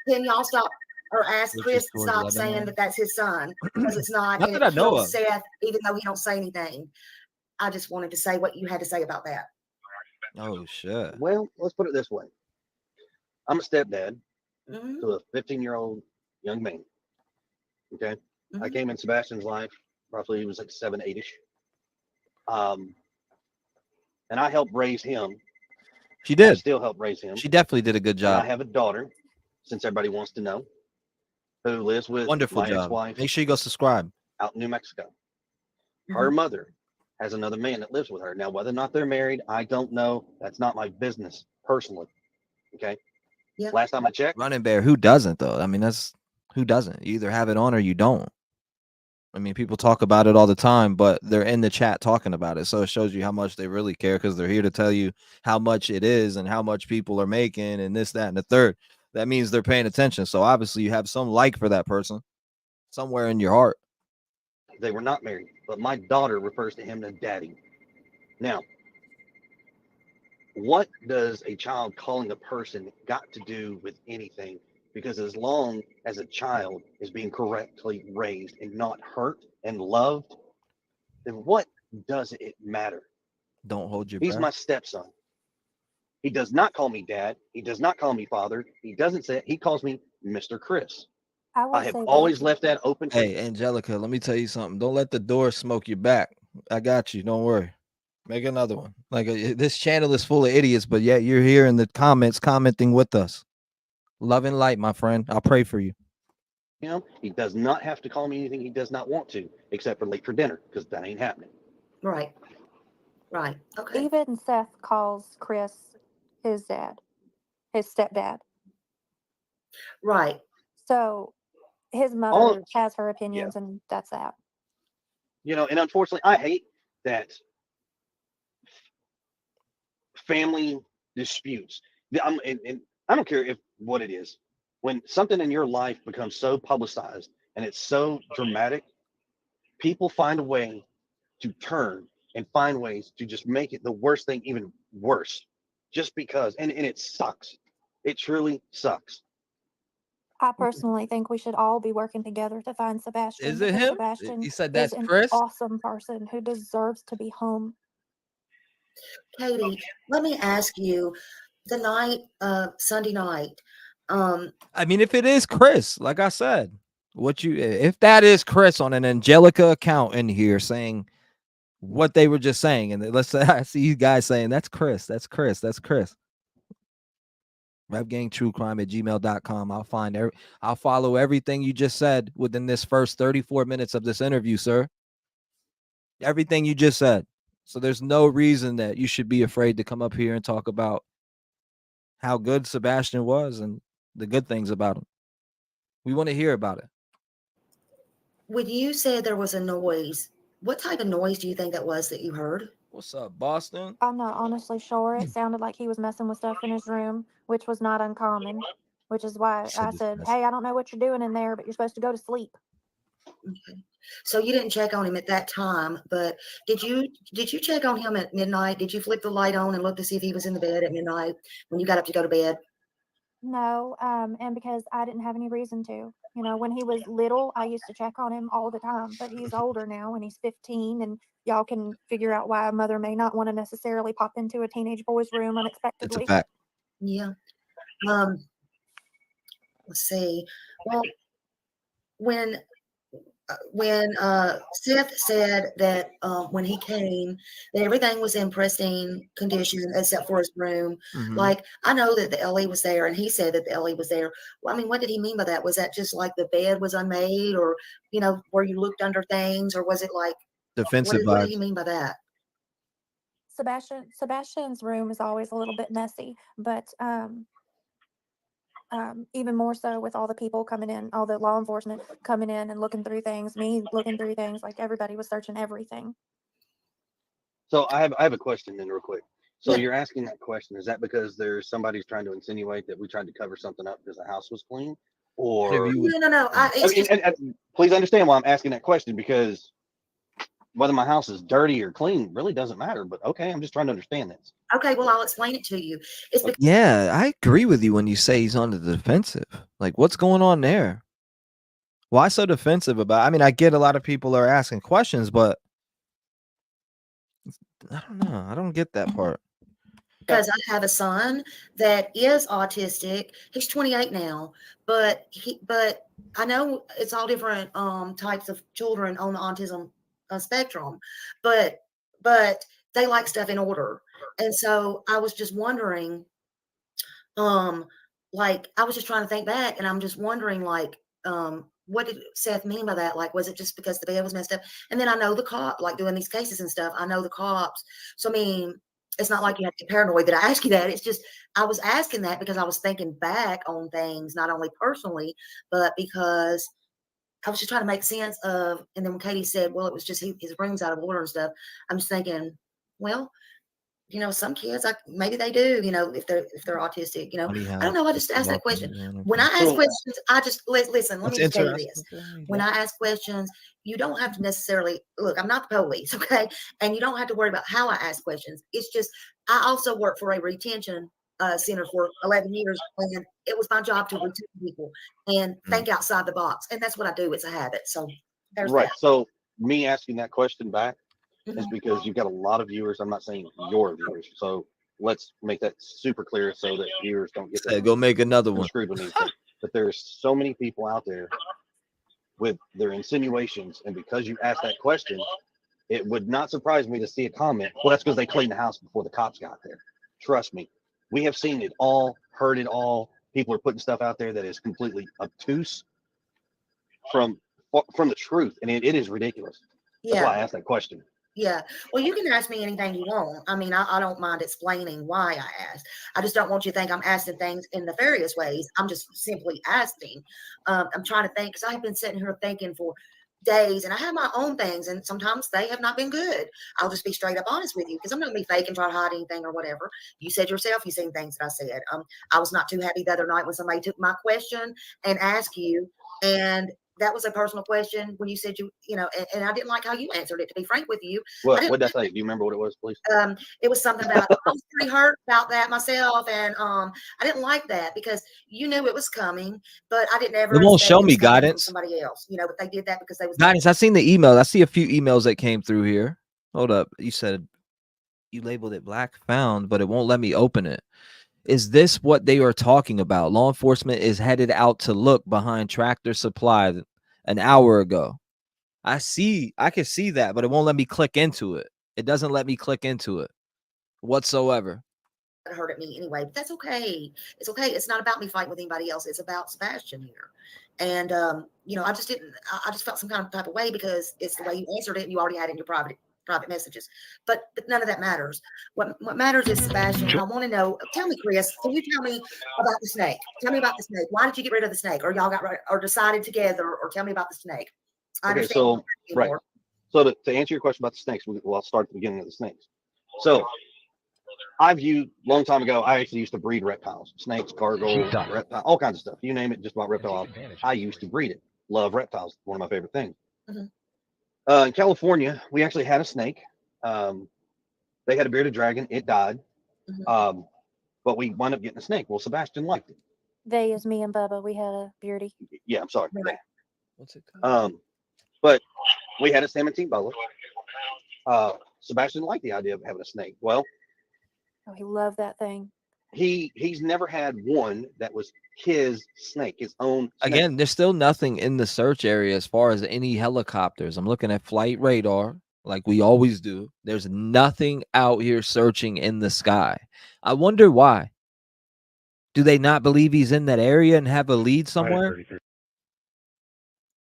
can y'all stop or ask Chris to stop saying that that's his son because it's not. And it kills Seth, even though he don't say anything. I just wanted to say what you had to say about that. Oh, shit. Well, let's put it this way. I'm a stepdad. To a 15-year-old young man. Okay. I came in Sebastian's life, roughly he was like 7, 8-ish. And I helped raise him. She did. I still help raise him. She definitely did a good job. And I have a daughter, since everybody wants to know, who lives with Wonderful my job. ex-wife. Make sure you go subscribe. Out in New Mexico. Her mother has another man that lives with her. Now, whether or not they're married, I don't know. That's not my business personally. Okay. Yep. Last time I checked. Running Bear, who doesn't though? I mean, who doesn't? You either have it on or you don't. I mean, people talk about it all the time, but they're in the chat talking about it. So it shows you how much they really care because they're here to tell you how much it is and how much people are making and this, that, and the third. That means they're paying attention. So obviously you have some like for that person somewhere in your heart. They were not married, but my daughter refers to him as daddy. Now, what does a child calling a person got to do with anything? Because as long as a child is being correctly raised and not hurt and loved then what does it matter? Don't hold your He's breath. my stepson. He does not call me dad. He does not call me father. He doesn't say it. He calls me Mr. Chris. I have always left that open. Hey, Angelica, let me tell you something. Don't let the door smoke your back. I got you. Don't worry. Make another one. Like this channel is full of idiots, but yet you're here in the comments commenting with us. Love and light, my friend. I'll pray for you. He does not have to call me anything he does not want to, except for late for dinner, because that ain't happening. Right. Okay. Even Seth calls Chris his dad, his stepdad. Right. So his mother has her opinions, and that's that. And unfortunately, I hate that family disputes. And I don't care what it is. When something in your life becomes so publicized and it's so dramatic, people find a way to turn and find ways to just make it the worst thing even worse, just because. And it sucks. It truly sucks. I personally think we should all be working together to find Sebastian. Is it him? Sebastian You said that's is an Chris? awesome person who deserves to be home. Katie, let me ask you, the night, Sunday night, I mean, if it is Chris, like I said, if that is Chris on an Angelica account in here saying what they were just saying, and let's say I see you guys saying that's Chris, that's Chris, that's Chris. RevGangTrueCrime@gmail.com. I'll follow everything you just said within this first 34 minutes of this interview, sir. Everything you just said. So there's no reason that you should be afraid to come up here and talk about how good Sebastian was and the good things about him. We want to hear about it. when you said there was a noise, what type of noise do you think that was that you heard? What's up, Boston? I'm not honestly sure. It sounded like he was messing with stuff in his room, which was not uncommon, which is why I said, hey, I don't know what you're doing in there, but you're supposed to go to sleep. Okay. So you didn't check on him at that time, but did you check on him at midnight? Did you flip the light on and look to see if he was in the bed at midnight when you got up to go to bed? No, and because I didn't have any reason to. When he was little, I used to check on him all the time, but he's older now and he's 15, and y'all can figure out why a mother may not want to necessarily pop into a teenage boy's room unexpectedly. It's a fact. Yeah. Let's see. Well, when Seth said that when he came, that everything was in pristine condition except for his room. Mm-hmm. Like, I know that the LE was there, and he said that the LE was there. Well, I mean, what did he mean by that? Was that just like the bed was unmade, or where you looked under things, or was it like defensive what vibes? did he mean by that? Sebastian's room is always a little bit messy, but even more so with all the people coming in, all the law enforcement coming in and looking through things, me looking through things, like everybody was searching everything. So I have a question then real quick. So Yeah. You're asking that question, is that because there's somebody's trying to insinuate that we tried to cover something up because the house was clean? Or No. please understand why I'm asking that question, because whether my house is dirty or clean really doesn't matter. But okay, I'm just trying to understand this. Okay, well, I'll explain it to you. It's because Yeah, I agree with you when you say he's on the defensive. Like, what's going on there? Why so defensive about? I mean, I get a lot of people are asking questions, but I don't know. I don't get that part. because I have a son that is autistic. He's 28 now, but I know it's all different types of children on the autism spectrum, but they like stuff in order. And so I was just wondering, like, I was just trying to think back, and I'm just wondering, like, what did Seth mean by that? Like, was it just because the bed was messed up? And then I know the cop, like doing these cases and stuff, I know the cops. So, I mean, it's not like you have to be paranoid that I ask you that. It's just, I was asking that because I was thinking back on things, not only personally, but because I was just trying to make sense of, and then when Katie said, well, it was just his room's out of order and stuff, I'm just thinking, well, some kids, maybe they do, if they're autistic, I don't know. I just asked that question. When I ask questions, I just listen. Let me just tell you this. When I ask questions, you don't have to necessarily look. I'm not the police, okay? And you don't have to worry about how I ask questions. It's just I also work for a retention center for 11 years, and it was my job to retain people and think outside the box, and that's what I do. It's a habit. So there's right. that. So me asking that question back is because you've got a lot of viewers. I'm not saying your viewers. So let's make that super clear so that viewers don't get that. Go make another one. Screwed with me. But there's so many people out there with their insinuations, and because you asked that question, it would not surprise me to see a comment. Well, that's because they cleaned the house before the cops got there. Trust me, we have seen it all, heard it all. People are putting stuff out there that is completely obtuse from the truth, and it is ridiculous. That's Yeah. why I asked that question. Yeah. Well, you can ask me anything you want. I mean, I don't mind explaining why I asked. I just don't want you to think I'm asking things in nefarious ways. I'm just simply asking. I'm trying to think because I have been sitting here thinking for days, and I have my own things, and sometimes they have not been good. I'll just be straight up honest with you because I'm not going to be fake and try to hide anything or whatever. You said yourself, you've seen things that I said. I was not too happy the other night when somebody took my question and asked you, and that was a personal question when you said you know, and I didn't like how you answered it, to be frank with you. What did I say? Do you remember what it was, please? It was something about, I was pretty hurt about that myself. And I didn't like that because you knew it was coming, but I didn't ever. It won't show me coming from guidance. Somebody else, you know, but they did that because they was Guidance. I seen the email. I see a few emails that came through here. Hold up. You said you labeled it black found, but it won't let me open it. Is this what they are talking about? Law enforcement is headed out to look behind Tractor Supply an hour ago. I can see that, but it won't let me click into it. It doesn't let me click into it whatsoever. It hurt at me anyway, but that's okay. It's okay. It's not about me fighting with anybody else. It's about Sebastian here. And you know, I just felt some kind of type of way because it's the way you answered it and you already had it in your private messages. But none of that matters. What matters is Sebastian. I want to know, tell me, Chris, can you tell me about the snake? Tell me about the snake. Why did you get rid of the snake? Or y'all got or decided together, or tell me about the snake. Okay, so right. So to answer your question about the snakes, I'll start at the beginning of the snakes. So I viewed long time ago, I actually used to breed reptiles, snakes, gargoyles, reptiles, all kinds of stuff. You name it, just about reptiles. I used to breed it. Love reptiles. One of my favorite things. In California, we actually had a snake. They had a bearded dragon. It died. But we wound up getting a snake. Well, Sebastian liked it. They is me and Bubba. We had a beardy. Yeah, I'm sorry. Right. What's it called? But we had a Samoan boa. Sebastian liked the idea of having a snake. Well, oh, he loved that thing. He's never had one that was his snake, his own snake. Again, there's still nothing in the search area as far as any helicopters. I'm looking at flight radar like we always do. There's nothing out here searching in the sky. I wonder why. Do they not believe he's in that area and have a lead somewhere?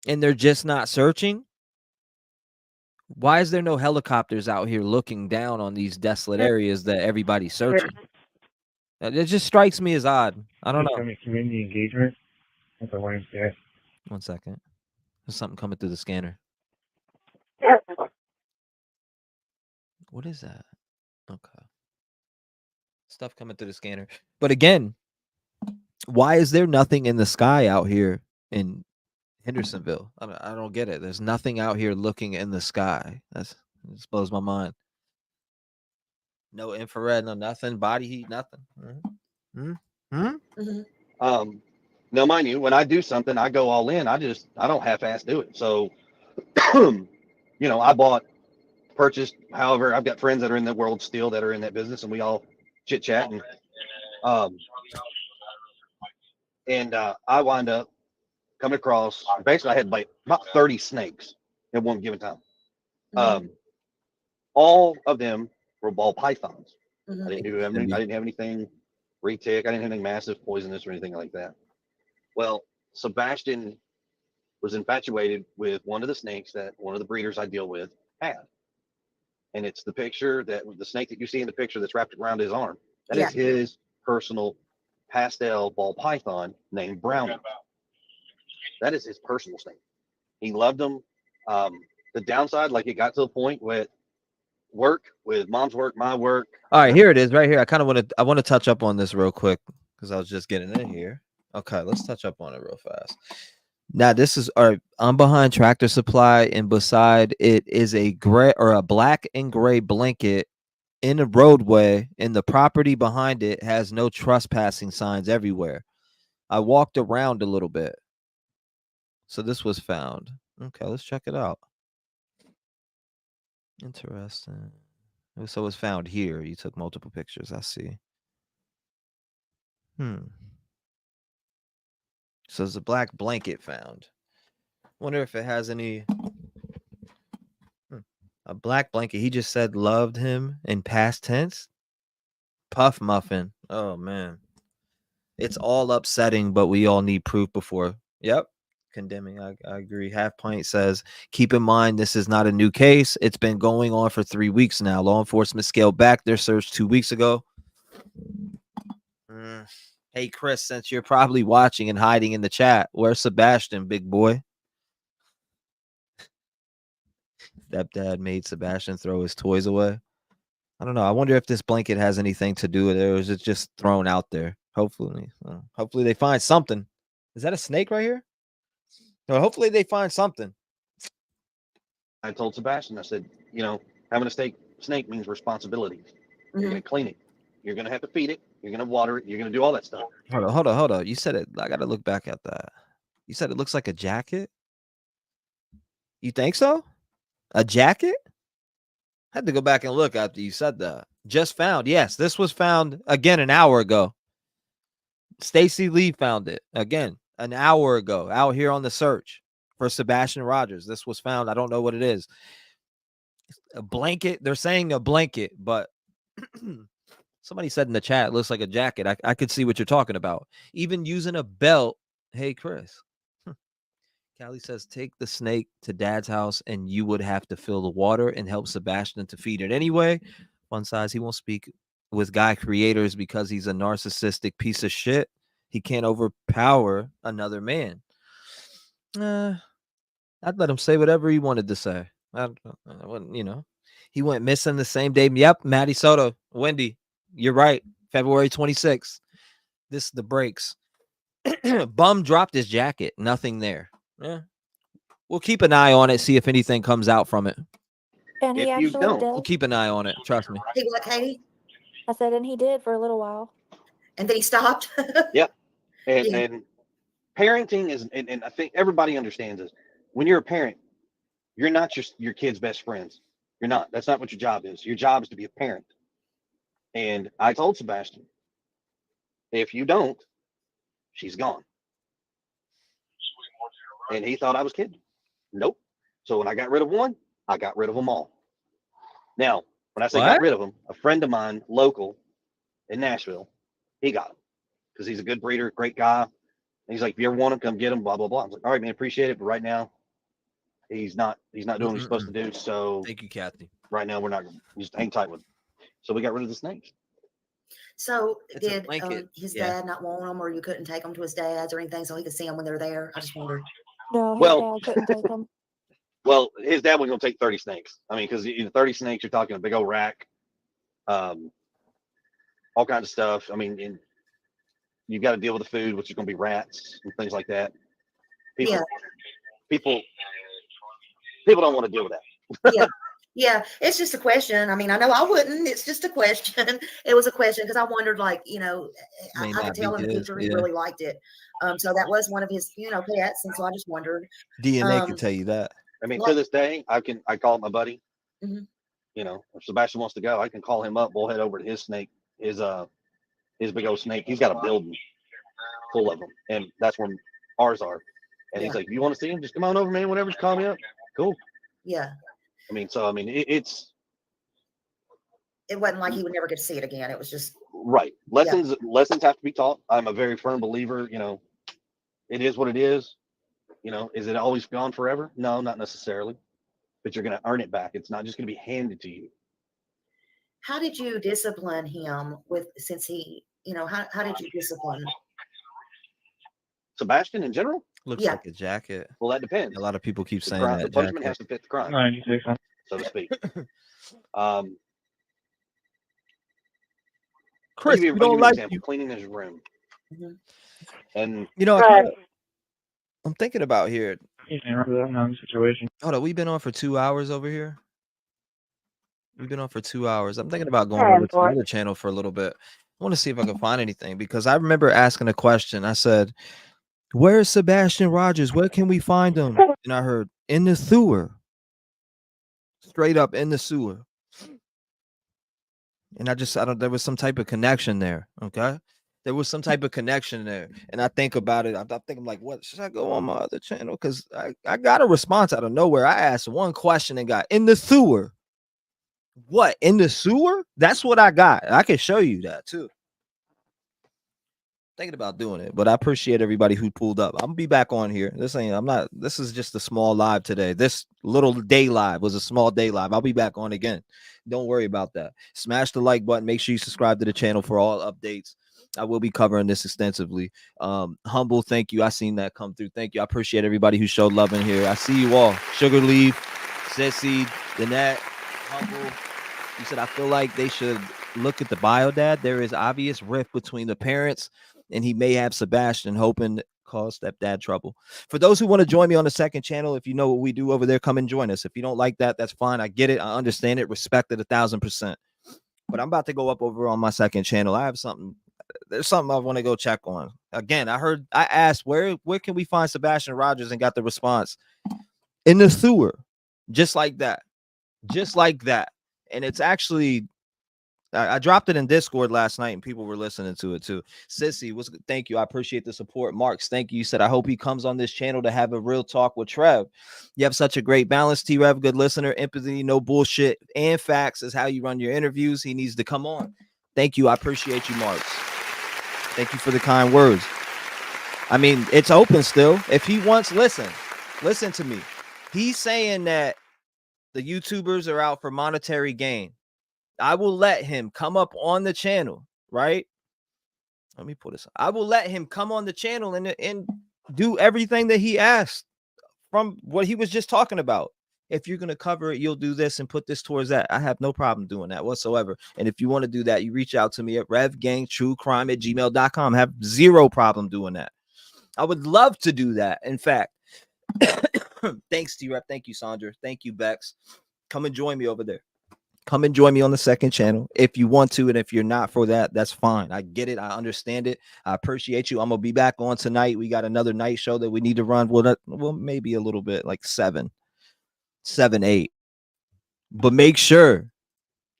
And they're just not searching? Why is there no helicopters out here looking down on these desolate areas that everybody's searching? It just strikes me as odd. I don't know. Community engagement. That's a Wednesday. 1 second. There's something coming through the scanner. What is that? Okay. Stuff coming through the scanner. But again, why is there nothing in the sky out here in Hendersonville? I don't get it. There's nothing out here looking in the sky. It just blows my mind. No infrared, no nothing, body heat, nothing. Now, mind you, when I do something, I go all in. I don't half-ass do it. So, you know, purchased. However, I've got friends that are in the world still that are in that business, and we all chit chat and I wind up coming across. Basically, I had like about 30 snakes at one given time. All of them were ball pythons. I didn't have anything retic. I didn't have anything massive, poisonous, or anything like that. Well, Sebastian was infatuated with one of the snakes that one of the breeders I deal with had. And it's the picture the snake that you see in the picture that's wrapped around his arm. That is his personal pastel ball python named Brownie. That is his personal snake. He loved them. The downside, like it got to the point with mom's work, my work. All right, here it is right here. I want to touch up on this real quick because I was just getting in here. Okay, let's touch up on it real fast. Now, this is I'm behind Tractor Supply, and beside it is a gray or a black and gray blanket in a roadway, and the property behind it has no trespassing signs everywhere. I walked around a little bit. So this was found. Okay, let's check it out. Interesting. So it was found here. You took multiple pictures. I see. So there's a black blanket found. Wonder if it has any. A black blanket. He just said loved him in past tense. Puff muffin. Oh man. It's all upsetting, but we all need proof before. Yep. Condemning. I agree. Half Pint says, keep in mind, this is not a new case. It's been going on for 3 weeks now. Law enforcement scaled back their search 2 weeks ago. Hey, Chris, since you're probably watching and hiding in the chat, where's Sebastian, big boy? Stepdad made Sebastian throw his toys away. I don't know. I wonder if this blanket has anything to do with it, or is it just thrown out there? Hopefully they find something. Is that a snake right here? No, hopefully they find something. I told Sebastian, I said, having a snake means responsibility. You're going to clean it. You're going to have to feed it. You're going to water it. You're going to do all that stuff. Hold on. You said it. I got to look back at that. You said it looks like a jacket? You think so? A jacket? I had to go back and look after you said that. Just found. Yes, this was found again an hour ago. Stacy Lee found it again an hour ago out here on the search for Sebastian Rogers. This was found. I don't know what it is. A blanket. They're saying a blanket, but somebody said in the chat, it looks like a jacket. I could see what you're talking about. Even using a belt. Hey, Chris. Callie says, take the snake to dad's house and you would have to fill the water and help Sebastian to feed it anyway. One size, he won't speak with guy creators because he's a narcissistic piece of shit. He can't overpower another man. I'd let him say whatever he wanted to say. I wouldn't, he went missing the same day. Yep, Maddie Soto, Wendy, you're right. February 26th. This is the breaks. Bum dropped his jacket. Nothing there. Yeah, we'll keep an eye on it, see if anything comes out from it. And he actually did. We'll keep an eye on it. Trust me. He what, Katie? I said, and he did for a little while. And then he stopped. Yep. And parenting is, and I think everybody understands this. When you're a parent, you're not your kid's best friends. You're not. That's not what your job is. Your job is to be a parent. And I told Sebastian, if you don't, she's gone. And he thought I was kidding. Nope. So when I got rid of one, I got rid of them all. Now, when I say got rid of them, a friend of mine, local in Nashville, he got him because he's a good breeder, great guy. And he's like, if you ever want him, come get him, blah, blah, blah. I was like, all right, man, appreciate it. But right now, he's not doing what he's supposed to do. So thank you, Kathy. Right now, we're not just hang tight with him. So we got rid of the snakes. So did his dad not want them, or you couldn't take them to his dad's or anything so he could see them when they're there? I just wondered. No, his dad couldn't take them. Well, his dad was going to take 30 snakes. I mean, because 30 snakes, you're talking a big old rack, all kinds of stuff. I mean, and you've got to deal with the food, which is going to be rats and things like that. People don't want to deal with that. Yeah, it's just a question. I mean, I know I wouldn't. It's just a question. It was a question because I wondered, like, I could tell in the picture he really liked it. So that was one of his, pets, and so I just wondered. DNA can tell you that. I mean, to this day, I call my buddy. Mm-hmm. If Sebastian wants to go, I can call him up. We'll head over to his snake, his big old snake. He's got a building full of them, and that's where ours are. And he's like, "You want to see him? Just come on over, man. Whatever, just call me up." Cool. Yeah. It wasn't like he would never get to see it again. It was just right. Lessons have to be taught. I'm a very firm believer. It is what it is. Is it always gone forever? No, not necessarily. But you're going to earn it back. It's not just going to be handed to you. How did you discipline him since he, how did you discipline Sebastian in general? Looks like a jacket. Well, that depends. A lot of people keep saying the that. punishment has to fit the crime, so to speak. Chris, you don't like you cleaning his room. Mm-hmm. And I'm thinking about here. Situation. Hold on, we've been on for 2 hours over here. We've been on for 2 hours. I'm thinking about going over to the other channel for a little bit. I want to see if I can find anything because I remember asking a question. I said, "Where's Sebastian Rogers? Where can we find him?" And I heard in the sewer. straight up in the sewer. And I don't, there was some type of connection there. Okay. There was some type of connection there. And I think about it. I'm like, what should I go on my other channel? Because I got a response out of nowhere. I asked one question and got in the sewer. What? In the sewer? That's what I got. I can show you that too. Thinking about doing it, but I appreciate everybody who pulled up. I'm gonna be back on here. This is just a small live today. This little day live was a small day live. I'll be back on again. Don't worry about that. Smash the like button. Make sure you subscribe to the channel for all updates. I will be covering this extensively. Humble, thank you. I seen that come through. Thank you. I appreciate everybody who showed love in here. I see you all. Sugar Leaf, Sissy, Danette, Humble. You said I feel like they should look at the bio, Dad. There is obvious rift between the parents, and he may have Sebastian hoping to cause stepdad trouble. For those who want to join me on the second channel, if you know what we do over there, come and join us. If you don't like that, that's fine. I get it. I understand it. Respect it 1000%. But I'm about to go up over on my second channel. I have something. There's something I want to go check on. Again, I asked where can we find Sebastian Rogers and got the response in the sewer, just like that. And it's actually, I dropped it in Discord last night and people were listening to it too. Sissy, thank you. I appreciate the support. Marks, thank you. You said, I hope he comes on this channel to have a real talk with Trev. You have such a great balance, T-REV, good listener, empathy, no bullshit, and facts is how you run your interviews. He needs to come on. Thank you. I appreciate you, Marks. Thank you for the kind words. I mean, it's open still. If he wants, listen to me. He's saying that the YouTubers are out for monetary gain. I will let him come up on the channel, right? Let me pull this up. I will let him come on the channel and do everything that he asked from what he was just talking about. If you're going to cover it, you'll do this and put this towards that. I have no problem doing that whatsoever. And if you want to do that, you reach out to me at revgangtruecrime@gmail.com. I have zero problem doing that. I would love to do that. In fact, thanks, T-REV. Thank you, Sandra. Thank you, Bex. Come and join me over there. Come and join me on the second channel if you want to. And if you're not for that, that's fine. I get it. I understand it. I appreciate you. I'm going to be back on tonight. We got another night show that we need to run. Well, maybe a little bit, like 7, 8. But make sure,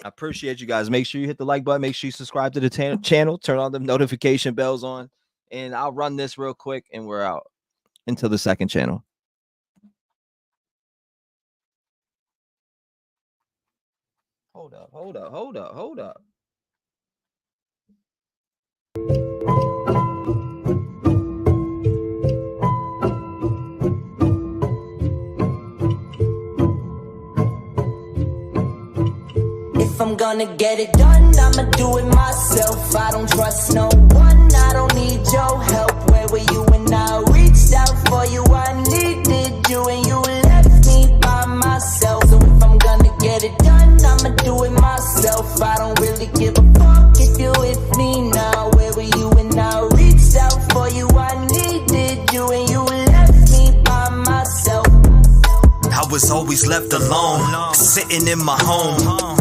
I appreciate you guys. Make sure you hit the like button. Make sure you subscribe to the channel. Turn on the notification bells on. And I'll run this real quick and we're out until the second channel. Hold up. If I'm gonna get it done, I'ma do it myself. I don't trust no one, I don't need your help. Where were you when I reached out for you? I needed you and you left me by myself. So if I'm gonna get it done, I'ma do it myself. I don't really give a fuck if you're with me now. Where were you when I reached out for you? I needed you and you left me by myself. I was always left alone, sitting in my home,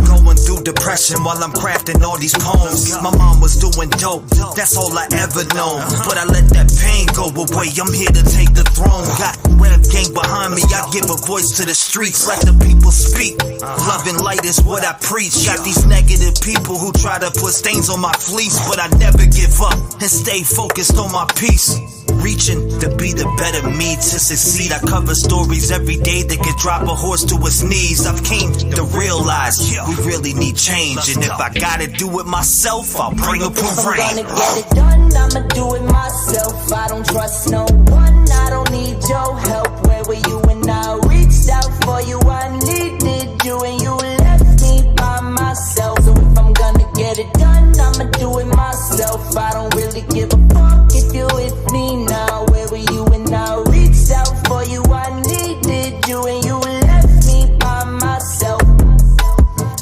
going through depression while I'm crafting all these poems. My mom was doing dope, that's all I ever known. But I let that pain go away, I'm here to take the throne. Got Rev Gang behind me, I give a voice to the streets. Let the people speak, love and light is what I preach. Got these negative people who try to put stains on my fleece, but I never give up and stay focused on my peace. Reaching to be the better me, to succeed. I cover stories every day that can drop a horse to his knees. I've came to realize we really need change, and if I gotta do it myself, I'll bring a parade. If I'm gonna get it done, I'ma do it myself. I don't trust no one, I don't need your help. Where were you when I reached out for you? I needed you and you left me by myself. So if I'm gonna get it done, I'ma do it myself. I don't really give a fuck if you're with me now. Where were you when I reached out for you? I needed you and you left me by myself.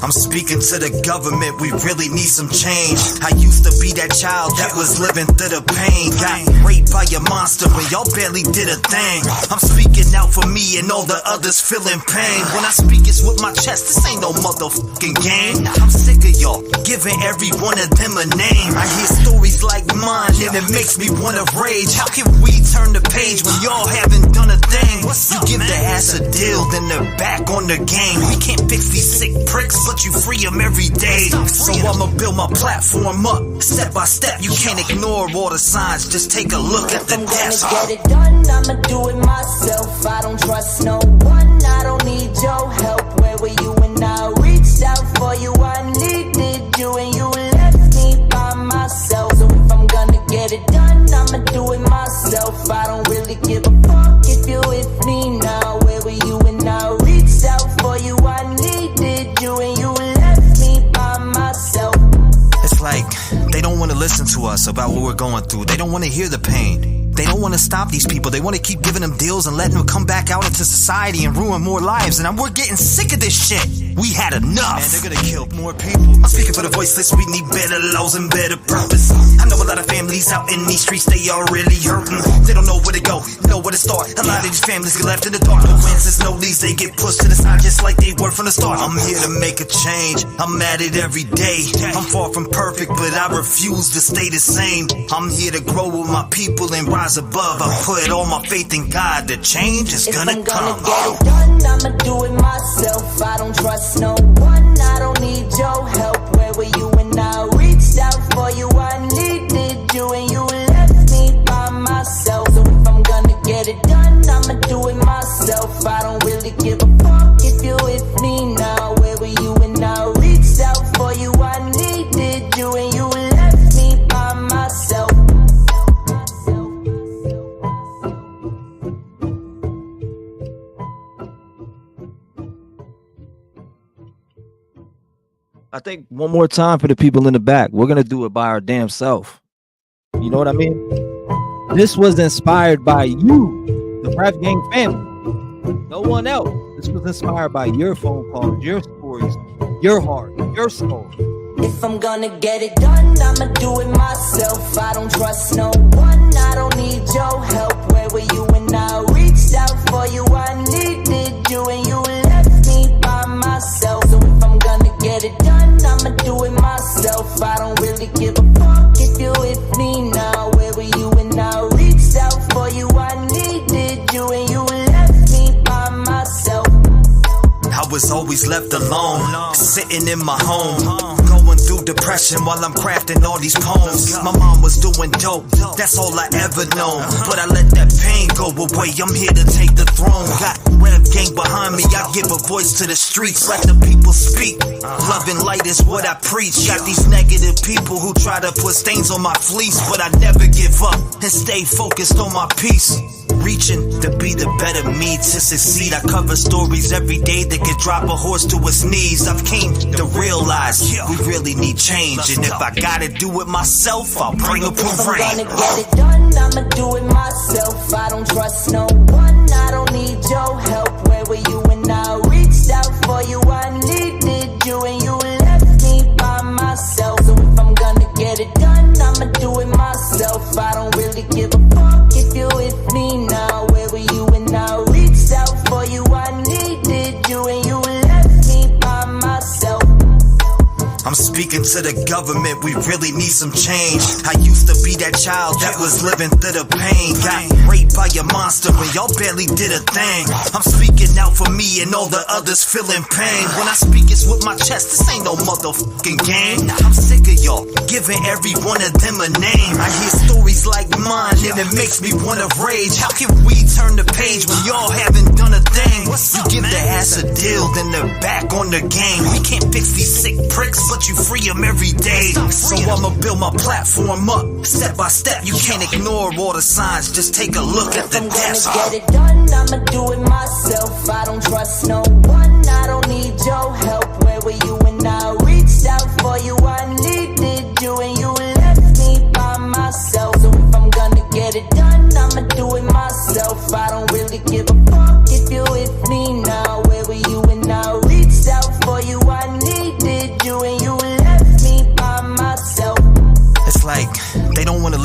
I'm speaking to the government, we really need some change. I used to be that child that was living through the pain. Got raped by a monster when y'all barely did a thing. I'm speaking out for me and all the others feeling pain. When I speak, it's with my chest, this ain't no motherfucking game. I'm sick of y'all giving every one of them a name. I hear stories like mine and it makes me wanna rage. How can we turn the page when y'all haven't done a thing? You give the ass a deal, then they're back on the game. We can't fix these sick pricks, but you free them every day. So I'ma build my platform up, step by step. You can't ignore all the signs, just take a look at the deaths. If I'm gonna get it done, I'ma do it myself. I don't trust no one, I don't need your help. Where were you when I reached out for you? I needed you and you left me by myself. So if I'm gonna get it done, I'ma do it myself. I don't really give a fuck if you with me now. Where were you when I reached out for you? I needed you and you left me by myself. It's like they don't want to listen to us about what we're going through. They don't want to hear the pain. They don't want to stop these people. They want to keep giving them deals and letting them come back out into society and ruin more lives. And we're getting sick of this shit. We had enough. Man, they're gonna kill more people. I'm speaking for the voiceless. We need better laws and better purpose. I know a lot of families out in these streets, they are really hurting. They don't know where to go, know where to start. A lot of these families get left in the dark. No wins, there's no leads. They get pushed to the side just like they were from the start. I'm here to make a change. I'm at it every day. I'm far from perfect, but I refuse to stay the same. I'm here to grow with my people and rise above. I put all my faith in God. The change is gonna come. If I'm gonna get it done, I'ma do it myself. I don't trust no one, I don't need your help. Where were you when I reached out for you? I needed you and you left me by myself. So if I'm gonna get it done, I'ma do it myself. I don't really give a fuck if you with me now. Where were you when I reached out for you? I needed you and you left me by myself. I think one more time for the people in the back. We're gonna do it by our damn self. You know what I mean? This was inspired by you, the Rap Gang family. No one else. This was inspired by your phone calls, your stories, your heart, your soul. If I'm gonna get it done, I'ma do it myself. I don't trust no one, I don't need your help. Where were you when I reached out for you? I needed you and you left me by myself. So if I'm gonna get it done, I'ma do it myself. I don't really give a fuck if you with me now. Where were you when I reached out for you? I needed you and you left me by myself. I was always left alone, sitting in my home, going through depression while I'm crafting all these poems. My mom was doing dope, that's all I ever known. But I let that pain go away, I'm here to take the throne. Got Rev Gang behind me, I give a voice to the streets. Let the people speak, love and light is what I preach. Got these negative people who try to put stains on my fleece, but I never give up and stay focused on my peace. Reaching to be the better me, to succeed. I cover stories every day that could drop a horse to his knees. I've came to realize we really need change, and if I gotta do it myself, I'll bring a parade. If I'm gonna get it done, I'ma do it myself. I don't trust no one, I don't need your help. Where were you when I reached out for you? I needed you and you left me by myself. So if I'm gonna get it done, I'ma do it myself. I don't really give a fuck if you with me now. Where were you when I reached out for you? I needed you and you left me by myself. I'm speaking to the government, we really need some change. I used to be that child that was living through the pain. Got raped by a monster when y'all barely did a thing. I'm speaking out for me and all the others feeling pain. When I speak, it's with my chest, this ain't no motherfucking game. I'm sick of y'all giving every one of them a name. I hear stories like mine and it makes me wanna rage. How can we turn the page when y'all haven't done a thing? You give the ass a deal, then they're back on the game. We can't fix these sick pricks, but you free them every day. So I'ma build my platform up, step by step. You can't ignore all the signs, just take a look at the deaths. If I'm gonna get it done, I'ma do it myself. I don't trust no one, I don't need your help. Where were you when I reached out for you? I needed you and you left me by myself. So if I'm gonna get it done, I'ma do it myself. I don't really give a fuck if you with me now. Where were you when I reached out for you? I needed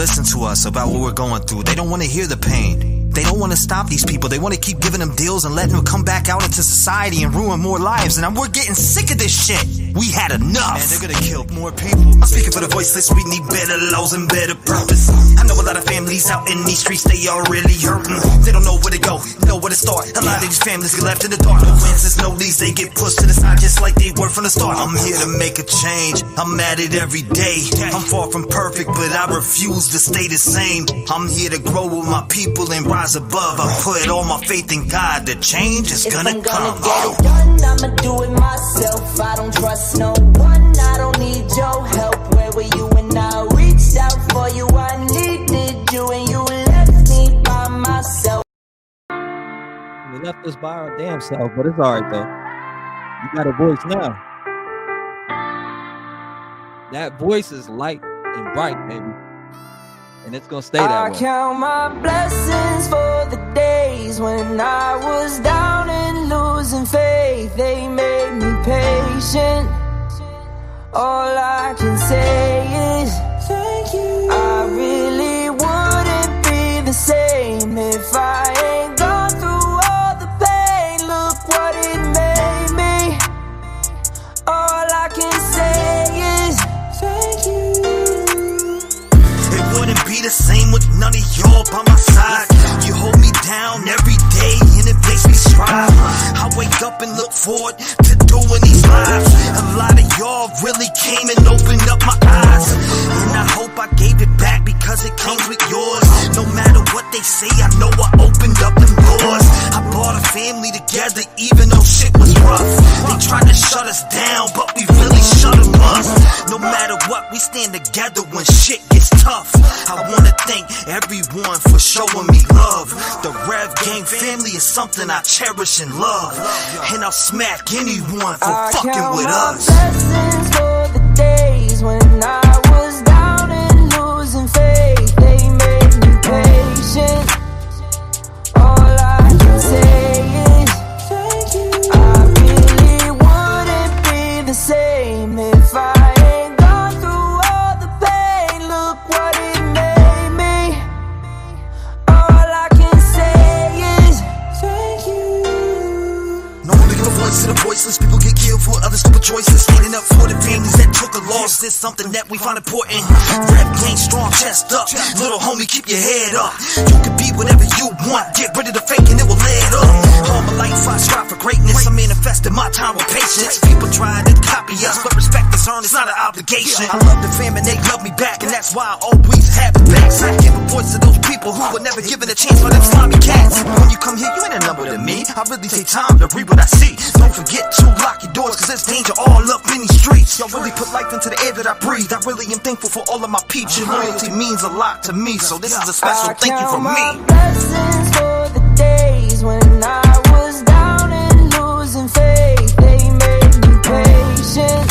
listen to us about what we're going through. They don't want to hear the pain. They don't want to stop these people. They want to keep giving them deals and letting them come back out into society and ruin more lives. And we're getting sick of this shit. We had enough. Man, they're gonna kill more people. I'm speaking for the voiceless. We need better laws and better purpose. I know a lot of families out in these streets, they are really hurting. They don't know where to go, know where to start. A lot of these families get left in the dark. No answers, no leads, they get pushed to the side just like they were from the start. I'm here to make a change. I'm at it every day. I'm far from perfect, but I refuse to stay the same. I'm here to grow with my people and rise above. I put all my faith in God. The change is gonna come. Get it done, I'ma do it myself. I don't trust no one. I don't need your help. Where were you when I reached out for you? I needed you and you left me by myself. We left us by our damn self, but it's alright though. You got a voice now. That voice is light and bright, baby. And it's gonna stay that way. I count my blessings for the days when I was down and losing faith. They made me patient. All I can say is thank you. I really wouldn't be the same if I ain't gone through all the pain. Look what it made me. All I can say is thank you. It wouldn't be the same with none of y'all by my side. You hold me down every day and it makes me strive. I wake up and look forward to doing these lives. A lot of y'all really came and opened up my eyes, and I hope I gave it back because it comes with yours. No matter what they say, I know I opened up them doors. I brought a family together even though shit was rough. They tried to shut us down, but we really shut them up. No matter what, we stand together when shit gets tough. I wanna thank everyone for showing me love. The Rev Gang family is something I cherish and love, and I'll smack anyone for fucking with us. Blessings for the days when I was down and losing faith. They made me patient. All I can say is thank you. I really wouldn't be the same if I ain't gone through all the pain. Look what it made me. All I can say is thank you. No one give a voice to the voiceless. People get killed for other stupid choices. Standing up for the families that took a loss is something that we find important. Rap gang strong, chest up. Little homie, keep your head up. You can be whatever you want. Get rid of the fake and it will let up. All my life I strive for greatness. I manifested my time with patience. People try to copy us, but respect is earned. It's not an obligation. I love the fam and they love me back, and that's why I always have the backs. I give a voice to those people who were never given a chance for them slimy cats. When you come here, you ain't a number to me. I really take time to read what I see. Don't forget to lock your doors, cause there's danger all up in these streets. Y'all really put life into the air that I breathe. I really am thankful for all of my peeps. Your loyalty means a lot to me, so this is a special thank you from me. Blessings for the days when I was down and losing faith. They made me patient.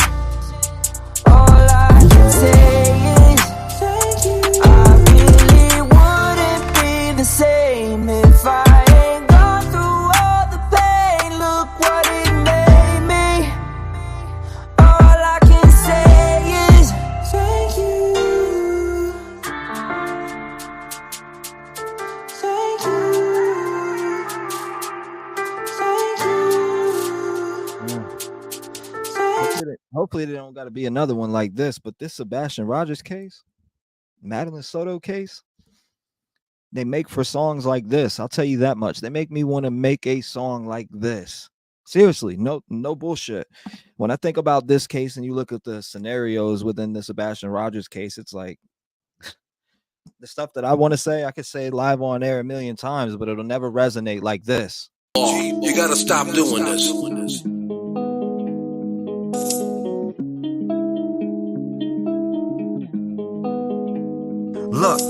All I can say is thank you. I really wouldn't be the same if I ain't gone through all the pain. Look what it made me. All I can say is thank you. Thank you. Thank you. Hopefully there don't got to be another one like this, but this Sebastian Rogers case, Madeline Soto case, they make for songs like this. I'll tell you that much. They make me want to make a song like this. Seriously, no bullshit. When I think about this case and you look at the scenarios within the Sebastian Rogers case, it's like the stuff that I want to say, I could say live on air a million times, but it'll never resonate like this. You gotta stop doing this. Look,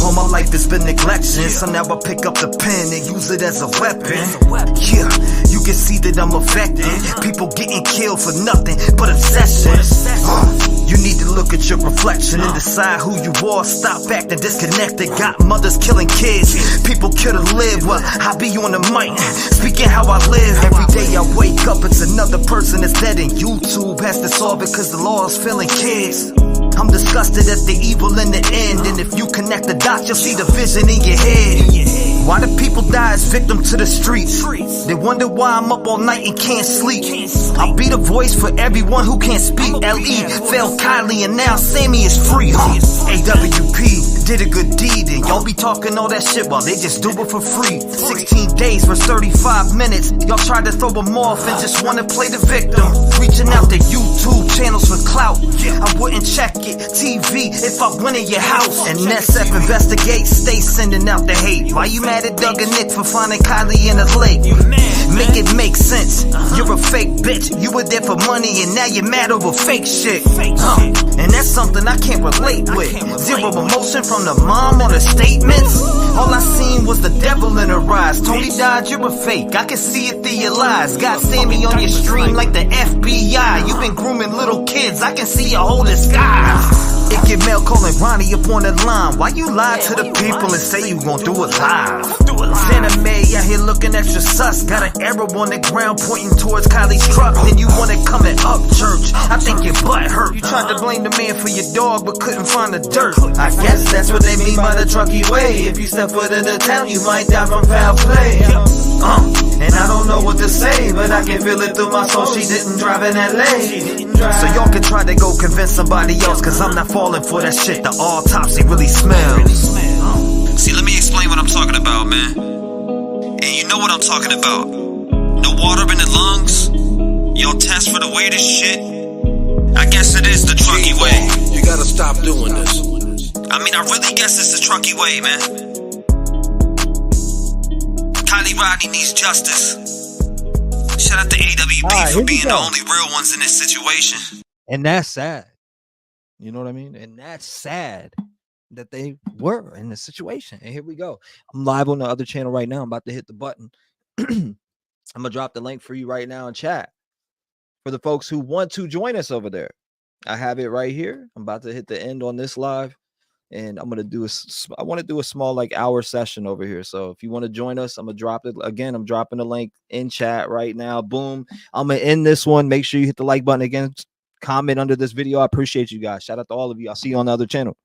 all my life has been neglection, so now I pick up the pen and use it as a weapon. Yeah, you can see that I'm affected. People getting killed for nothing but obsession. You need to look at your reflection and decide who you are. Stop acting disconnected. Got mothers killing kids. People kill to live. Well, I be on the mic, speaking how I live. Every day I wake up, it's another person that's dead, and YouTube has to solve it because the law is filling kids. I'm disgusted at the evil in the end. And if you connect the dots, you'll see the vision in your head. Why do people die as victim to the streets? They wonder why I'm up all night and can't sleep. I'll be the voice for everyone who can't speak. L.E. failed Kylie and now Sammy is free. AWP did a good deed and y'all be talking all that shit while they just do it for free. 16 days for 35 minutes. Y'all tried to throw them off and just wanna play the victim. Reaching out to YouTube channels for clout. I wouldn't check it. TV if I went in your house. And SF investigate, stay sending out the hate. Why you mad at Doug and Nick for finding Kylie in a lake? Make it make sense. You're a fake bitch. You were there for money and now you're mad over fake shit. And that's something I can't relate with. Zero emotion from the mom on the statements. All I seen was the devil in her eyes. Tony died, you're a fake. I can see it through your lies. Got Sammy on your stream like the FBI. You've been grooming little kids. I can see your whole disguise. It get mail calling Ronnie up on the line. Why you lie to the people and say you gon' do it live? Santa May out here looking extra sus. Got an arrow on the ground pointing towards Kylie's truck. Then you wanna come and up church. I think your butt hurt. You tried to blame the man for your dog but couldn't find the dirt. I guess that's what they mean by the Truckee way. If you step foot in the town, you might die from foul play. And I don't know what to say, but I can feel it through my soul. She didn't drive in LA. So y'all can try to go convince somebody else, cause I'm not falling for that shit. The autopsy really smells. See, let me explain what I'm talking about, man. And you know what I'm talking about. No water in the lungs. Y'all test for the weirdest shit. I guess it is the Truckee way. You gotta stop doing this. I mean, I really guess it's the Truckee way, man. Kylie Rodney needs justice. Shout out to AWB for being the only real ones in this situation. And that's sad. You know what I mean? And that's sad that they were in this situation. And here we go. I'm live on the other channel right now. I'm about to hit the button. I'm gonna drop the link for you right now in chat for the folks who want to join us over there. I have it right here. I'm about to hit the end on this live, and I'm gonna do I want to do a small like hour session over here. So if you want to join us, I'm gonna drop it again. I'm dropping the link in chat right now. Boom. I'm gonna end this one. Make sure you hit the like button again. Comment under this video. I appreciate you guys. Shout out to all of you. I'll see you on the other channel.